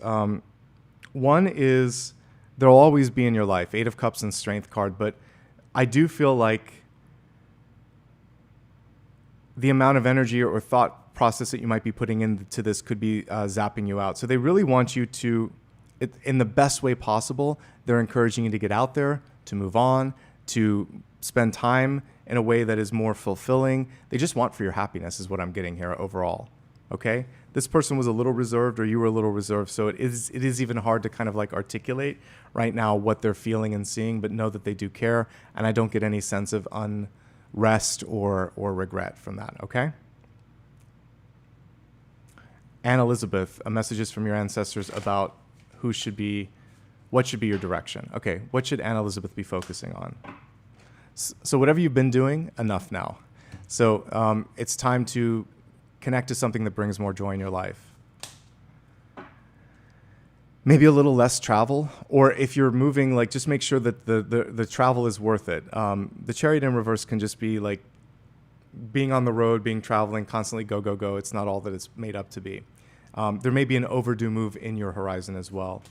One is there'll always be in your life, Eight of Cups and Strength card, but I do feel like the amount of energy or thought process that you might be putting into this could be zapping you out. So they really want you to, in the best way possible, they're encouraging you to get out there, to move on, to spend time in a way that is more fulfilling. They just want for your happiness is what I'm getting here overall. Okay? This person was a little reserved, or you were a little reserved, so it is even hard to kind of like articulate right now what they're feeling and seeing, but know that they do care, and I don't get any sense of unrest or regret from that, okay? Anne Elizabeth, a message is from your ancestors about what should be your direction. Okay, what should Anne Elizabeth be focusing on? So whatever you've been doing, enough now. So it's time to connect to something that brings more joy in your life. Maybe a little less travel, or if you're moving, like, just make sure that the travel is worth it. The Chariot in reverse can just be like being on the road, traveling, constantly go, go, go. It's not all that it's made up to be. There may be an overdue move in your horizon as well.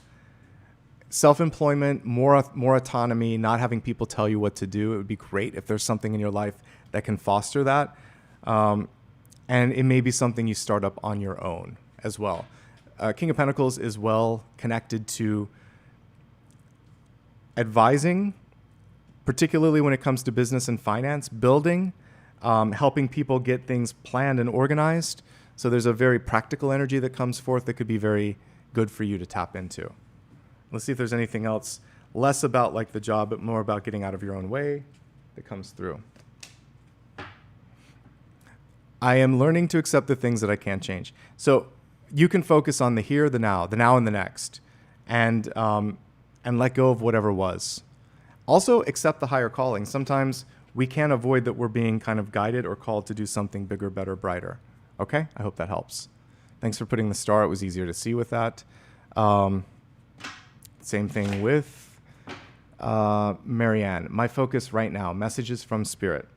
Self-employment, more autonomy, not having people tell you what to do. It would be great if there's something in your life that can foster that. And it may be something you start up on your own as well. King of Pentacles is well connected to advising, particularly when it comes to business and finance, building, helping people get things planned and organized. So there's a very practical energy that comes forth that could be very good for you to tap into. Let's see if there's anything else less about like the job, but more about getting out of your own way that comes through. I am learning to accept the things that I can't change. So you can focus on the here, the now and the next, and let go of whatever was. Also, accept the higher calling. Sometimes we can't avoid that we're being kind of guided or called to do something bigger, better, brighter. Okay? I hope that helps. Thanks for putting the star. It was easier to see with that. Same thing with Marianne, my focus right now, messages from Spirit.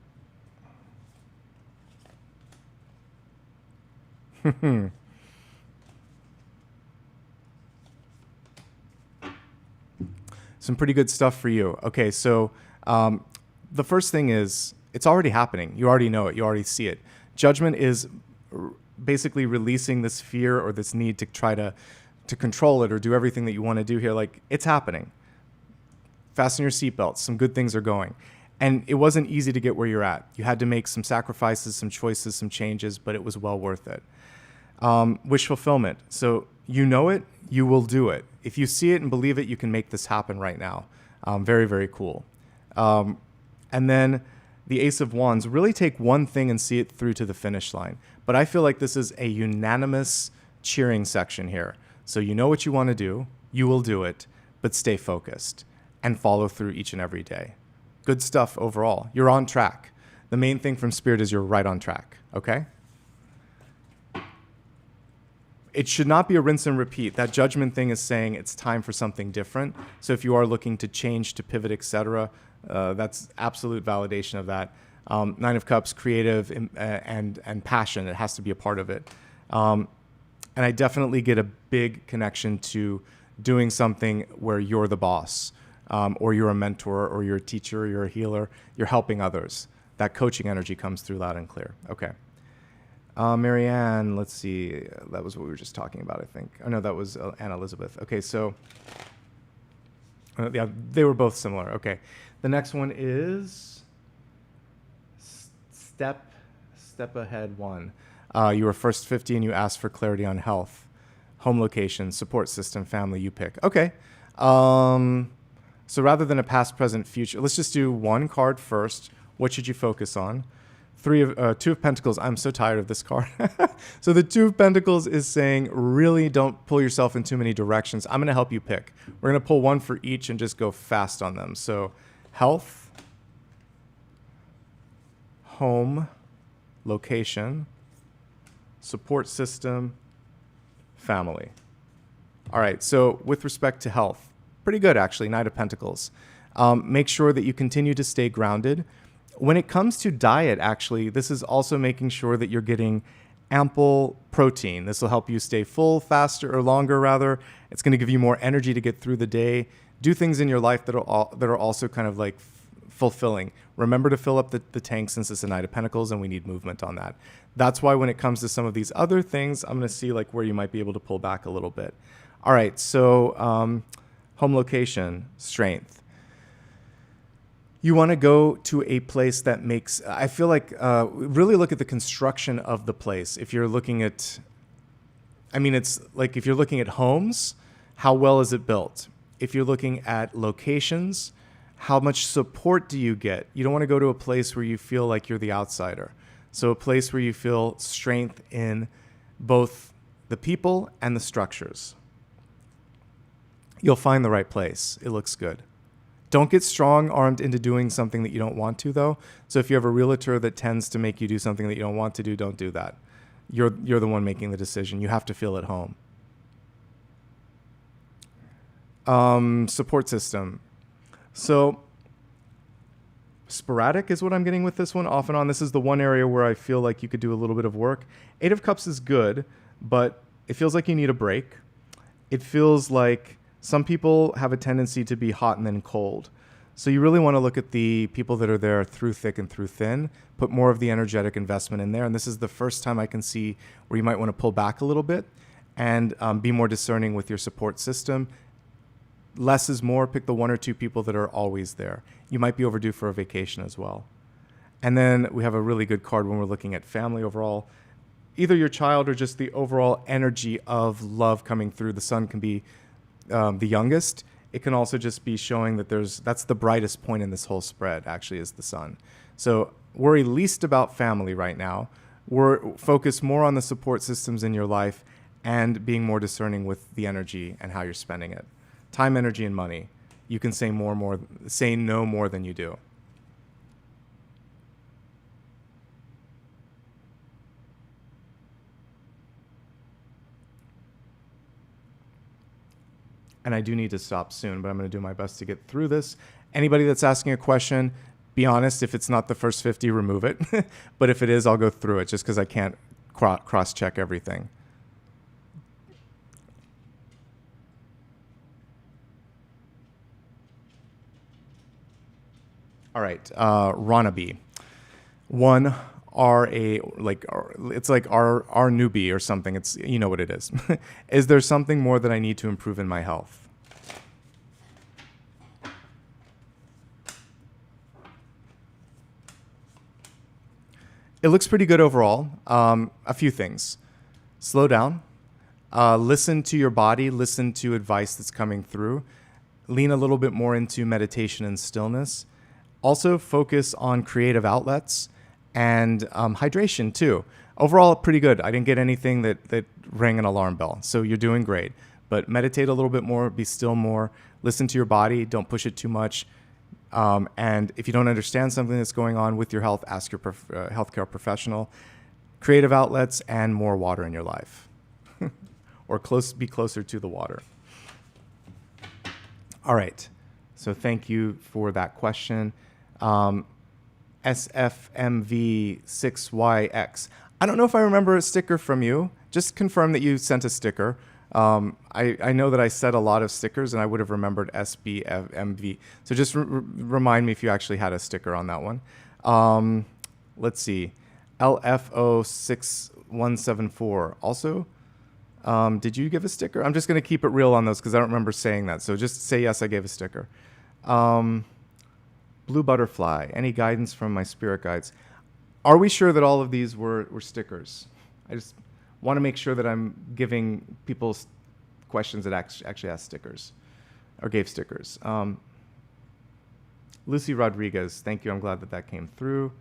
Some pretty good stuff for you. Okay, so the first thing is it's already happening. You already know it. You already see it. Judgment is basically releasing this fear or this need to try to control it or do everything that you want to do here. Like, it's happening. Fasten your seatbelts. Some good things are going. And it wasn't easy to get where you're at. You had to make some sacrifices, some choices, some changes, but it was well worth it. Wish fulfillment. So you know it, you will do it. If you see it and believe it, you can make this happen right now. Very, very cool. And then the Ace of Wands, really take one thing and see it through to the finish line. But I feel like this is a unanimous cheering section here. So you know what you want to do, you will do it, but stay focused and follow through each and every day. Good stuff overall. You're on track. The main thing from Spirit is you're right on track, okay? It should not be a rinse and repeat. That Judgment thing is saying it's time for something different. So if you are looking to change, to pivot, etc., that's absolute validation of that. Nine of Cups, creative and passion. It has to be a part of it. And I definitely get a big connection to doing something where you're the boss, or you're a mentor, or you're a teacher, or you're a healer. You're helping others. That coaching energy comes through loud and clear. Okay. Marianne, let's see. That was what we were just talking about, I think. Oh, no, that was Anna Elizabeth. Okay, so yeah, they were both similar. Okay. The next one is Step Ahead 1. You were first 50 and you asked for clarity on health, home location, support system, family, you pick. Okay. So rather than a past, present, future, let's just do one card first. What should you focus on? Two of Pentacles. I'm so tired of this card. So the Two of Pentacles is saying, really don't pull yourself in too many directions. I'm going to help you pick. We're going to pull one for each and just go fast on them. So health, home, location, support system, family. All right. So with respect to health, pretty good, actually. Knight of Pentacles. Make sure that you continue to stay grounded. When it comes to diet, actually, this is also making sure that you're getting ample protein. This will help you stay full faster or longer, rather. It's going to give you more energy to get through the day. Do things in your life that are also kind of like fulfilling. Remember to fill up the tank, since it's a Knight of Pentacles and we need movement on that. That's why when it comes to some of these other things, I'm going to see like where you might be able to pull back a little bit. All right, so home location, strength. You want to go to a place that makes, I feel like, really look at the construction of the place. If you're looking at, it's like if you're looking at homes, how well is it built? If you're looking at locations, how much support do you get? You don't want to go to a place where you feel like you're the outsider. So a place where you feel strength in both the people and the structures. You'll find the right place. It looks good. Don't get strong-armed into doing something that you don't want to, though. So if you have a realtor that tends to make you do something that you don't want to do, don't do that. You're the one making the decision. You have to feel at home. Support system. So sporadic is what I'm getting with this one, off and on. This is the one area where I feel like you could do a little bit of work. Eight of Cups is good, but it feels like you need a break. It feels like some people have a tendency to be hot and then cold. So you really want to look at the people that are there through thick and through thin, put more of the energetic investment in there. And this is the first time I can see where you might want to pull back a little bit and be more discerning with your support system. Less is more. Pick the one or two people that are always there. You might be overdue for a vacation as well. And then we have a really good card when we're looking at family overall. Either your child or just the overall energy of love coming through. The sun can be the youngest. It can also just be showing that that's the brightest point in this whole spread, actually, is the sun. So worry least about family right now. Focus more on the support systems in your life and being more discerning with the energy and how you're spending it. Time, energy, and money. You can say say no more than you do. and I do need to stop soon, but I'm going to do my best to get through this. Anybody that's asking a question, be honest. If it's not the first 50, remove it. But if it is, I'll go through it just because I can't cross-check everything. All right, Ronaby. One it's like our newbie or something. It's, you know what it is. Is there something more that I need to improve in my health? It looks pretty good overall. A few things. Slow down. Listen to your body. Listen to advice that's coming through. Lean a little bit more into meditation and stillness. Also focus on creative outlets and hydration too. Overall, pretty good. I didn't get anything that rang an alarm bell. So you're doing great. But meditate a little bit more. Be still more. Listen to your body. Don't push it too much. And if you don't understand something that's going on with your health, ask your healthcare professional. Creative outlets and more water in your life. Or be closer to the water. All right. So thank you for that question. SFMV6YX. I don't know if I remember a sticker from you. Just confirm that you sent a sticker. I know that I said a lot of stickers, and I would have remembered SBMV. So just remind me if you actually had a sticker on that one. Let's see. LFO6174. Also, did you give a sticker? I'm just going to keep it real on those because I don't remember saying that. So just say, yes, I gave a sticker. Blue Butterfly. Any guidance from my spirit guides? Are we sure that all of these were stickers? I just want to make sure that I'm giving people questions that actually asked stickers or gave stickers. Lucy Rodriguez, thank you. I'm glad that came through.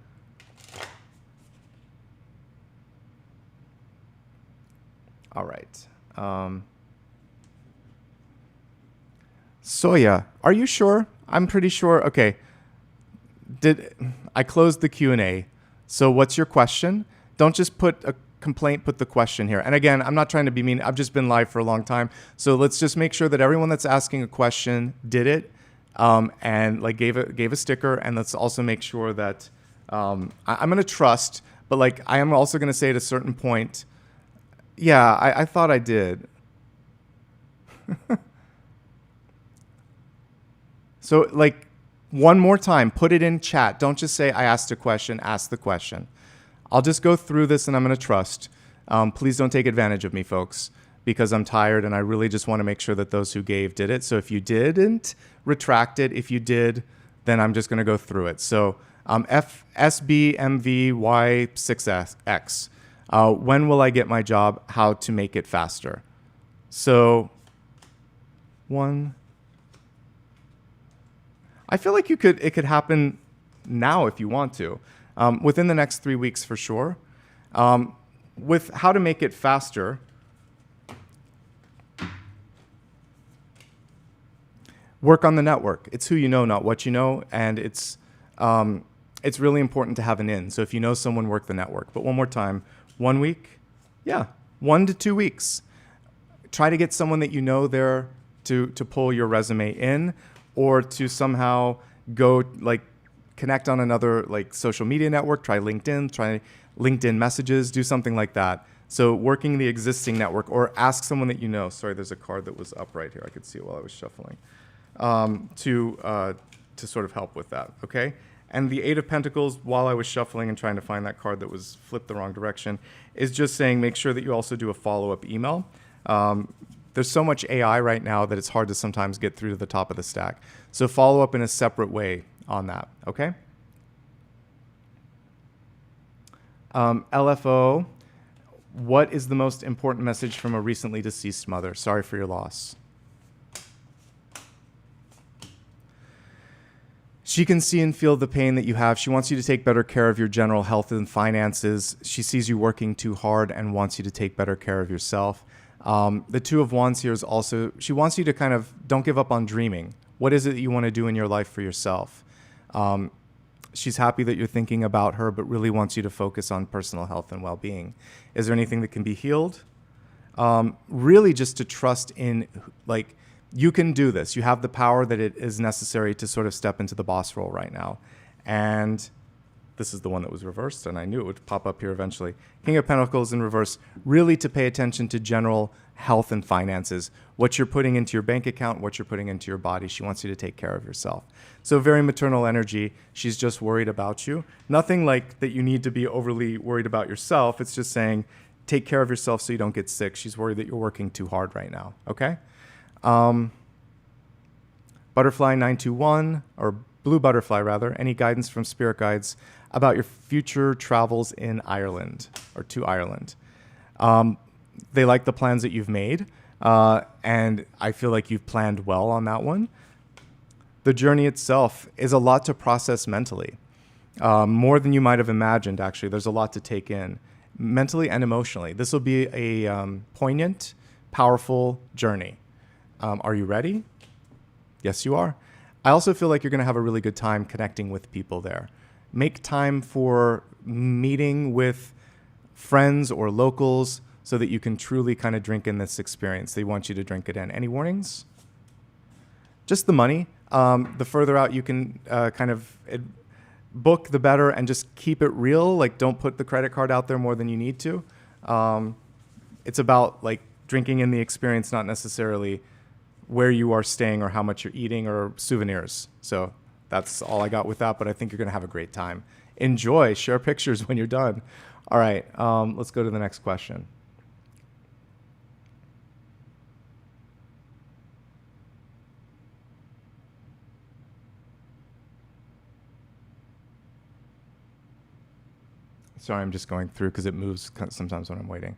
All right. Soya, are you sure? I'm pretty sure. Okay. I closed the Q&A. So what's your question? Don't just put a complaint, put the question here. And again, I'm not trying to be mean. I've just been live for a long time. So let's just make sure that everyone that's asking a question did it and like gave a sticker. And let's also make sure that I'm going to trust, but like I am also going to say at a certain point, yeah, I thought I did. So like one more time, put it in chat. Don't just say I asked a question, ask the question. I'll just go through this and I'm going to trust. Please don't take advantage of me, folks, because I'm tired and I really just want to make sure that those who gave did it. So if you didn't, retract it. If you did, then I'm just going to go through it. So SBMVY6X. When will I get my job? How to make it faster? So I feel like it could happen now if you want to. Within the next 3 weeks for sure. With how to make it faster, work on the network. It's who you know, not what you know, and it's really important to have an in. So if you know someone, work the network. But one more time, 1 week? Yeah, 1 to 2 weeks. Try to get someone that you know there to pull your resume in, or to somehow go like connect on another like social media network. Try LinkedIn messages, do something like that. So working the existing network, or ask someone that you know. Sorry, there's a card that was up right here. I could see it while I was shuffling. To sort of help with that, okay? And the Eight of Pentacles, while I was shuffling and trying to find that card that was flipped the wrong direction, is just saying make sure that you also do a follow-up email. There's so much AI right now that it's hard to sometimes get through to the top of the stack. So follow up in a separate way on that, okay? LFO, what is the most important message from a recently deceased mother? Sorry for your loss. She can see and feel the pain that you have. She wants you to take better care of your general health and finances. She sees you working too hard and wants you to take better care of yourself. The Two of Wands here is also, she wants you to kind of don't give up on dreaming. What is it that you want to do in your life for yourself? She's happy that you're thinking about her, but really wants you to focus on personal health and well-being. Is there anything that can be healed? Really just to trust in, like, you can do this. You have the power that it is necessary to sort of step into the boss role right now. And this is the one that was reversed, and I knew it would pop up here eventually. King of Pentacles in reverse, really to pay attention to general health and finances, what you're putting into your bank account, what you're putting into your body. She wants you to take care of yourself. So very maternal energy. She's just worried about you. Nothing like that you need to be overly worried about yourself. It's just saying, take care of yourself so you don't get sick. She's worried that you're working too hard right now, okay? Butterfly 921, or Blue Butterfly rather, any guidance from spirit guides about your future travels in Ireland, or to Ireland. They like the plans that you've made, and I feel like you've planned well on that one. The journey itself is a lot to process mentally, more than you might have imagined, actually. There's a lot to take in, mentally and emotionally. This will be a poignant, powerful journey. Are you ready? Yes, you are. I also feel like you're going to have a really good time connecting with people there. Make time for meeting with friends or locals so that you can truly kind of drink in this experience. They want you to drink it in. Any warnings? Just the money. The further out you can book, the better, and just keep it real. Like, don't put the credit card out there more than you need to. It's about like drinking in the experience, not necessarily where you are staying or how much you're eating or souvenirs. So that's all I got with that, but I think you're going to have a great time. Enjoy. Share pictures when you're done. All right, let's go to the next question. Sorry, I'm just going through because it moves sometimes when I'm waiting.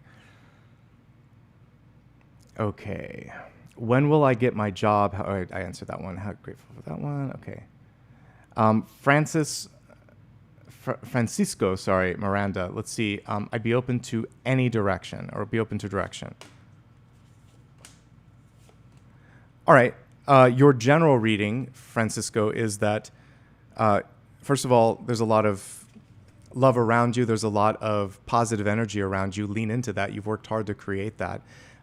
Okay. When will I get my job? All right, I answered that one. How grateful for that one. Okay. Francisco, Miranda. Let's see. I'd be open to any direction, or be open to direction. All right. Your general reading, Francisco, is that, first of all, there's a lot of love around you. There's a lot of positive energy around you. Lean into that. You've worked hard to create that.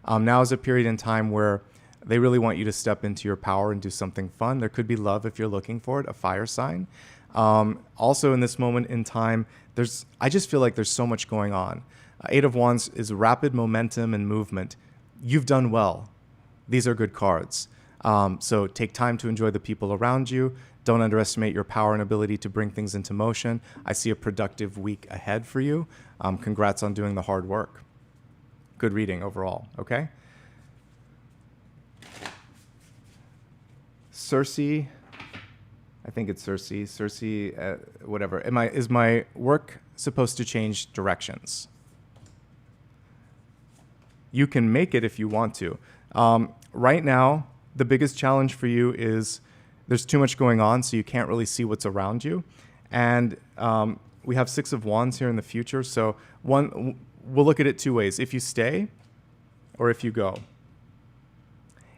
Now is a period in time where they really want you to step into your power and do something fun. There could be love if you're looking for it, a fire sign. Also in this moment in time, I just feel like there's so much going on. Eight of Wands is rapid momentum and movement. You've done well. These are good cards. So take time to enjoy the people around you. Don't underestimate your power and ability to bring things into motion. I see a productive week ahead for you. Congrats on doing the hard work. Good reading overall, okay? Circe, I think it's Circe. Circe, whatever. Is my work supposed to change directions? You can make it if you want to. Right now, the biggest challenge for you is there's too much going on, so you can't really see what's around you. And we have Six of Wands here in the future. So we'll look at it two ways. If you stay or if you go.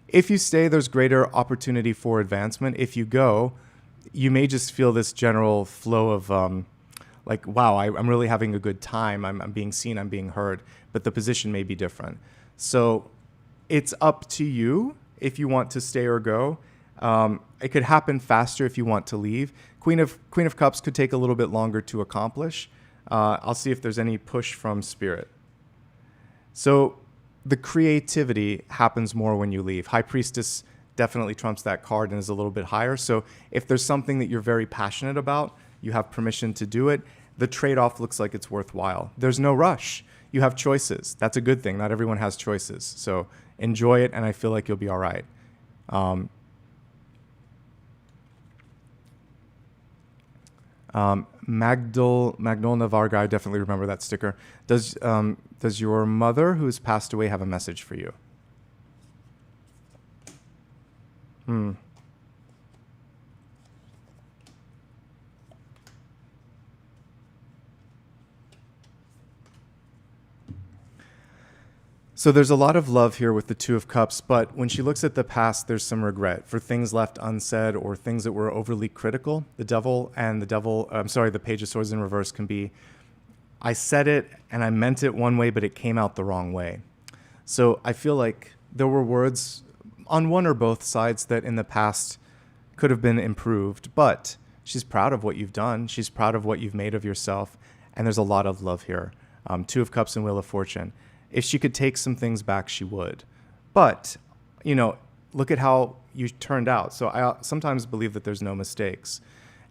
If you stay, there's greater opportunity for advancement. If you go, you may just feel this general flow of like, wow, I'm really having a good time. I'm being seen, I'm being heard, but the position may be different. So it's up to you if you want to stay or go. It could happen faster if you want to leave. Queen of Cups could take a little bit longer to accomplish. I'll see if there's any push from Spirit. So the creativity happens more when you leave. High Priestess definitely trumps that card and is a little bit higher. So if there's something that you're very passionate about, you have permission to do it. The trade-off looks like it's worthwhile. There's no rush. You have choices. That's a good thing. Not everyone has choices. So enjoy it, and I feel like you'll be all right. Magdalena Varga, I definitely remember that sticker. Does your mother, who's passed away, have a message for you? So there's a lot of love here with the Two of Cups, but when she looks at the past, there's some regret for things left unsaid or things that were overly critical. The Page of Swords in reverse can be, I said it and I meant it one way, but it came out the wrong way. So I feel like there were words on one or both sides that in the past could have been improved, but she's proud of what you've done. She's proud of what you've made of yourself. And there's a lot of love here. Two of Cups and Wheel of Fortune. If she could take some things back, she would. But, you know, look at how you turned out. So I sometimes believe that there's no mistakes.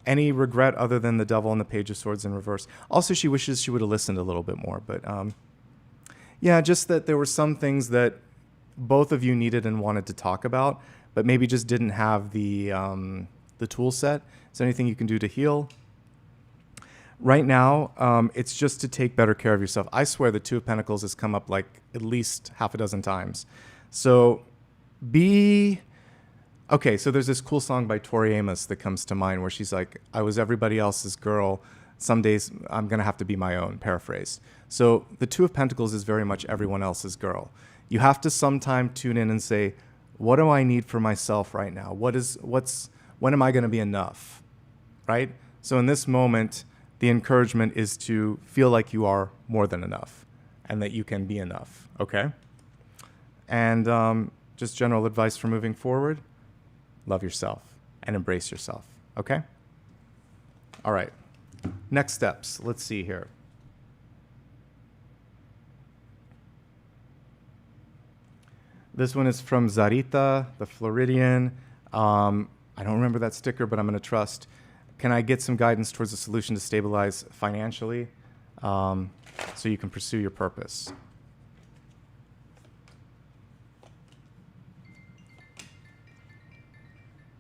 Any regret other than the Devil and the Page of Swords in reverse? Also, she wishes she would have listened a little bit more. But yeah, just that there were some things that both of you needed and wanted to talk about, but maybe just didn't have the tool set. Is there anything you can do to heal? Right now, it's just to take better care of yourself. I swear the Two of Pentacles has come up like at least half a dozen times. So okay, so there's this cool song by Tori Amos that comes to mind where she's like, I was everybody else's girl. Some days I'm going to have to be my own, paraphrase. So the Two of Pentacles is very much everyone else's girl. You have to sometime tune in and say, what do I need for myself right now? When am I going to be enough, right? So in this moment, the encouragement is to feel like you are more than enough and that you can be enough, okay? And just general advice for moving forward, love yourself and embrace yourself, okay? All right, next steps. Let's see here. This one is from Zarita, the Floridian. I don't remember that sticker, but I'm going to trust. Can I get some guidance towards a solution to stabilize financially so you can pursue your purpose?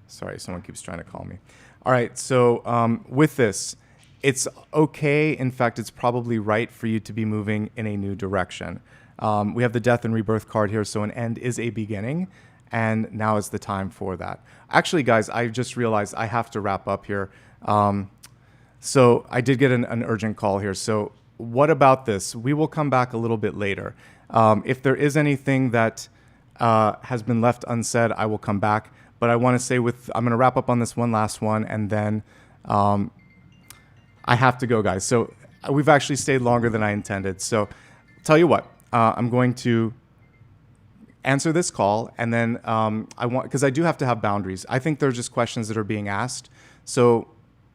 Sorry, someone keeps trying to call me. All right, so with this, it's okay. In fact, it's probably right for you to be moving in a new direction. We have the Death and Rebirth card here, so an end is a beginning, and now is the time for that. Actually, guys, I just realized I have to wrap up here. So I did get an urgent call here. So what about this? We will come back a little bit later. If there is anything that has been left unsaid, I will come back. But I want to say I'm going to wrap up on this one last one, and then I have to go, guys. So we've actually stayed longer than I intended. So tell you what, I'm going to answer this call, and then because I do have to have boundaries. I think they're just questions that are being asked. So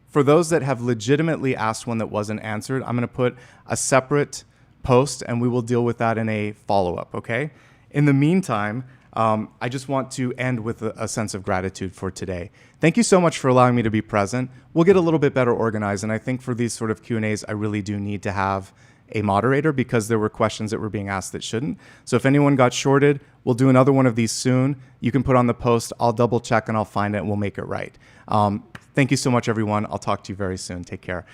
for those that have legitimately asked one that wasn't answered, I'm going to put a separate post, and we will deal with that in a follow-up, okay? In the meantime, I just want to end with a sense of gratitude for today. Thank you so much for allowing me to be present. We'll get a little bit better organized, and I think for these sort of Q&As, I really do need to have a moderator because there were questions that were being asked that shouldn't. So if anyone got shorted, we'll do another one of these soon. You can put on the post. I'll double check and I'll find it and we'll make it right. Thank you so much, everyone. I'll talk to you very soon. Take care.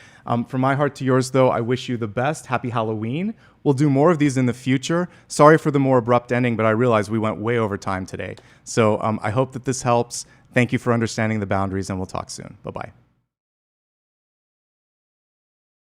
From my heart to yours, though, I wish you the best. Happy Halloween. We'll do more of these in the future. Sorry for the more abrupt ending, but I realize we went way over time today. So I hope that this helps. Thank you for understanding the boundaries, and we'll talk soon. Bye-bye.